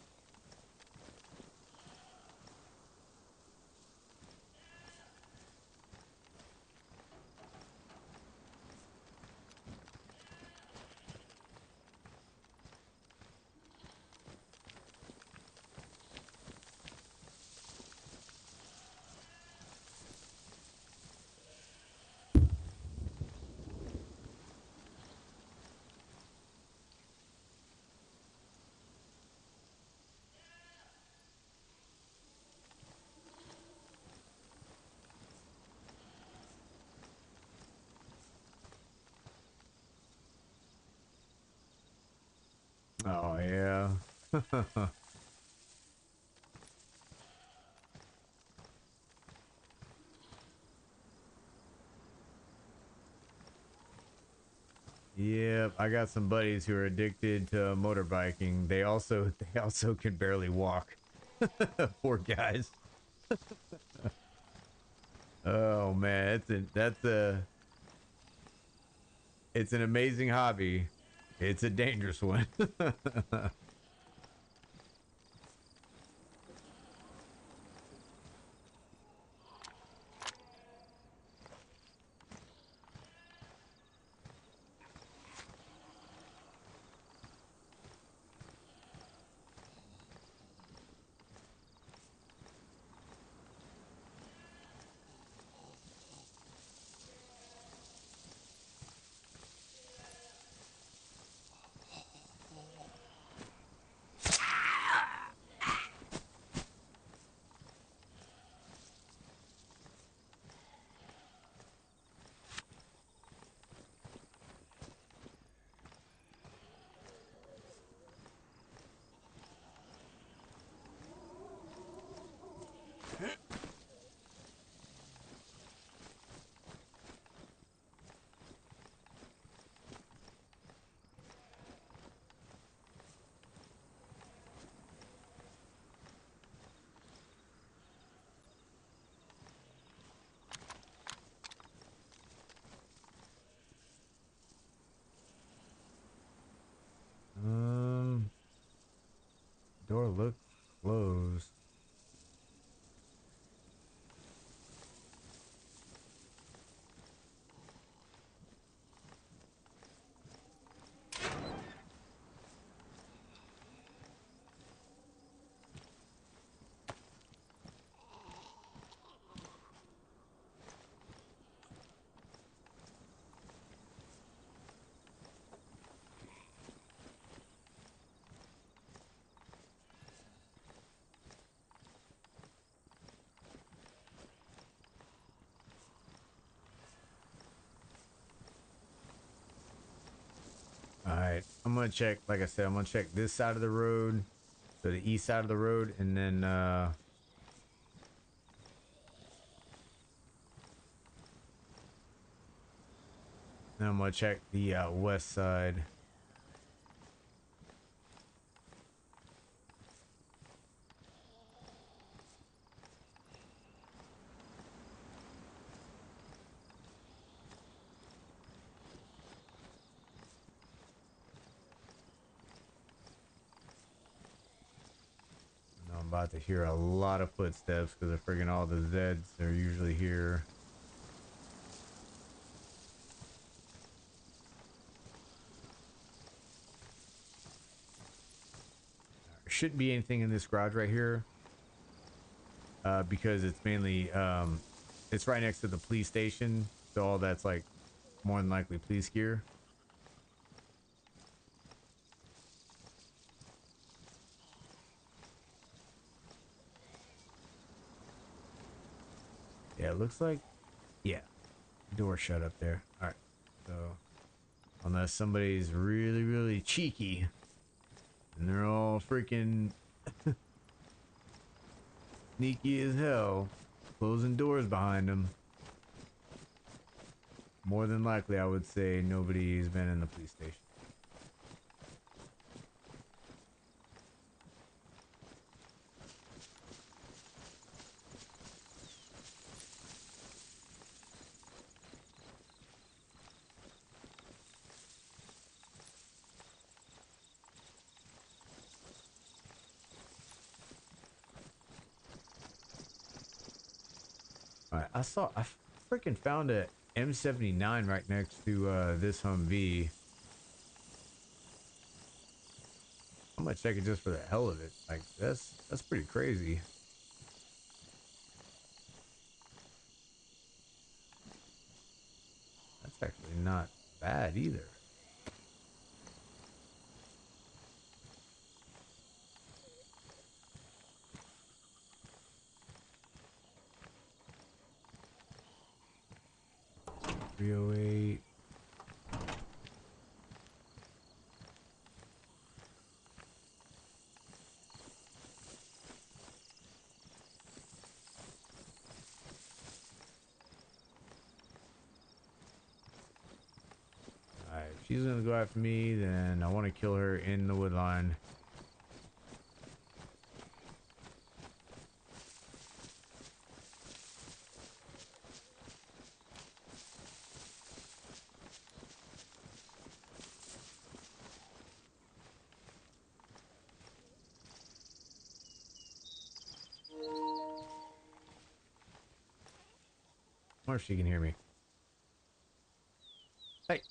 Oh yeah. Yep, I got some buddies who are addicted to motorbiking. They also can barely walk. Poor guys. Oh man, it's an amazing hobby. It's a dangerous one. Um, door looks closed. All right, I'm gonna check. Like I said, I'm gonna check this side of the road, so the east side of the road, and then I'm gonna check the west side. I'm about to hear a lot of footsteps because of friggin' all the Zeds are usually here. There shouldn't be anything in this garage right here because it's mainly it's right next to the police station, so all that's like more than likely police gear. Yeah, it looks like, yeah, door shut up there. All right, so unless somebody's really, really cheeky and they're all freaking sneaky as hell, closing doors behind them, more than likely, I would say nobody's been in the police station. Alright, I freaking found a M79 right next to this Humvee. I'm gonna check it just for the hell of it. Like that's pretty crazy. That's actually not bad either. $308. Alright, if she's gonna go after me, then I want to kill her in the wood line. I wonder if she can hear me. Hey!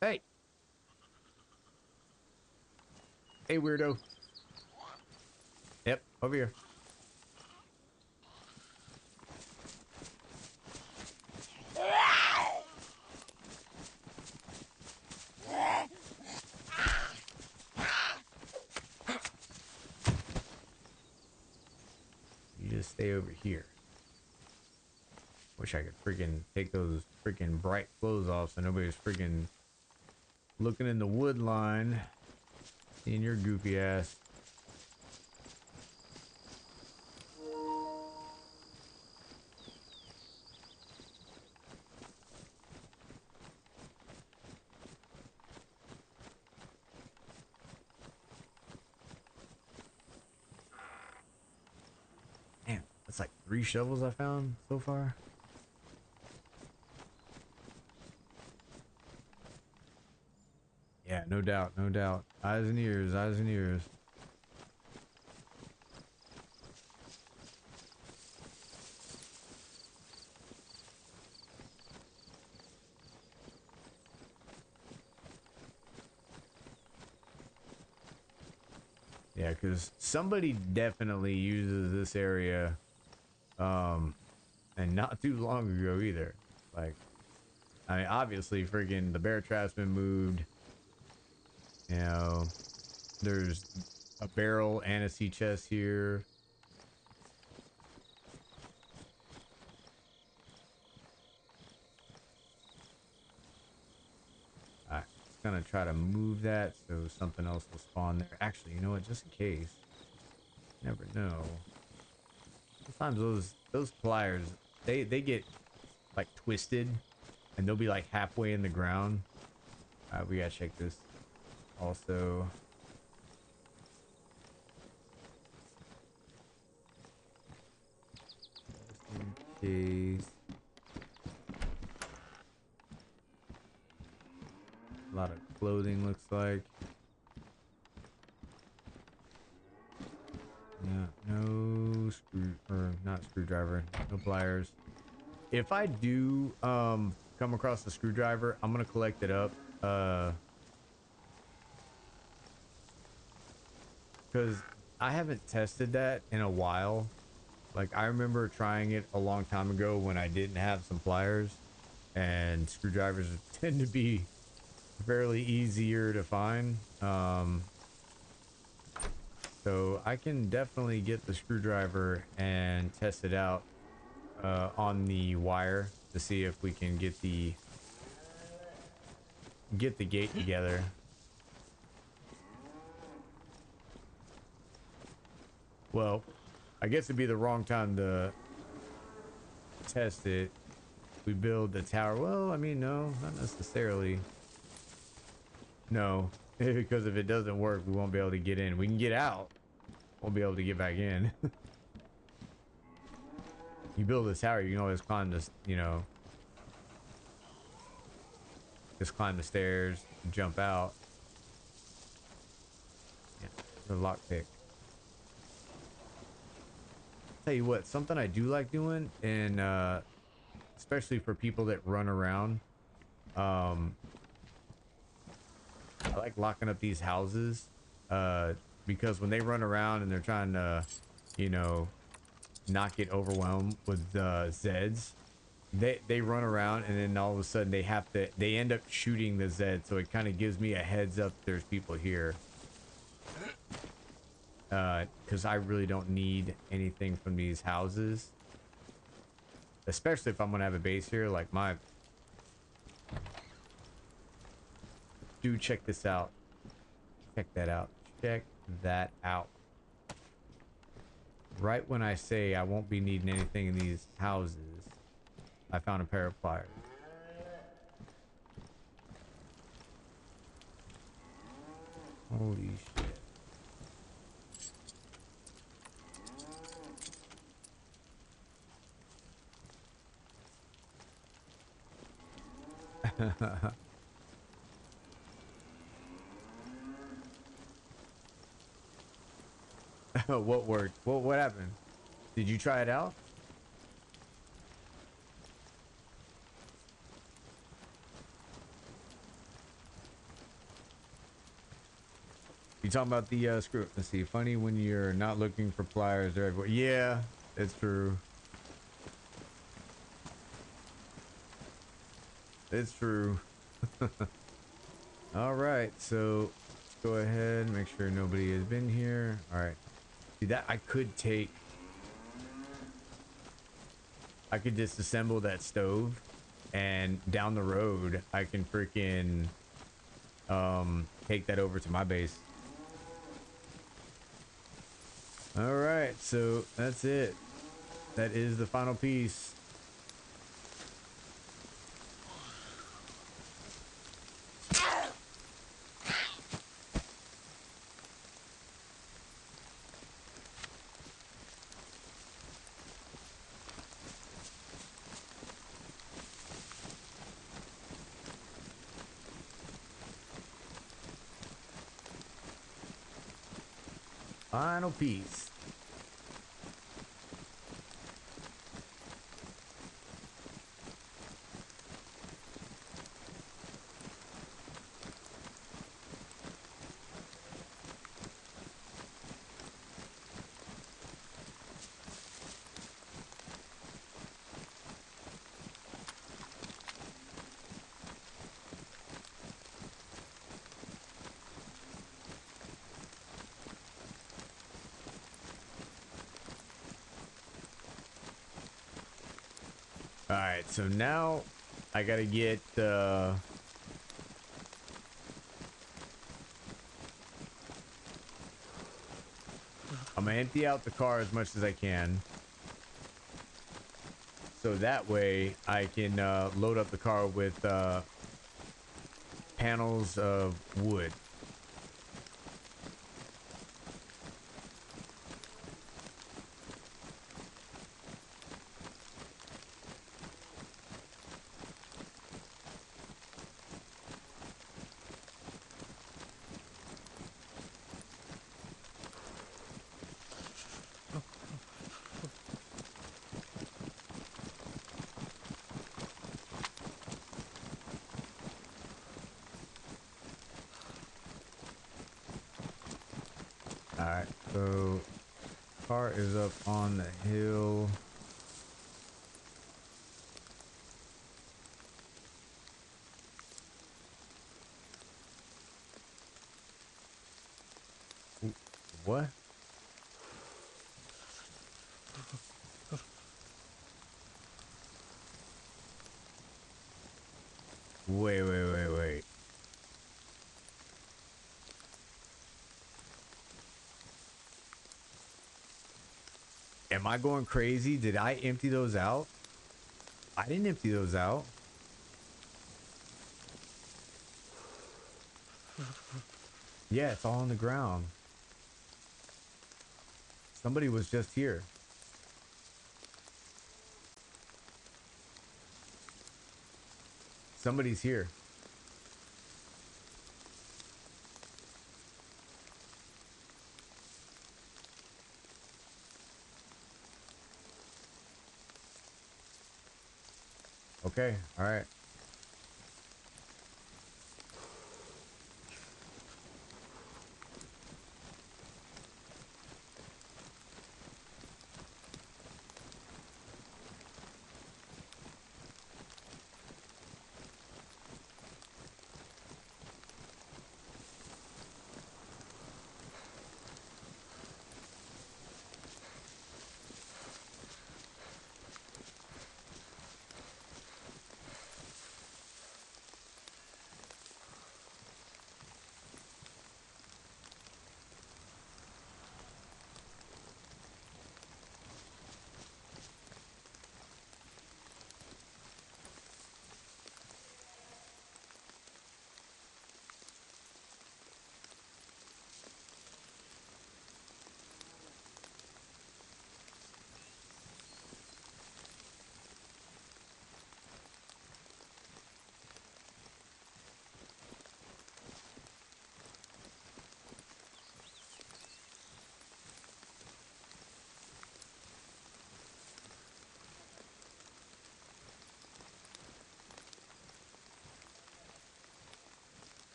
Hey! Hey, weirdo. Yep, over here. You just stay over here. Wish I could freaking take those freaking bright clothes off so nobody's freaking looking in the wood line. Seeing your goofy ass. Damn, that's like 3 shovels I found so far. Yeah, no doubt, no doubt. Eyes and ears, eyes and ears. Yeah, because somebody definitely uses this area, and not too long ago either. Like, I mean, obviously, freaking the bear trap's been moved. You know, there's a barrel and a sea chest here. I'm just gonna try to move that so something else will spawn there. Actually, you know what? Just in case, you never know. Sometimes those pliers, they get like twisted, and they'll be like halfway in the ground. We gotta check this also. Just in case. A lot of clothing looks like. Yeah, no not screwdriver, no pliers. If I do come across the screwdriver, I'm gonna collect it up. Because I haven't tested that in a while. Like, I remember trying it a long time ago when I didn't have some pliers, and screwdrivers tend to be fairly easier to find. So I can definitely get the screwdriver and test it out on the wire to see if we can get the gate together. Well, I guess it'd be the wrong time to test it. We build the tower. Well, I mean, no, not necessarily. No, because if it doesn't work, we won't be able to get in. We can get out. Won't be able to get back in. You build a tower, you can always climb this, you know, just climb the stairs, jump out. Yeah, the lockpick. tell you what, something I do like doing, and especially for people that run around, I like locking up these houses, because when they run around and they're trying to, you know, not get overwhelmed with Zeds, they run around and then all of a sudden they end up shooting the Zed, so it kind of gives me a heads up there's people here. Because I really don't need anything from these houses, especially if I'm gonna have a base here. Like my dude, check this out. Check that out. Check that out. Right when I say I won't be needing anything in these houses, I found a pair of pliers. Holy shit. What worked? What happened? Did you try it out? You talking about the screw? Let's see. Funny when you're not looking for pliers, they're everywhere. Yeah, it's true. It's true. All right, so let's go ahead and make sure nobody has been here. All right. See that I could disassemble that stove, and down the road I can freaking take that over to my base. All right, so that's it. That is the final piece. Final piece. All right, so now I gotta get I'm gonna empty out the car as much as I can, so that way I can load up the car with panels of wood. Alright, so car is up on the hill. Ooh, what? Wait. Am I going crazy? Did I empty those out? I didn't empty those out. Yeah, it's all on the ground. Somebody was just here. Somebody's here. Okay, all right.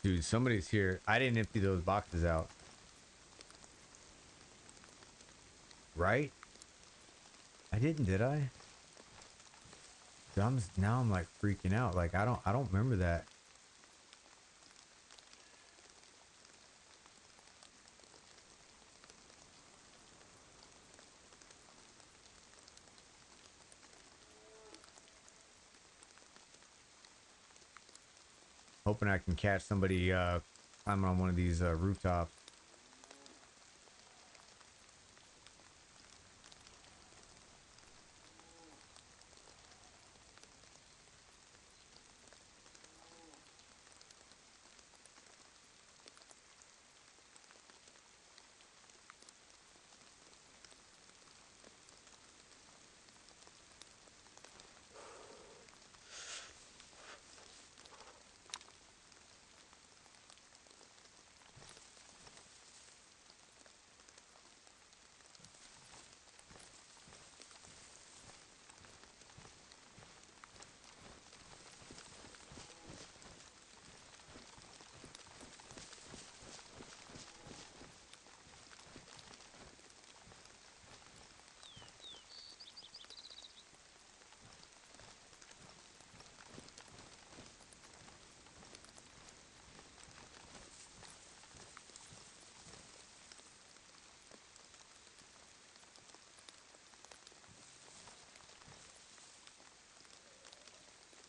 Dude, somebody's here. I didn't empty those boxes out. Right? I didn't, did I? Dude, now I'm like freaking out. Like I don't remember that. Hoping I can catch somebody climbing on one of these rooftops.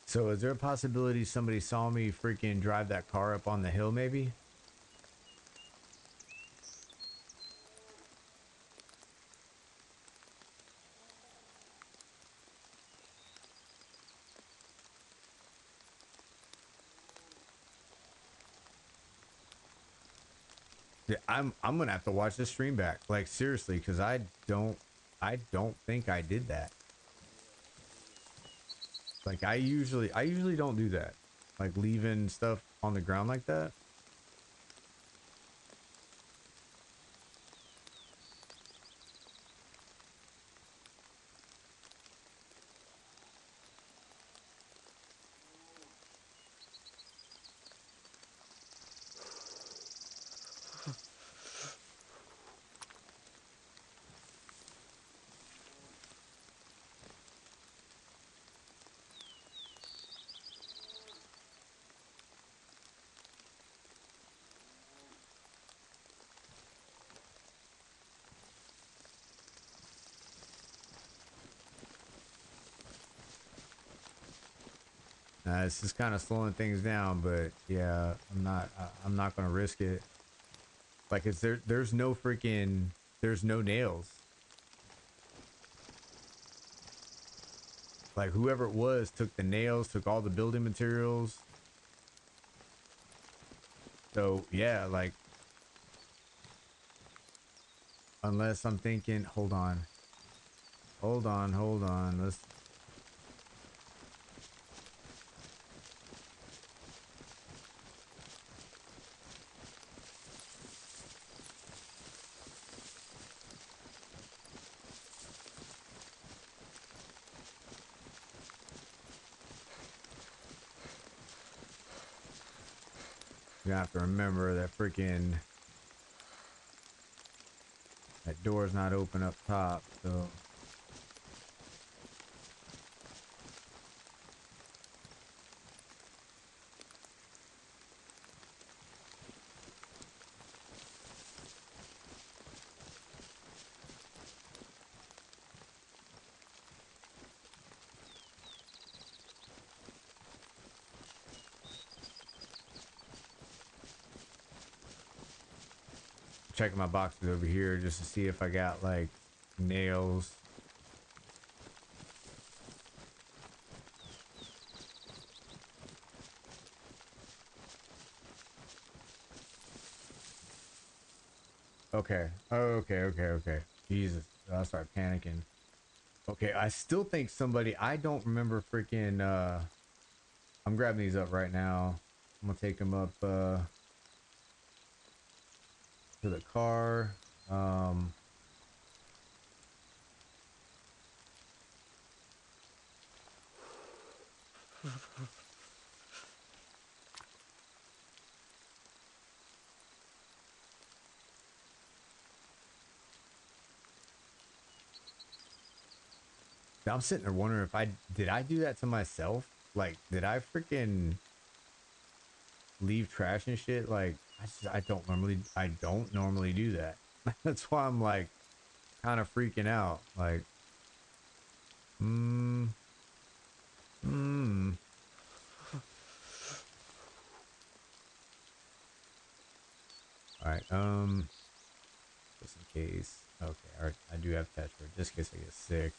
So is there a possibility somebody saw me freaking drive that car up on the hill maybe? Yeah, I'm gonna have to watch this stream back. Like seriously, because I don't think I did that. Like I usually don't do that. Like leaving stuff on the ground like that. It's just kind of slowing things down, but yeah, I'm not gonna risk it. Like, it's there's no freaking, there's no nails. Like, whoever it was took the nails, took all the building materials. So yeah, like, unless I'm thinking, hold on. Let's, You have to remember that freaking that door's not open up top, so. Checking my boxes over here just to see if I got like nails. Okay. Okay. Jesus. I start panicking. Okay, I still think somebody, I don't remember freaking, I'm grabbing these up right now. I'm gonna take them up, to the car. I'm sitting there wondering if did I do that to myself? Like, did I freaking leave trash and shit? Like, I don't normally do that. That's why I'm like kind of freaking out. Like, hmm. All right. Just in case. Okay. All right. I do have Tetra just in case I get sick.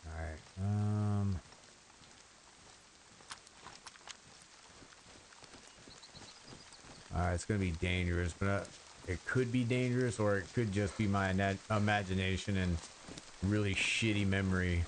All right. All right. It's gonna be dangerous, but it could be dangerous, or it could just be my imagination and really shitty memory.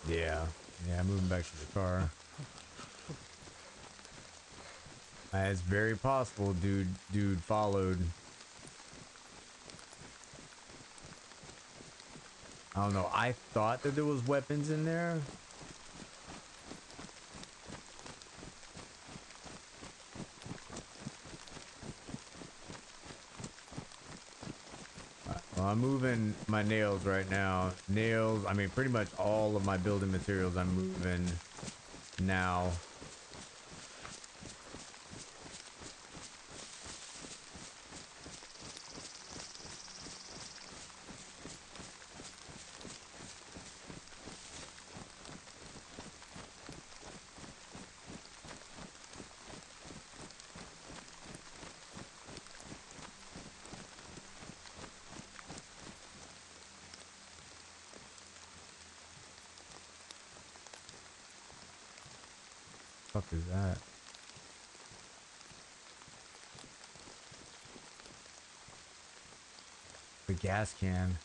Yeah. Yeah. Moving back to the car. It's very possible, dude followed. I don't know. I thought that there was weapons in there. Well, I'm moving my nails right now. Nails, I mean, pretty much all of my building materials I'm moving now. fuck is that? The gas can.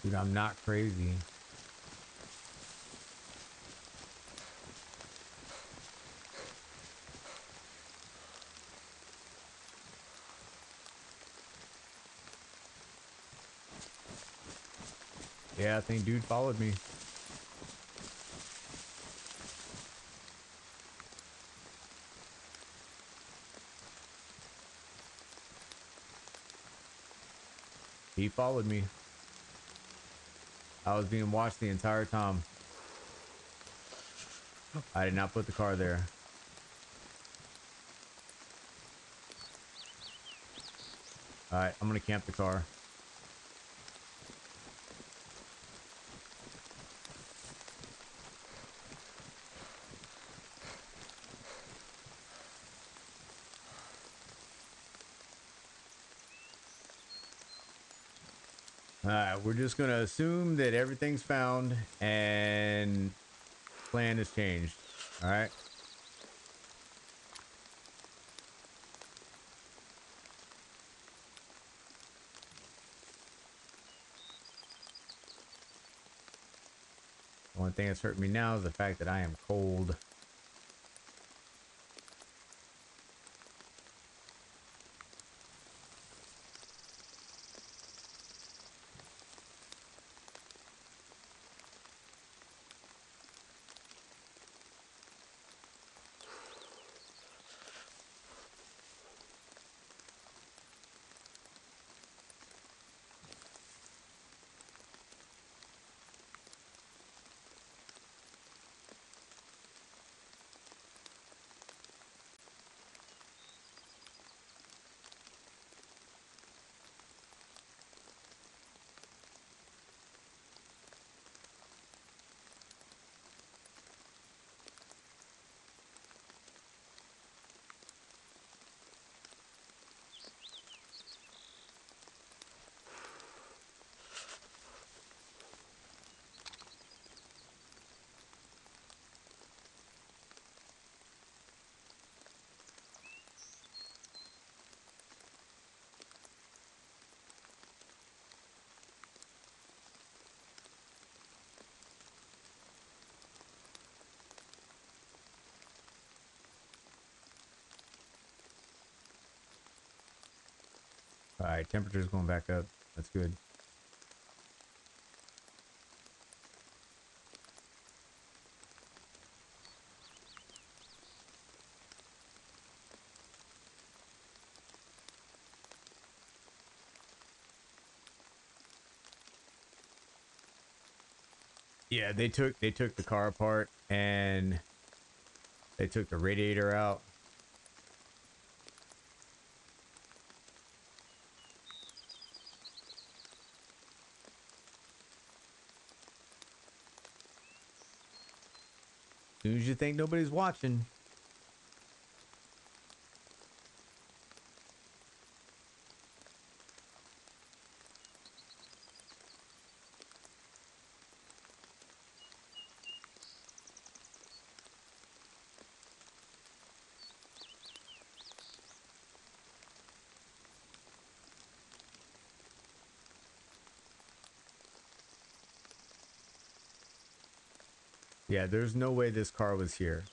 Dude, I'm not crazy. Yeah, I think dude followed me. He followed me. I was being watched the entire time. I did not put the car there. Alright, I'm gonna camp the car. Alright, we're just gonna assume that everything's found and plan has changed. Alright. The only thing that's hurting me now is the fact that I am cold. Alright, temperature's going back up. That's good. Yeah, they took the car apart and they took the radiator out. As soon as you think nobody's watching. Yeah, there's no way this car was here.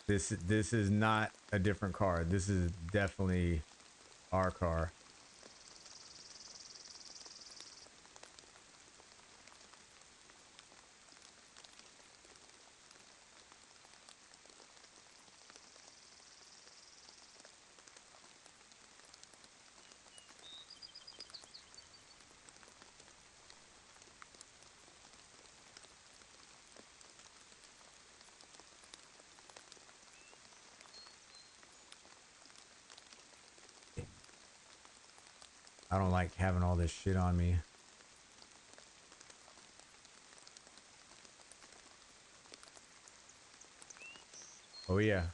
This is not a different car. This is definitely our car. I don't like having all this shit on me. Oh yeah.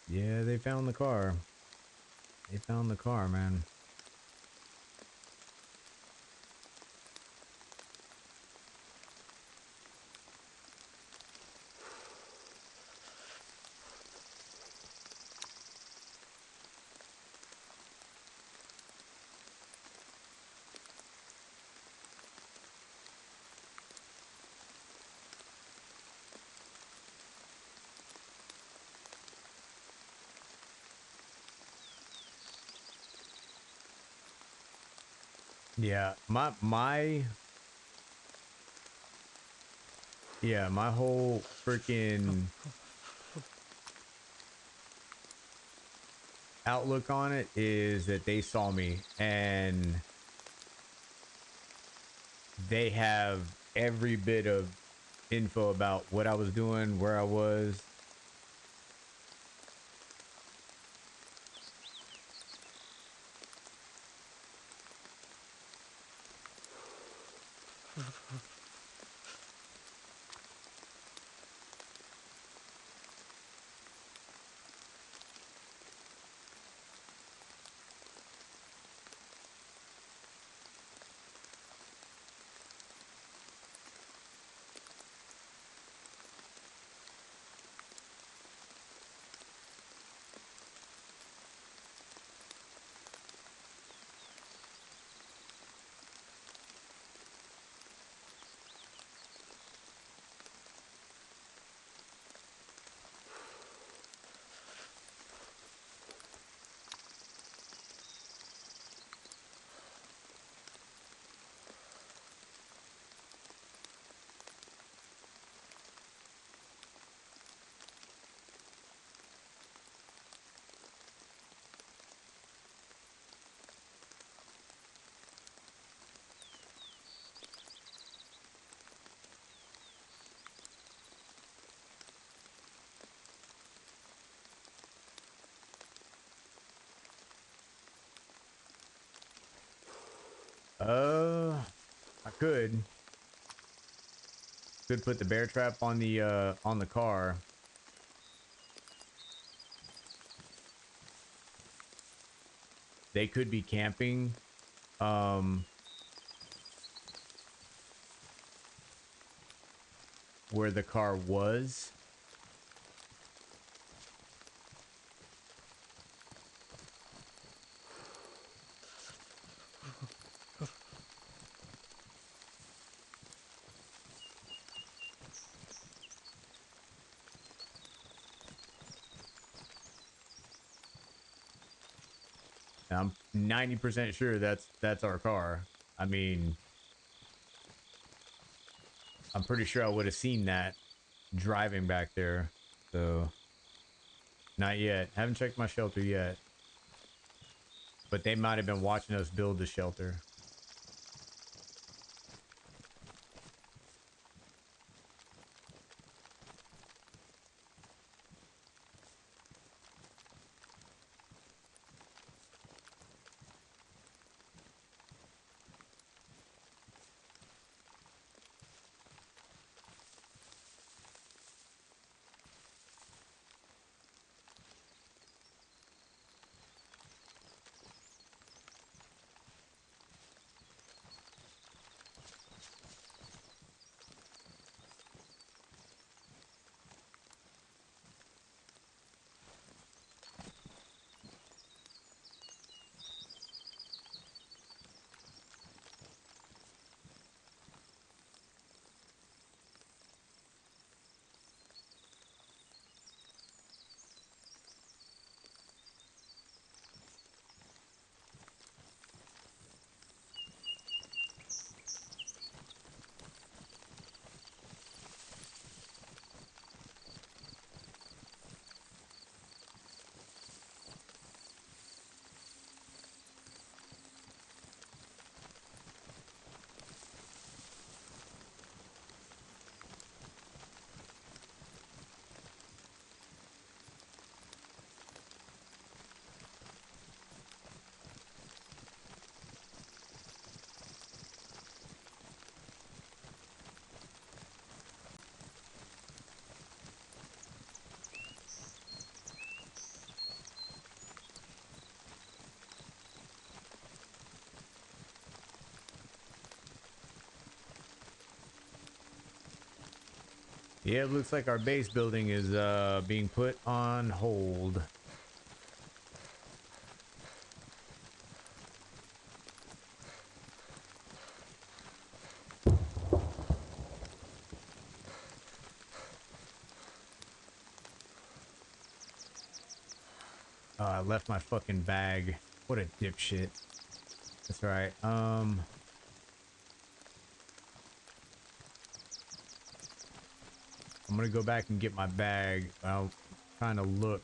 Yeah, they found the car. They found the car, man. Yeah, my whole freaking outlook on it is that they saw me and they have every bit of info about what I was doing, where I was. Uh, I could put the bear trap on the car. They could be camping um where the car was. I'm 90% sure that's our car. I mean, I'm pretty sure I would have seen that driving back there. So, not yet. Haven't checked my shelter yet. But they might have been watching us build the shelter. Yeah, it looks like our base building is being put on hold. Oh, I left my fucking bag. What a dipshit. That's right. I'm gonna go back and get my bag. I'm trying to look.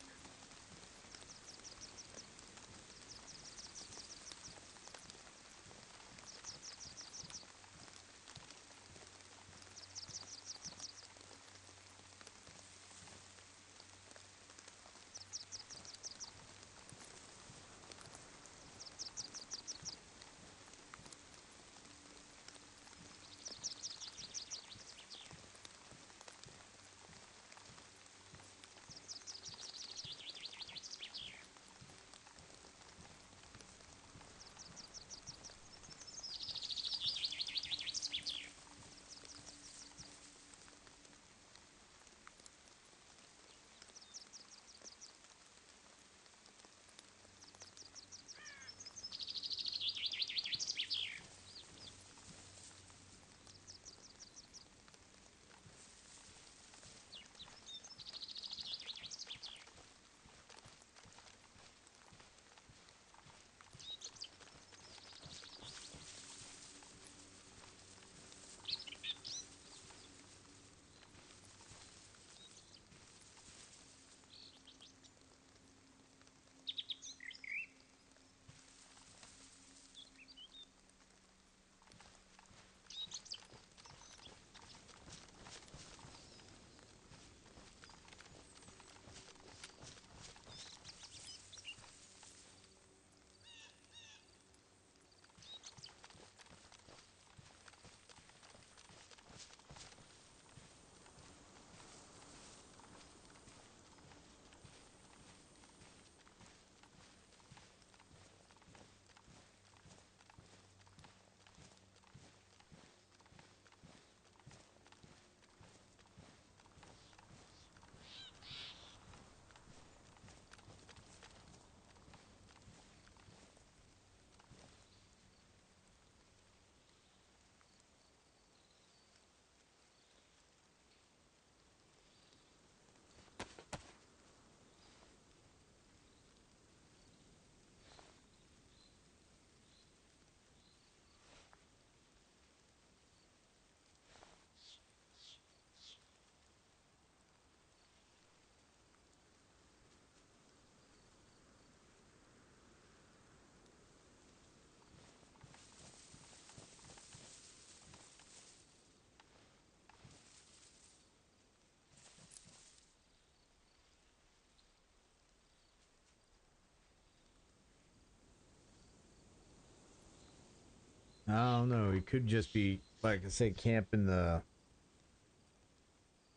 I don't know. He could just be, like I say, camping the.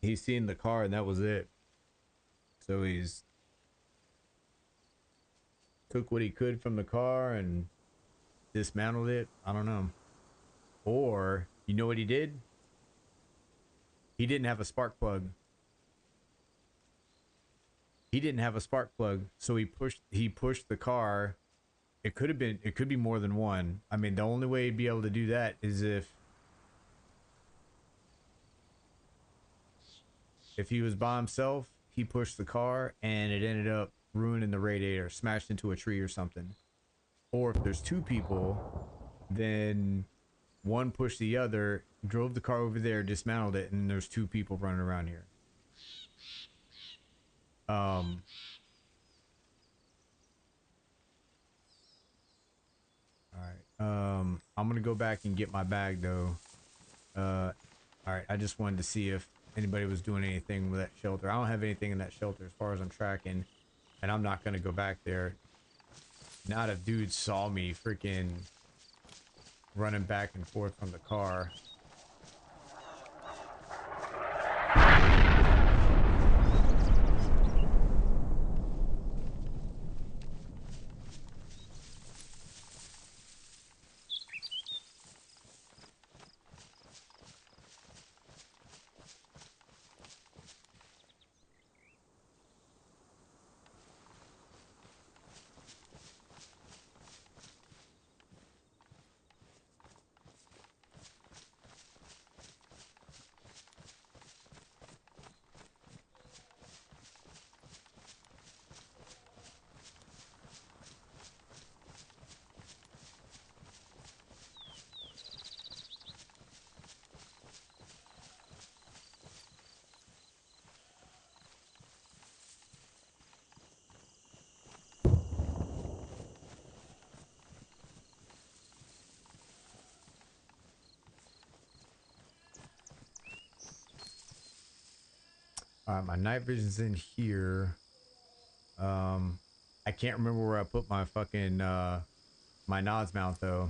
He's seen the car and that was it. So he's took what he could from the car and dismantled it. I don't know. Or, you know what he did? He didn't have a spark plug. He didn't have a spark plug, so he pushed the car. It could be more than one. I mean, the only way he'd be able to do that is if he was by himself, he pushed the car and it ended up ruining the radiator, smashed into a tree or something. Or if there's two people, then one pushed the other, drove the car over there, dismantled it, and there's two people running around here. Um, all right. I'm gonna go back and get my bag though. All right. I just wanted to see if anybody was doing anything with that shelter. I don't have anything in that shelter as far as I'm tracking, and I'm not gonna go back there. Not if dude saw me freaking running back and forth from the car. All right, my night vision's in here. Um, I can't remember where I put my fucking my nods mount though.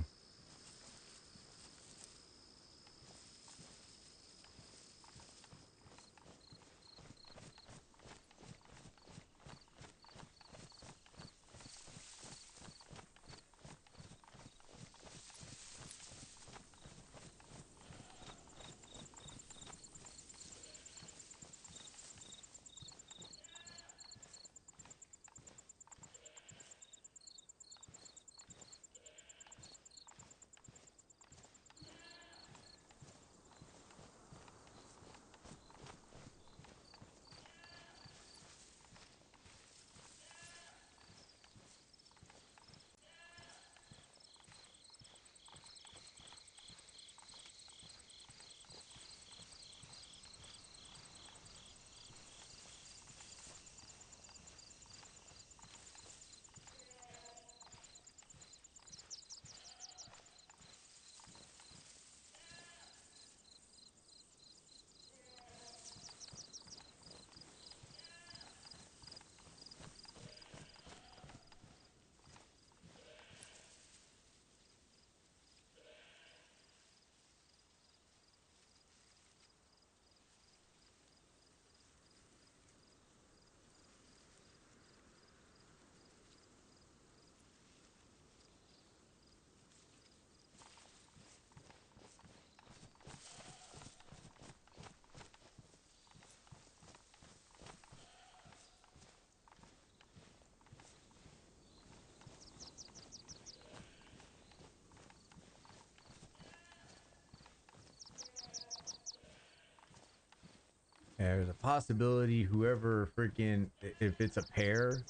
There's a possibility whoever freaking, if it's a pair,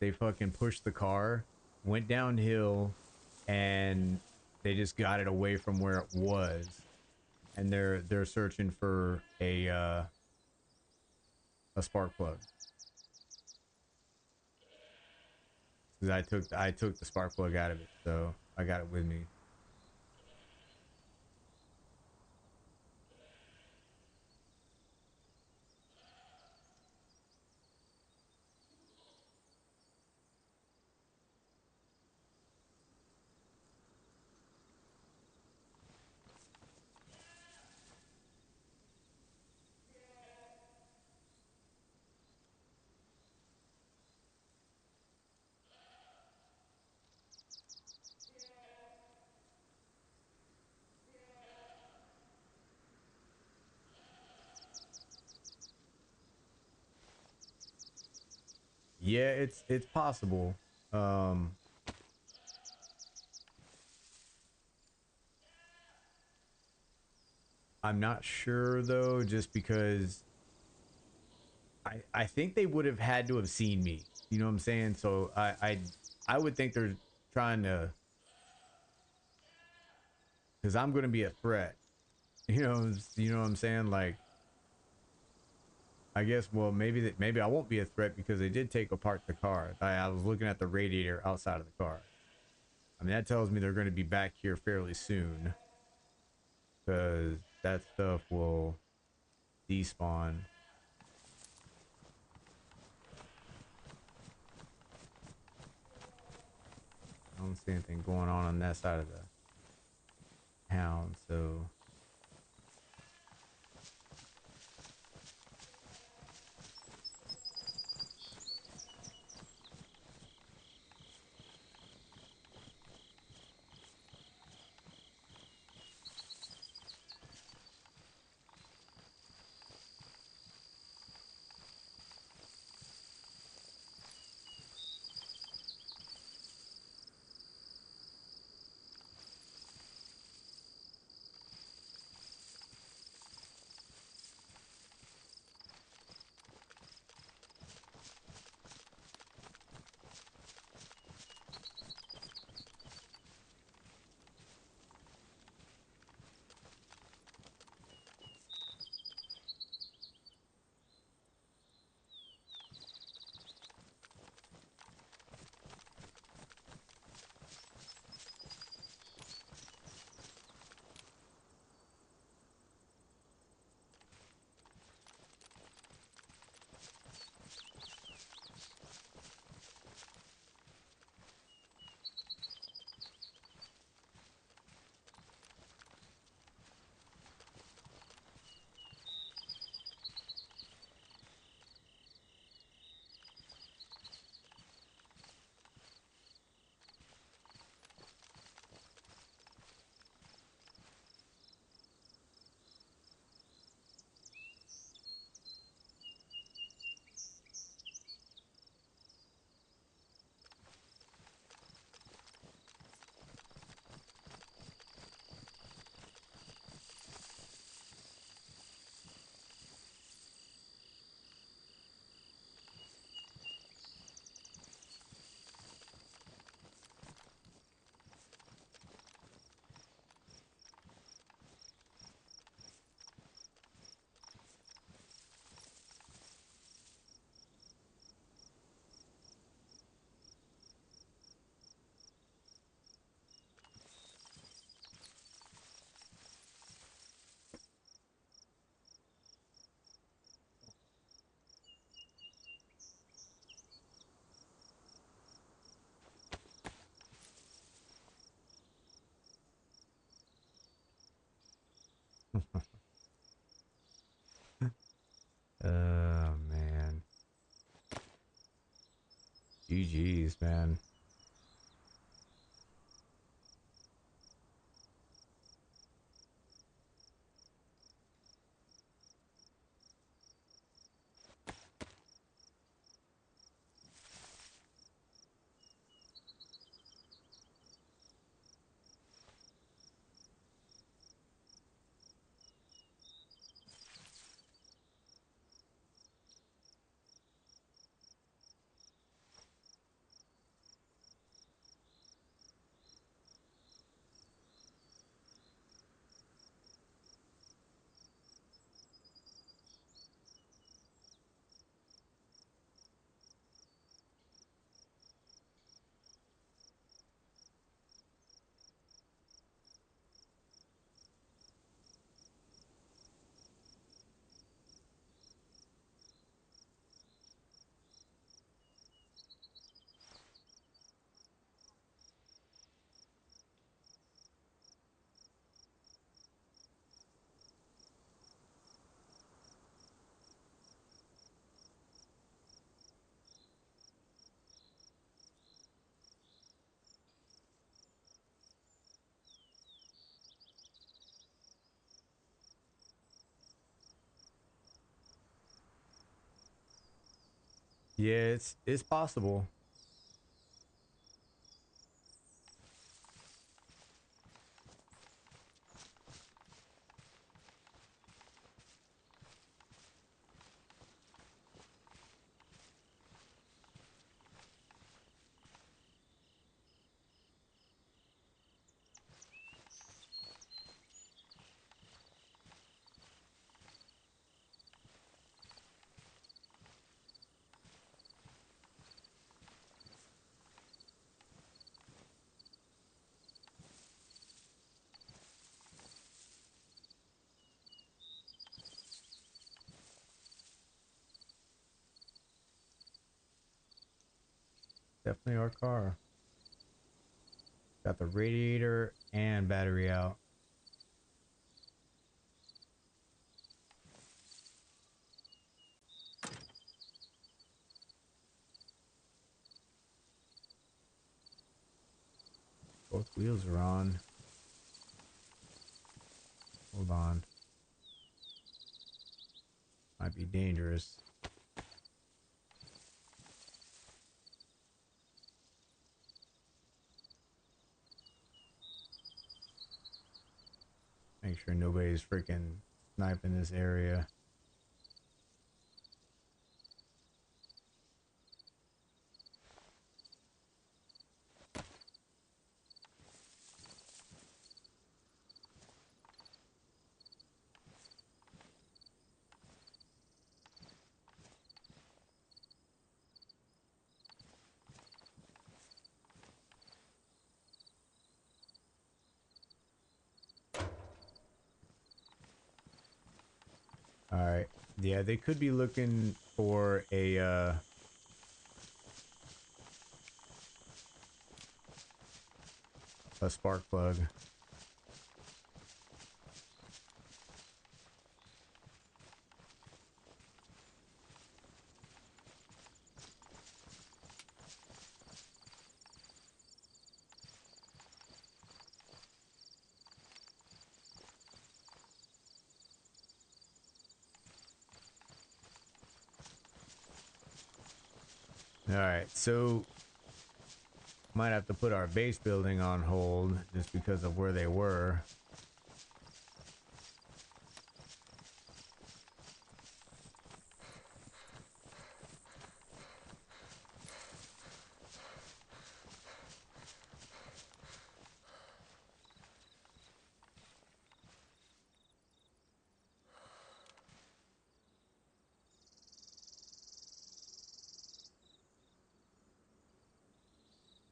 they fucking pushed the car, went downhill, and they just got it away from where it was, and they're searching for a spark plug. Because I took the spark plug out of it, so I got it with me. Yeah, it's possible. Um, I'm not sure though, just because I think they would have had to have seen me. You know what I'm saying? So I would think they're trying to, because I'm going to be a threat. You know what I'm saying? Like, I guess, well, maybe I won't be a threat because they did take apart the car. I was looking at the radiator outside of the car. I mean, that tells me they're going to be back here fairly soon, because that stuff will despawn. I don't see anything going on that side of the town, so Oh man. GG's, man. Yeah, it's possible. Definitely our car. Got the radiator and battery out. Both wheels are on. Hold on. Might be dangerous. Make sure nobody's freaking sniping this area. All right. Yeah, they could be looking for a spark plug. All right, so might have to put our base building on hold just because of where they were.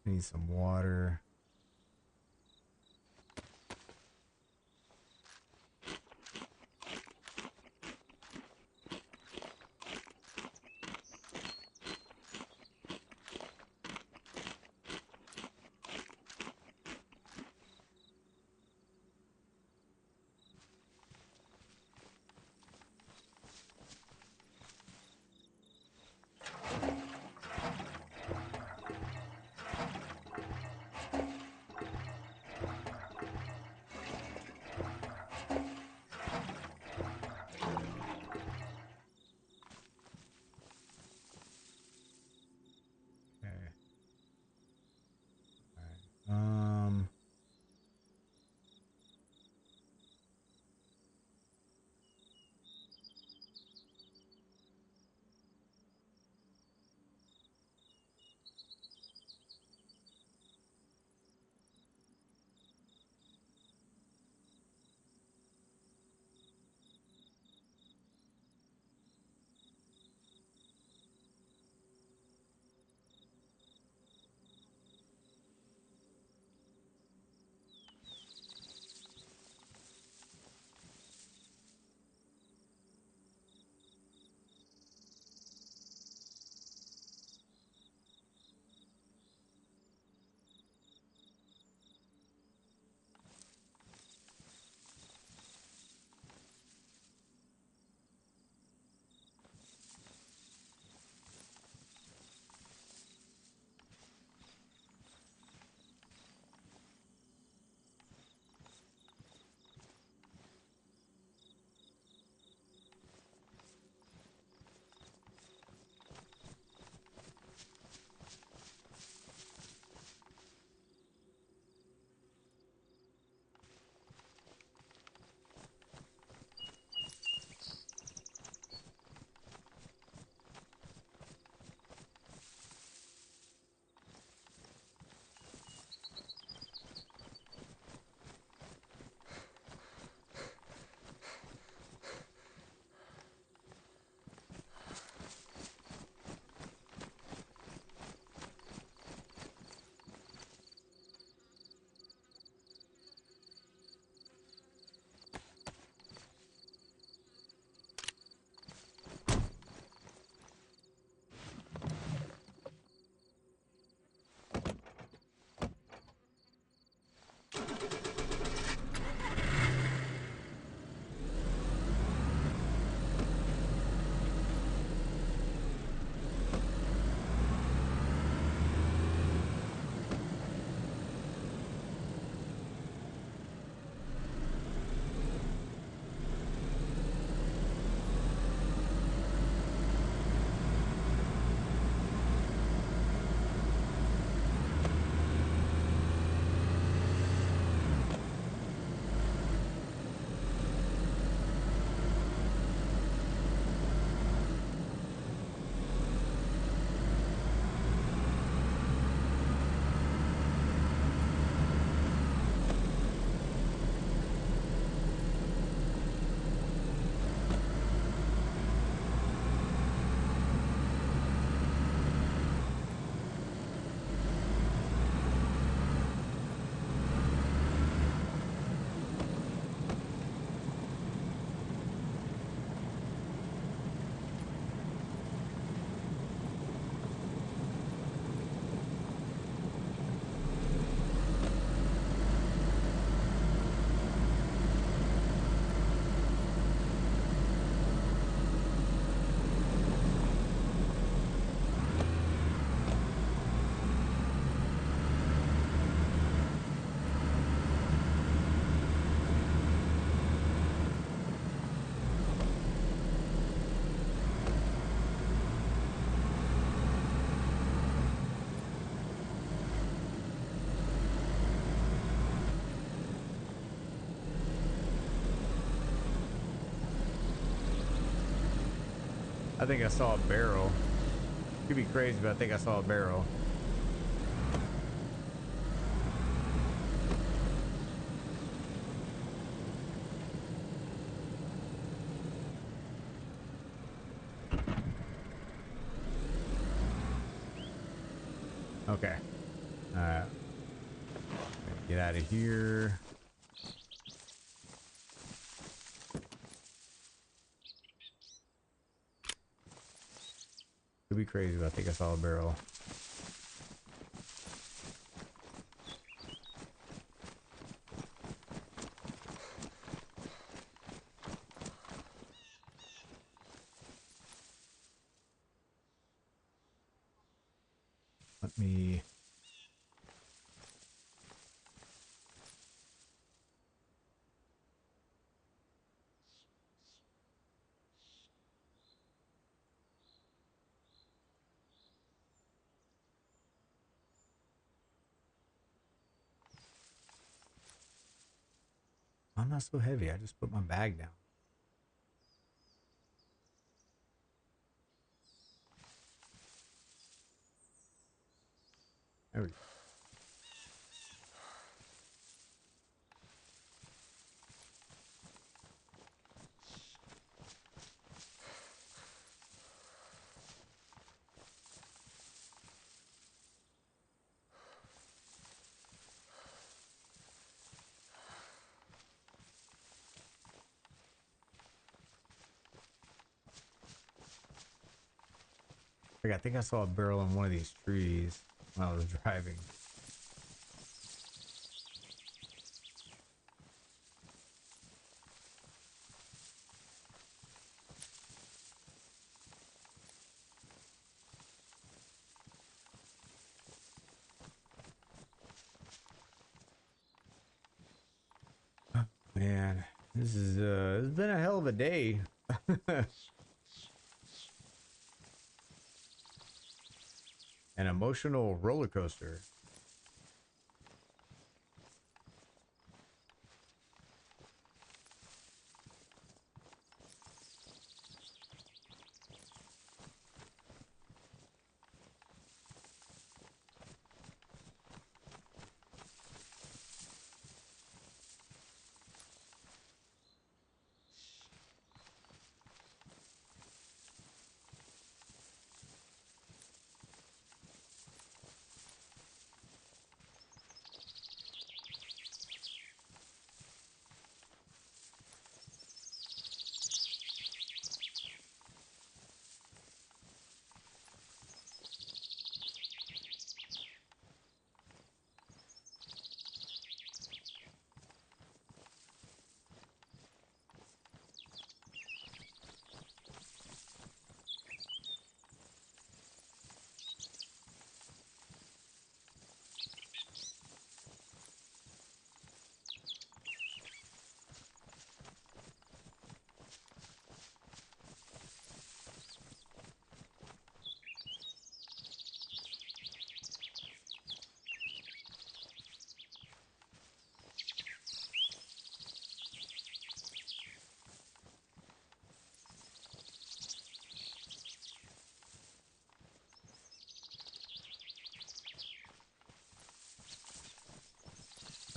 Need some water. I think I saw a barrel. Could be crazy, but I think I saw a barrel. Okay. Get out of here. Could be crazy, but I think I saw a barrel. Let me... I'm not so heavy. I just put my bag down. There we go. I think I saw a barrel in one of these trees when I was driving. Man, this has been a hell of a day. An emotional roller coaster.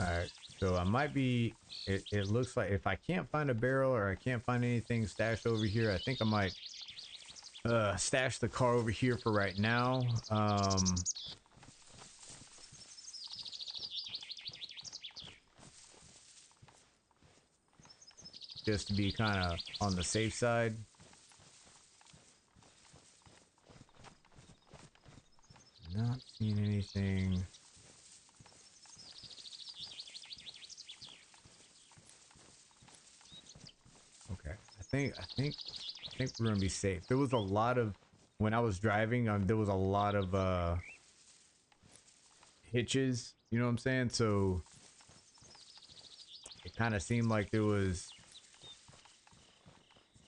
Alright, so I might be... It looks like if I can't find a barrel or I can't find anything stashed over here, I think I might stash the car over here for right now. Just to be kind of on the safe side. Not seeing anything. Okay, I think we're gonna be safe. There was a lot of, when I was driving, there was a lot of hitches. You know what I'm saying? So it kind of seemed like there was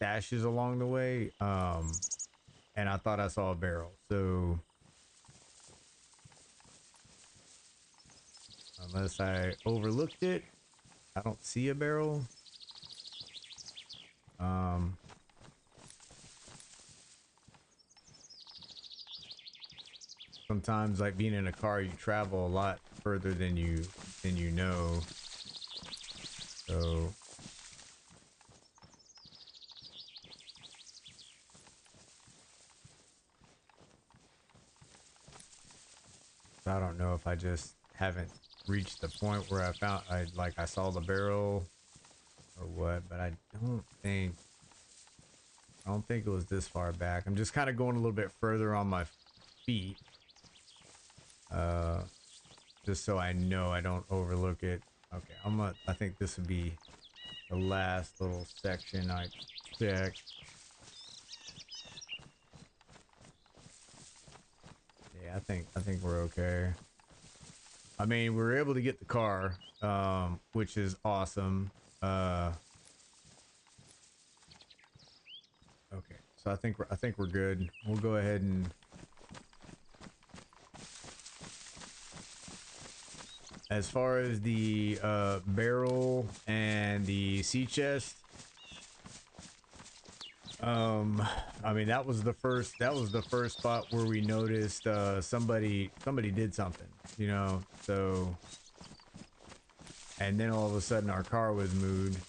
stashes along the way. And I thought I saw a barrel. So unless I overlooked it, I don't see a barrel. sometimes like being in a car, you travel a lot further than you know. So I don't know if I just haven't reached the point where I saw the barrel or what, but I don't think it was this far back. I'm just kind of going a little bit further on my feet. Just so I know I don't overlook it. Okay, I think this would be the last little section I checked. Yeah, I think we're okay. I mean, we were able to get the car, which is awesome. Okay, so I think we're good. We'll go ahead and as far as the barrel and the sea chest, I mean that was the first spot where we noticed somebody did something, you know. So and then all of a sudden our car was moved,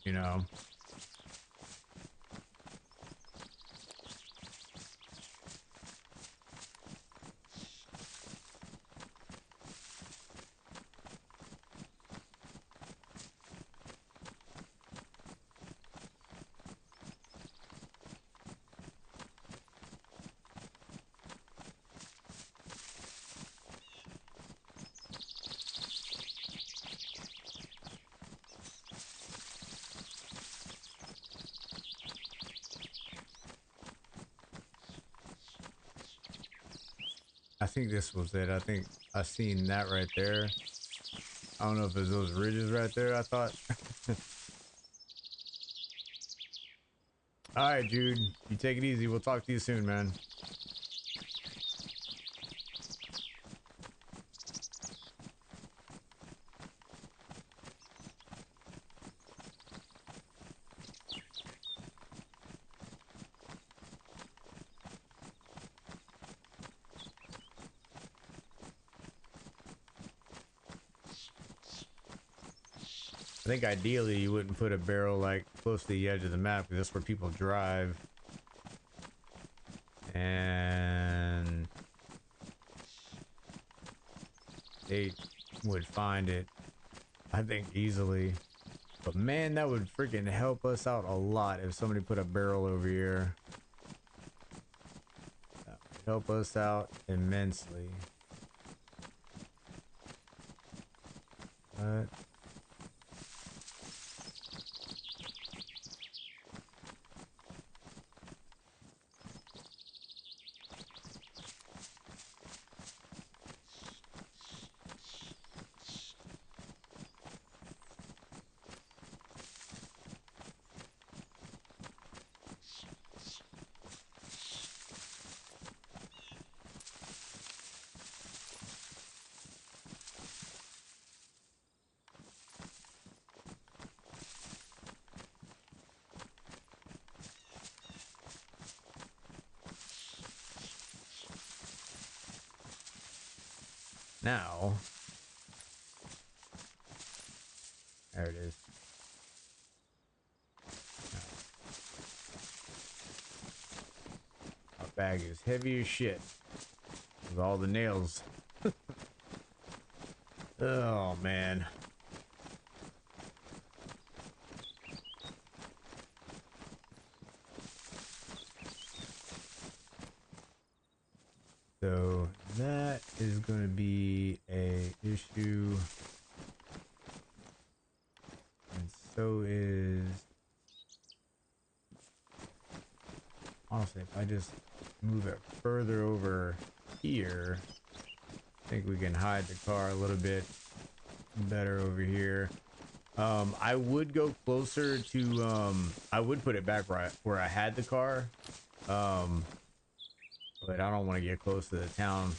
you know. I think this was it. I think I seen that right there. I don't know if it's those ridges right there, I thought. All right, Jude, you take it easy. We'll talk to you soon, man. I think ideally you wouldn't put a barrel like close to the edge of the map because that's where people drive. And they would find it, I think, easily. But man, that would freaking help us out a lot if somebody put a barrel over here. That would help us out immensely. But now, there it is. Our bag is heavy as shit with all the nails. Oh man. So that is going to be a issue, and so is, honestly, if I just move it further over here, I think we can hide the car a little bit better over here. I would go closer to, I would put it back right where I had the car, but I don't want to get close to the town.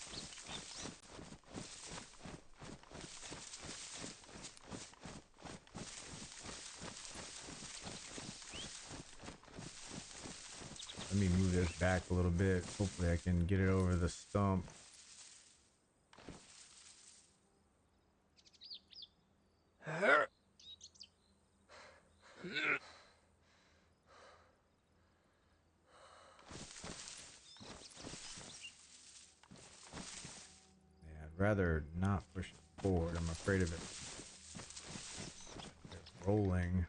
let me move this back a little bit. Hopefully I can get it over the stump. I'd rather not push it forward. I'm afraid of it rolling.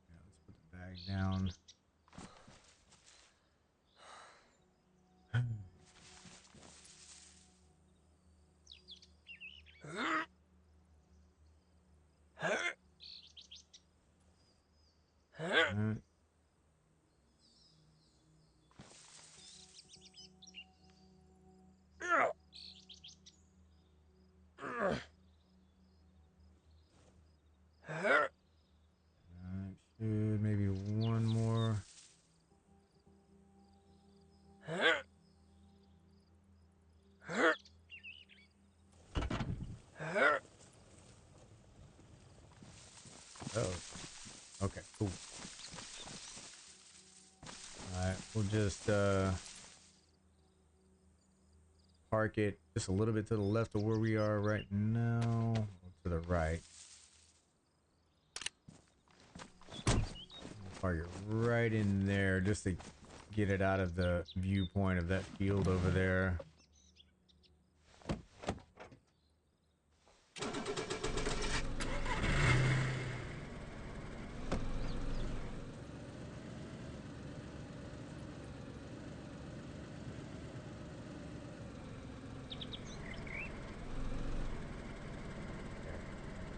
Yeah, let's put the bag down. Alright. Should maybe one more. Oh, okay, cool. Alright, we'll just park it just a little bit to the left of where we are right now, or to the right. Park it right in there just to get it out of the viewpoint of that field over there.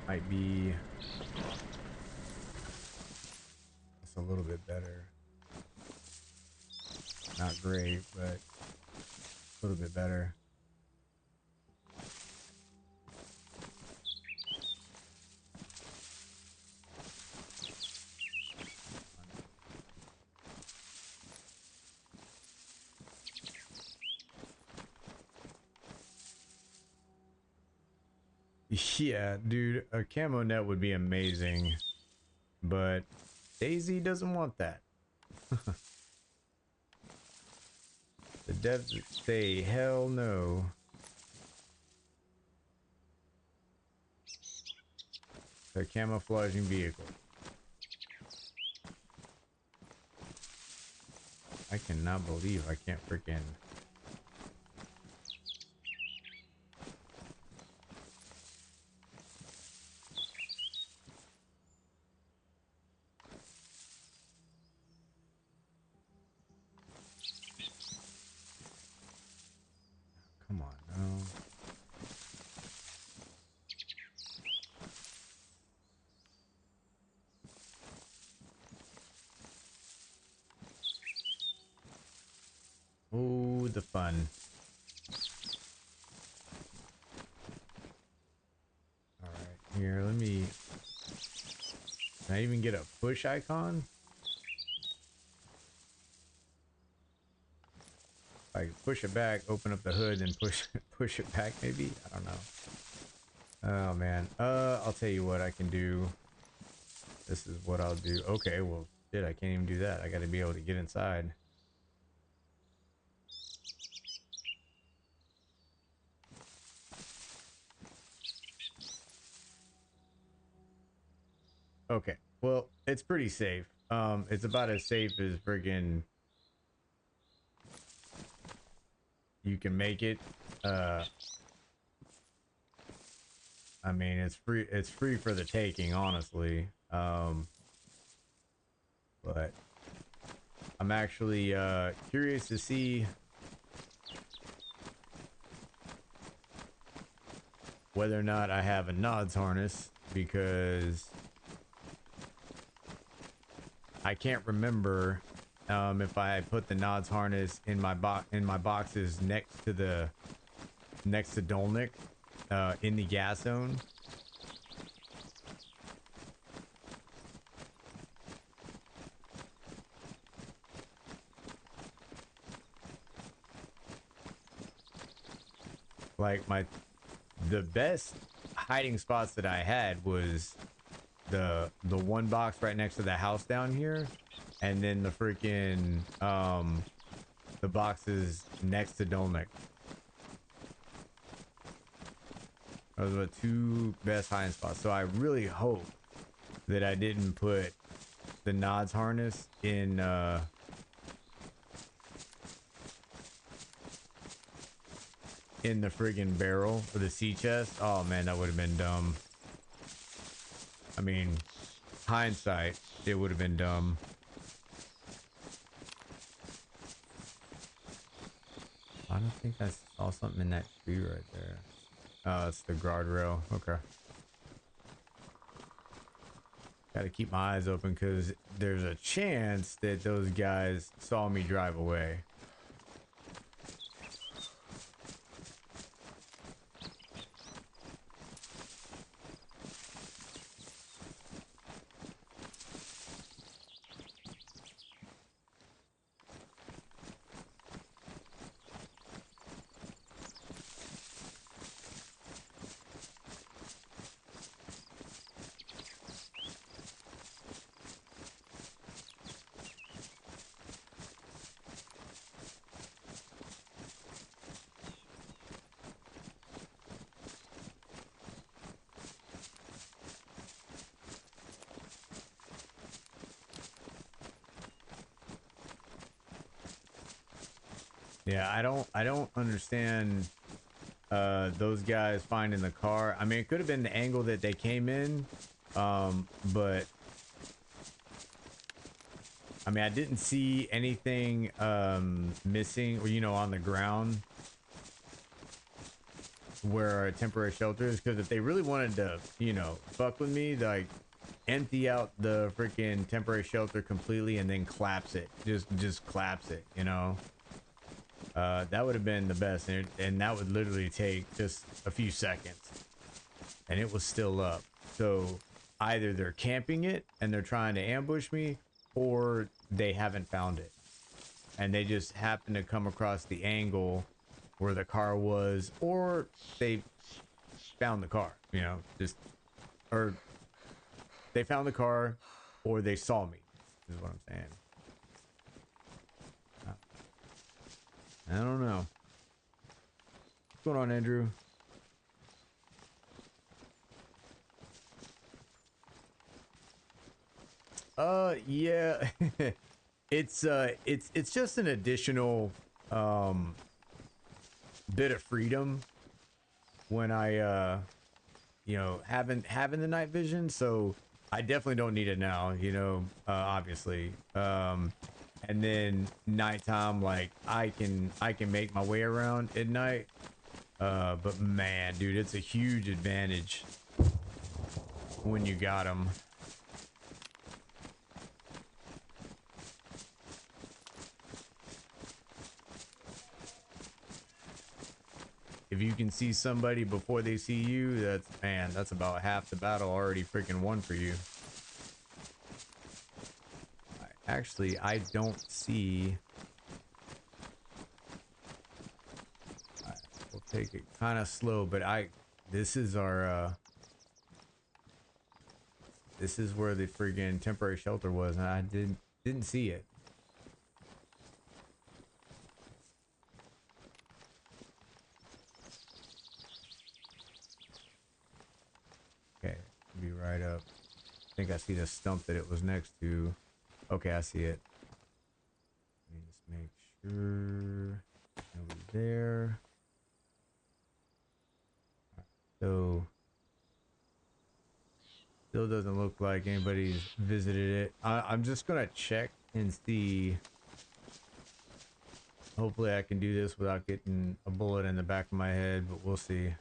Might be just a little bit better. Not great, but a little bit better. Yeah, dude, a camo net would be amazing, but Dayz doesn't want that. The devs say hell no. A camouflaging vehicle. I cannot believe I can't freaking. Come on, no. Oh, the fun. All right, here, let me. Can I even get a push icon? If I can push it back, open up the hood, and push it back, maybe? I don't know. Oh, man. I'll tell you what I can do. This is what I'll do. Okay, well, shit, I can't even do that. I gotta be able to get inside. Okay, well, it's pretty safe. It's about as safe as friggin' you can make it. I mean, it's free for the taking, honestly. But I'm actually curious to see whether or not I have a nods harness, because I can't remember if I put the nods harness in my boxes next to Dolnik in the gas zone. Like the best hiding spots that I had was the one box right next to the house down here, and then the freaking the boxes next to Dolnik. Those are the two best hiding spots. So I really hope that I didn't put the nods harness in the friggin' barrel or the sea chest. Oh man, that would have been dumb. I mean, hindsight, it would have been dumb. I don't think I saw something in that tree right there. Oh, it's the guardrail. Okay. Got to keep my eyes open because there's a chance that those guys saw me drive away. Yeah, I don't understand those guys finding the car. I mean, it could have been the angle that they came in, but I mean, I didn't see anything missing or, you know, on the ground where a temporary shelter is, because if they really wanted to, you know, fuck with me, like empty out the freaking temporary shelter completely and then collapse it. Just collapse it, you know. That would have been the best, and that would literally take just a few seconds, and it was still up. So either they're camping it and they're trying to ambush me, or they haven't found it, and they just happen to come across the angle where the car was, or they found the car, you know, just, or they found the car, or they saw me, is what I'm saying. I don't know. What's going on, Andrew? Yeah. It's just an additional bit of freedom when I you know, having the night vision, so I definitely don't need it now, you know, obviously. And then nighttime, like I can make my way around at night. But man, dude, it's a huge advantage when you got them. If you can see somebody before they see you, that's, man, that's about half the battle already freaking won for you. Actually, I don't see. Right, we'll take it kind of slow, but this is our this is where the friggin' temporary shelter was, and I didn't see it. Okay, be right up. I think I see the stump that it was next to. Okay, I see it. Let me just make sure nobody's there. So still doesn't look like anybody's visited it. I'm just gonna check and see. Hopefully I can do this without getting a bullet in the back of my head, but we'll see.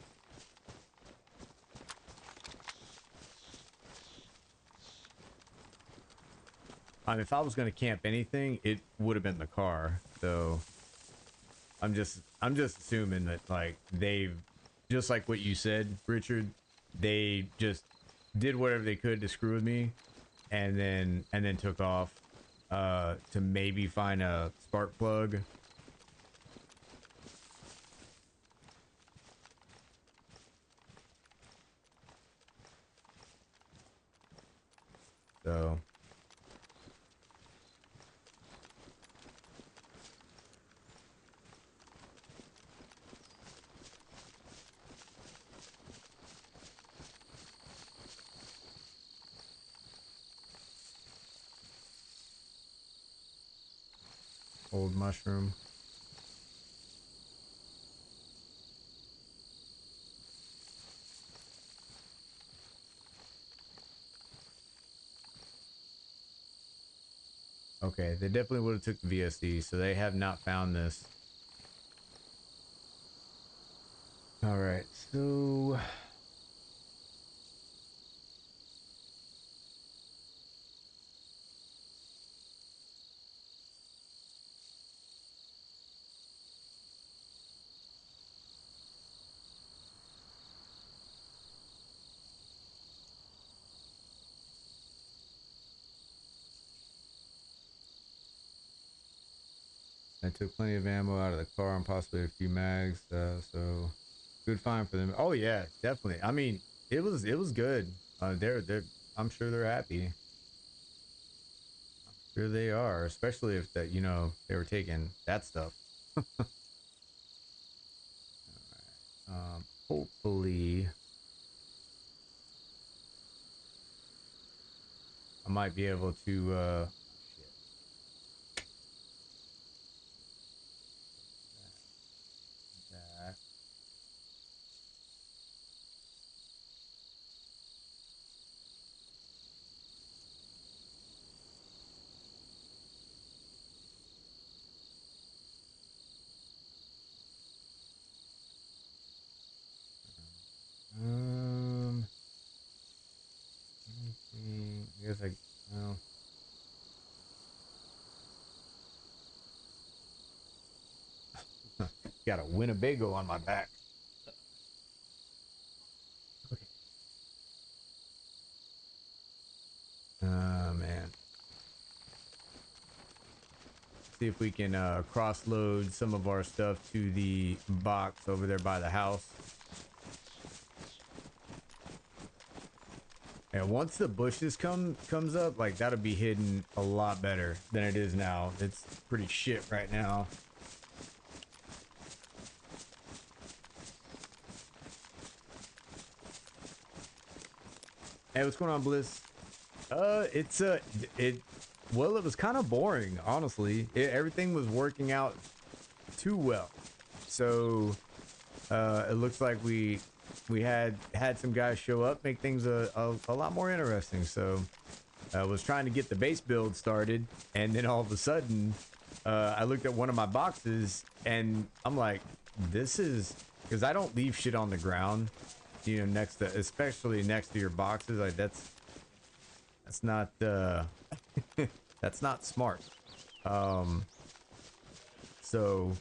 If I was gonna camp anything, it would have been the car. So I'm just assuming that, like, they've, just like what you said, Richard, they just did whatever they could to screw with me, and then took off to maybe find a spark plug. So Old mushroom. Okay, they definitely would have took the VSD, so they have not found this. All right, so I took plenty of ammo out of the car and possibly a few mags, so good find for them. Oh yeah, definitely. I mean, it was good. They're I'm sure they're happy. Sure they are, especially if that they were taking that stuff. Hopefully I might be able to shit. That. Um anything, I guess well, got a Winnebago on my back. Okay. Man. See if we can cross load some of our stuff to the box over there by the house. And once the bushes comes up, like that'll be hidden a lot better than it is now. It's pretty shit right now. Hey, what's going on, Bliss? It's it well, it was kind of boring, honestly. Everything was working out too well. So it looks like we had some guys show up, make things a lot more interesting. So I was trying to get the base build started, and then all of a sudden, I looked at one of my boxes, and I'm like, this is because I don't leave shit on the ground, next to, especially next to your boxes. Like that's not that's not smart. Um, so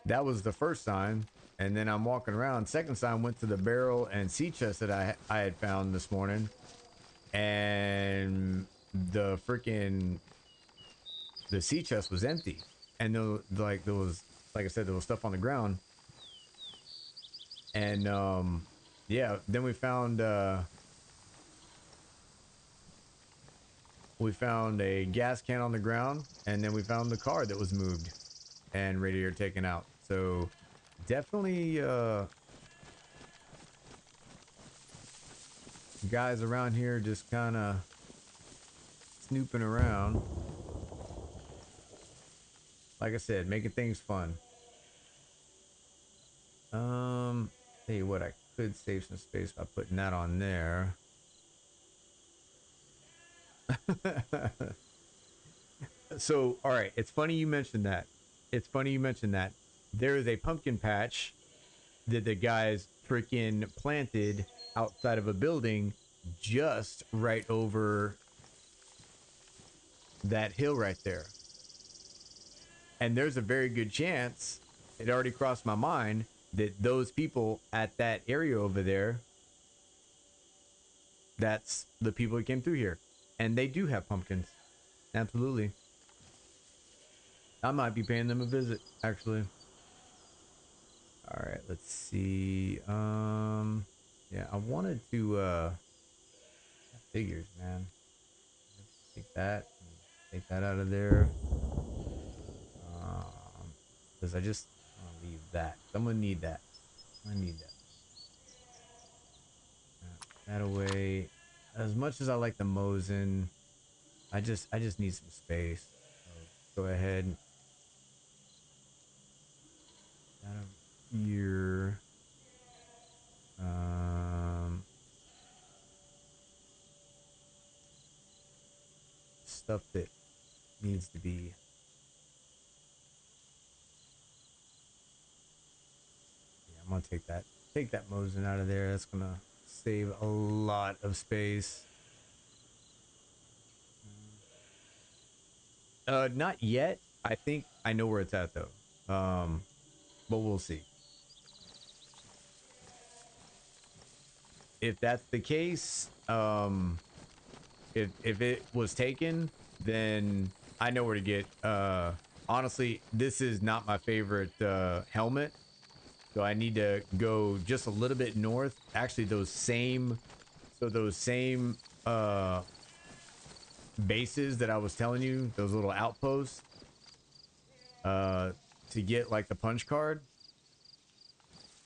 that was the first sign, and then I'm walking around. Second sign went to the barrel and sea chest that I had found this morning, and the sea chest was empty, and there was, like I said, there was stuff on the ground, and yeah. Then we found a gas can on the ground, and then we found the car that was moved and radiator taken out. So definitely guys around here just kind of snooping around. Like I said, making things fun. Tell you what, I could save some space by putting that on there. So, all right, it's funny you mentioned that. It's funny you mentioned that. There is a pumpkin patch that the guys freaking planted outside of a building just right over that hill right there. And there's a very good chance, it already crossed my mind, that those people at that area over there, that's the people that came through here. And they do have pumpkins. Absolutely. I might be paying them a visit, actually. All right, let's see. Yeah, I wanted to figures, man. Take that and take that out of there. Because I just want to leave that. I'm gonna need that. I need that. That away. As much as I like the Mosin, I just need some space. So go ahead. Out of here. Stuff that needs to be. Yeah, I'm gonna take that. Take that Mosin out of there. That's gonna save a lot of space. Not yet. I think I know where it's at though. But we'll see. If that's the case, if it was taken, then I know where to get. Honestly, this is not my favorite helmet, so I need to go just a little bit north. Actually, those same bases that I was telling you, those little outposts, to get like the punch card.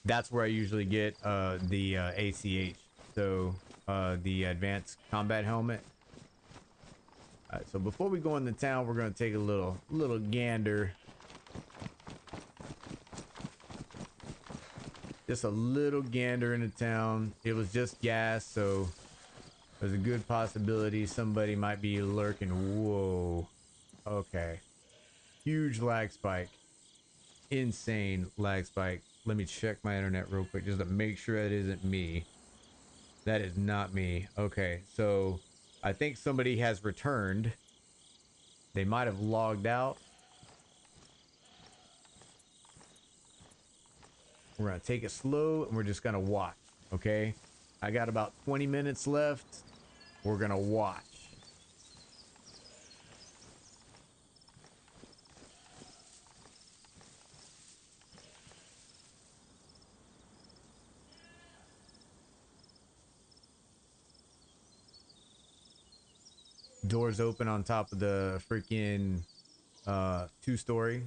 That's where I usually get the ACH, so the advanced combat helmet. All right, so before we go into town, we're gonna take a little gander. Just a little gander into town. It was just gas, so there's a good possibility somebody might be lurking. Whoa. Okay. Huge lag spike. Insane lag spike. Let me check my internet real quick just to make sure that isn't me. That is not me. Okay, so I think somebody has returned. They might have logged out. We're gonna take it slow and we're just gonna watch. Okay, I got about 20 minutes left. We're gonna watch. Doors open on top of the freaking two-story.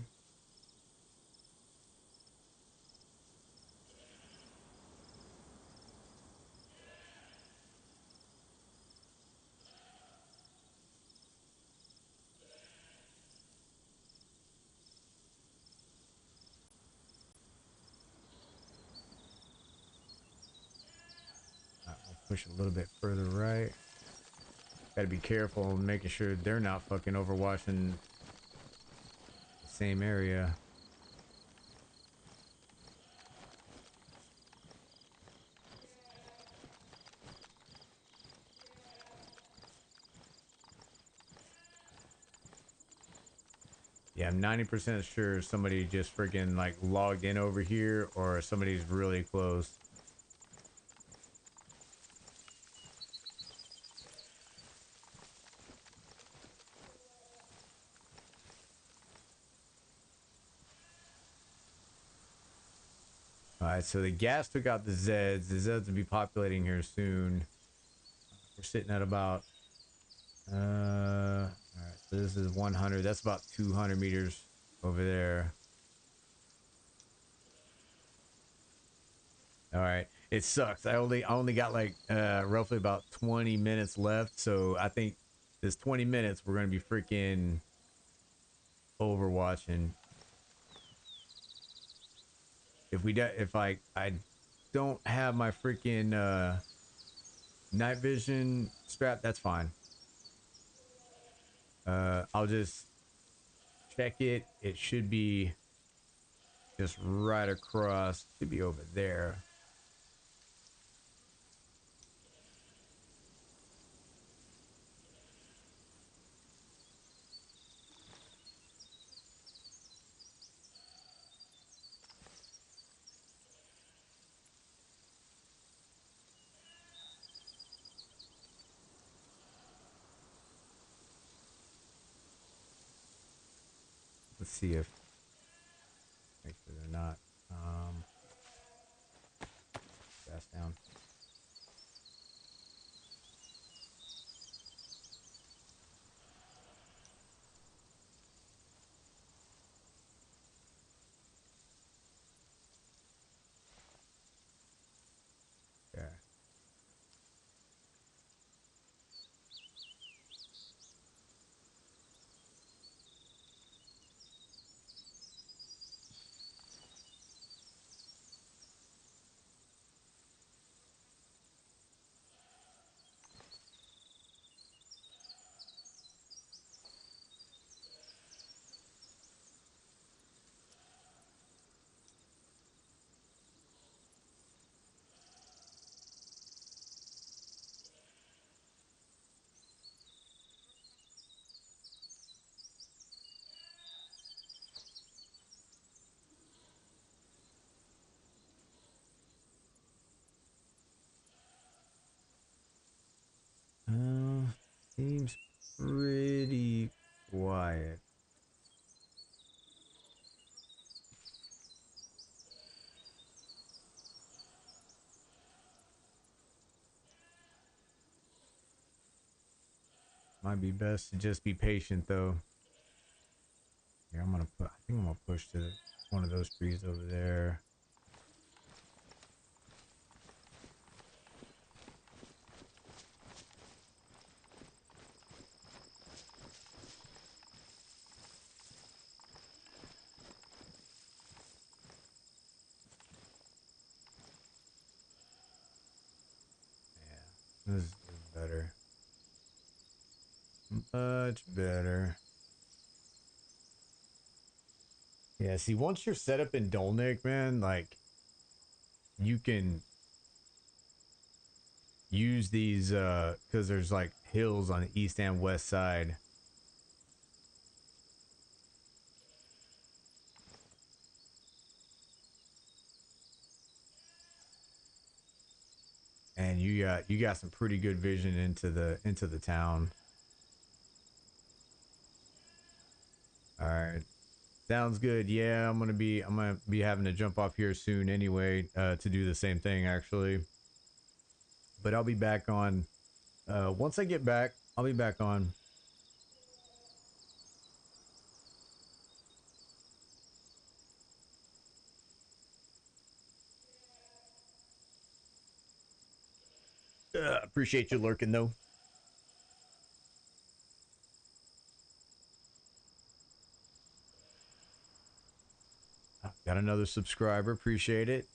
I'll push a little bit further right. Gotta be careful making sure they're not fucking overwatching the same area. Yeah, I'm 90% sure somebody just freaking like logged in over here or somebody's really close. All right, so the gas took out the Zeds. The Zeds will be populating here soon. We're sitting at about all right, so this is 100. That's about 200 meters over there. All right, it sucks. I only got like roughly about 20 minutes left, so I think this 20 minutes we're gonna be freaking overwatching. If I don't have my freaking night vision strap, that's fine. I'll just check it. It should be just right across. Should be over there. Let's see if make sure they're not gas down. Okay. pretty quiet. Might be best to just be patient though. Here, I'm gonna put, I think I'm gonna push to one of those trees over there. Yeah, this is better. Much better. Yeah, see, once you're set up in Dolnik, man, like, you can use these, because there's, like, hills on the east and west side. And you got some pretty good vision into the town. All right. Sounds good. Yeah, I'm gonna be having to jump off here soon anyway, to do the same thing actually. But I'll be back on once I get back, I'll be back on. Appreciate you lurking though. Got another subscriber, appreciate it.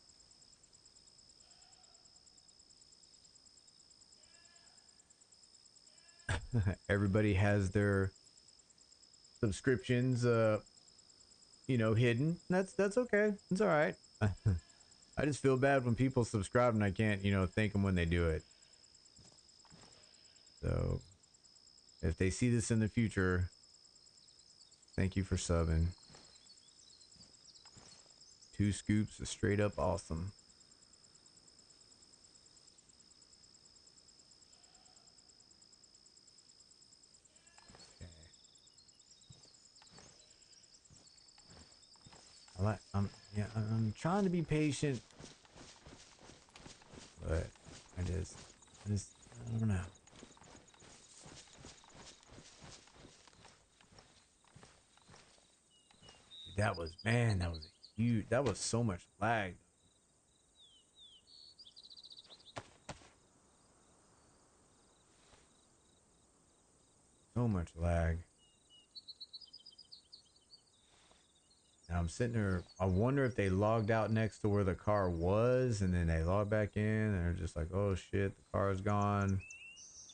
Everybody has their subscriptions hidden. That's okay. It's all right. I just feel bad when people subscribe and I can't, thank them when they do it. So if they see this in the future, thank you for subbing. 2 scoops is straight up awesome. Okay. I'm trying to be patient, but I don't know. That was, man, that was a huge, that was so much lag. So much lag. Now I'm sitting there, I wonder if they logged out next to where the car was and then they logged back in and they're just like, oh shit, the car's gone.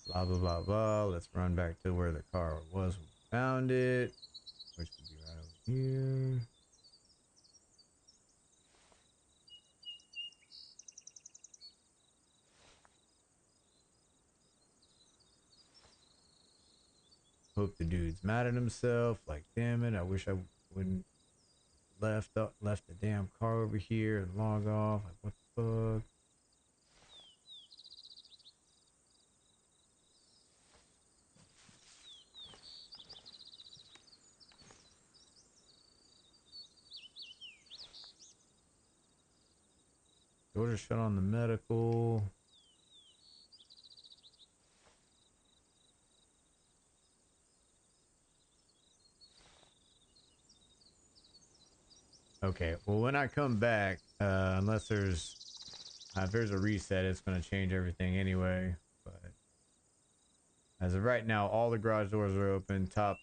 Blah, blah, blah, blah. Let's run back to where the car was when we found it, which would be right over here. Hope the dude's mad at himself. Like, damn it, I wish I wouldn't left the damn car over here and log off. Like, what the fuck? Doors are shut on the medical. Okay, well, when I come back, unless if there's a reset, it's going to change everything anyway. But as of right now, all the garage doors are open. Top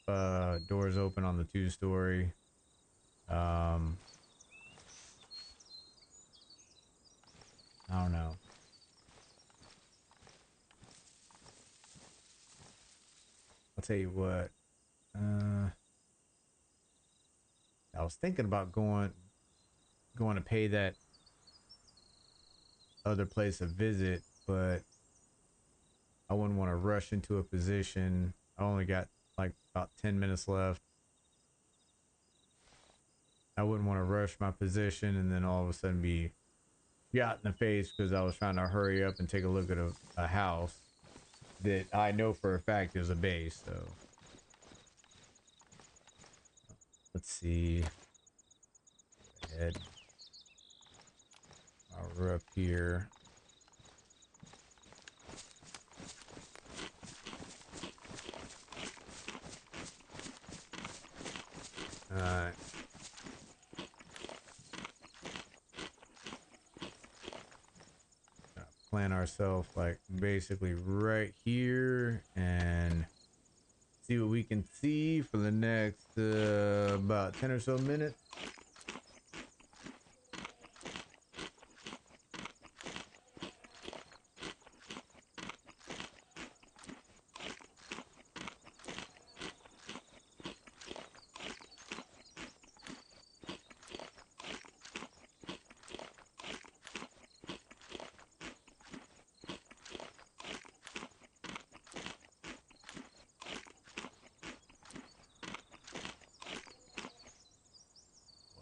doors open on the 2-story. I don't know. I'll tell you what. I was thinking about going to pay that other place a visit, but I wouldn't want to rush into a position. I only got like about 10 minutes left. I wouldn't want to rush my position and then all of a sudden be shot in the face because I was trying to hurry up and take a look at a house. that I know for a fact is a base. So let's see. Head. We're up here. Alright. Plant ourselves like basically right here and see what we can see for the next about 10 or so minutes.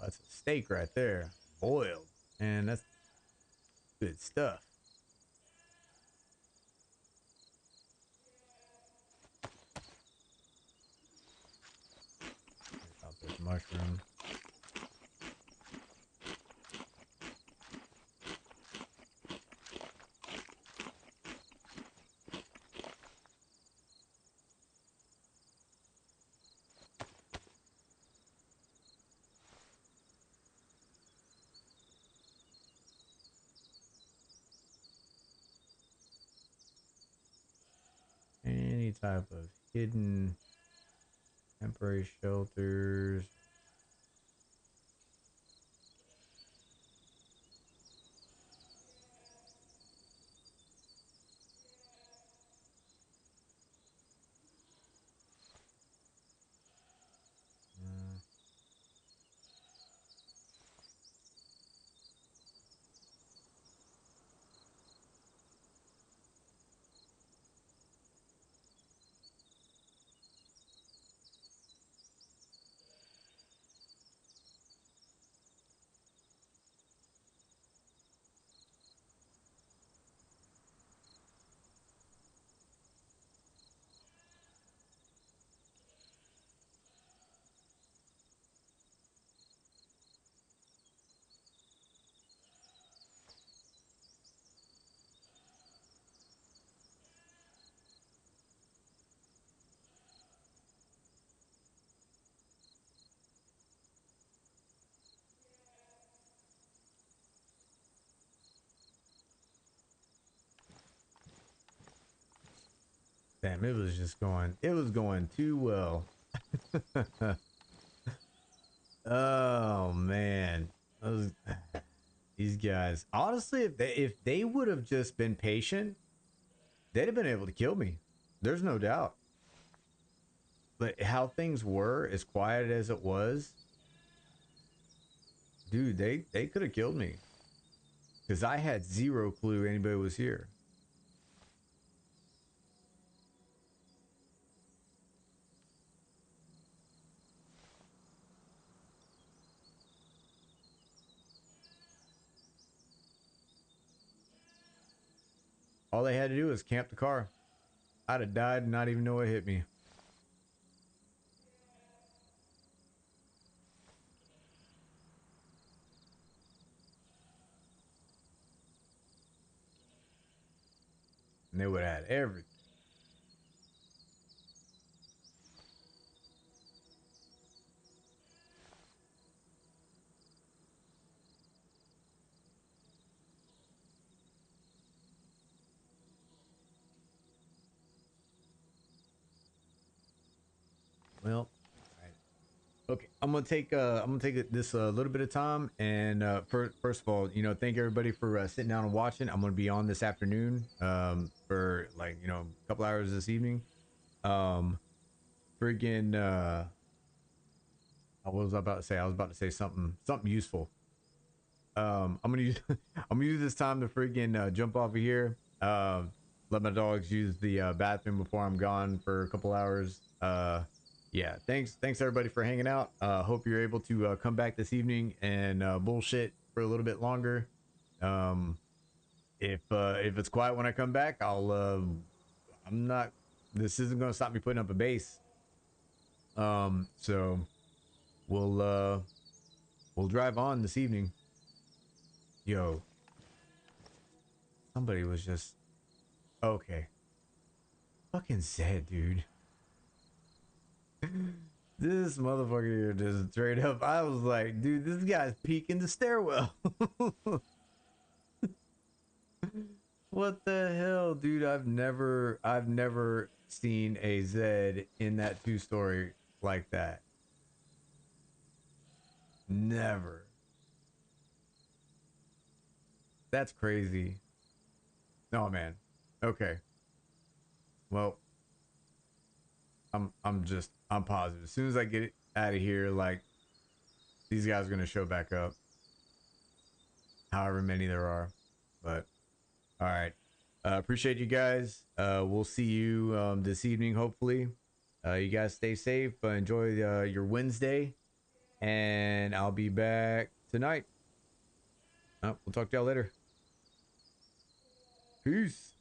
That's a steak right there, boiled, and that's good stuff. Out this mushroom. Any type of hidden temporary shelters. Damn, it was just going, it was going too well. Oh man. Those, these guys. Honestly, if they would have just been patient, they'd have been able to kill me. There's no doubt. But how things were, as quiet as it was, dude, they could have killed me. Because I had zero clue anybody was here. All they had to do was camp the car. I'd have died and not even know what hit me. And they would have had everything. Well, okay, I'm gonna take this a little bit of time, and first of all, thank everybody for sitting down and watching. I'm gonna be on this afternoon, for like a couple hours this evening. Um, Friggin', what was I about to say? I was about to say something useful. I'm gonna use I'm gonna use this time to friggin' jump off of here. Let my dogs use the bathroom before I'm gone for a couple hours. Yeah, thanks everybody for hanging out. Hope you're able to come back this evening and bullshit for a little bit longer. Um, if it's quiet when I come back, I'm not. This isn't gonna stop me putting up a base. So we'll drive on this evening. Yo, somebody was just okay. Fucking Zed, dude. This motherfucker here just straight up. I was like, dude, this guy's peeking the stairwell. What the hell, dude? I've never seen a Zed in that two-story like that. Never. That's crazy. Oh man. Okay. Well, I'm positive. As soon as I get out of here, like these guys are gonna show back up. However many there are. But all right. Appreciate you guys. We'll see you this evening, hopefully. You guys stay safe. Enjoy your Wednesday. And I'll be back tonight. We'll talk to y'all later. Peace.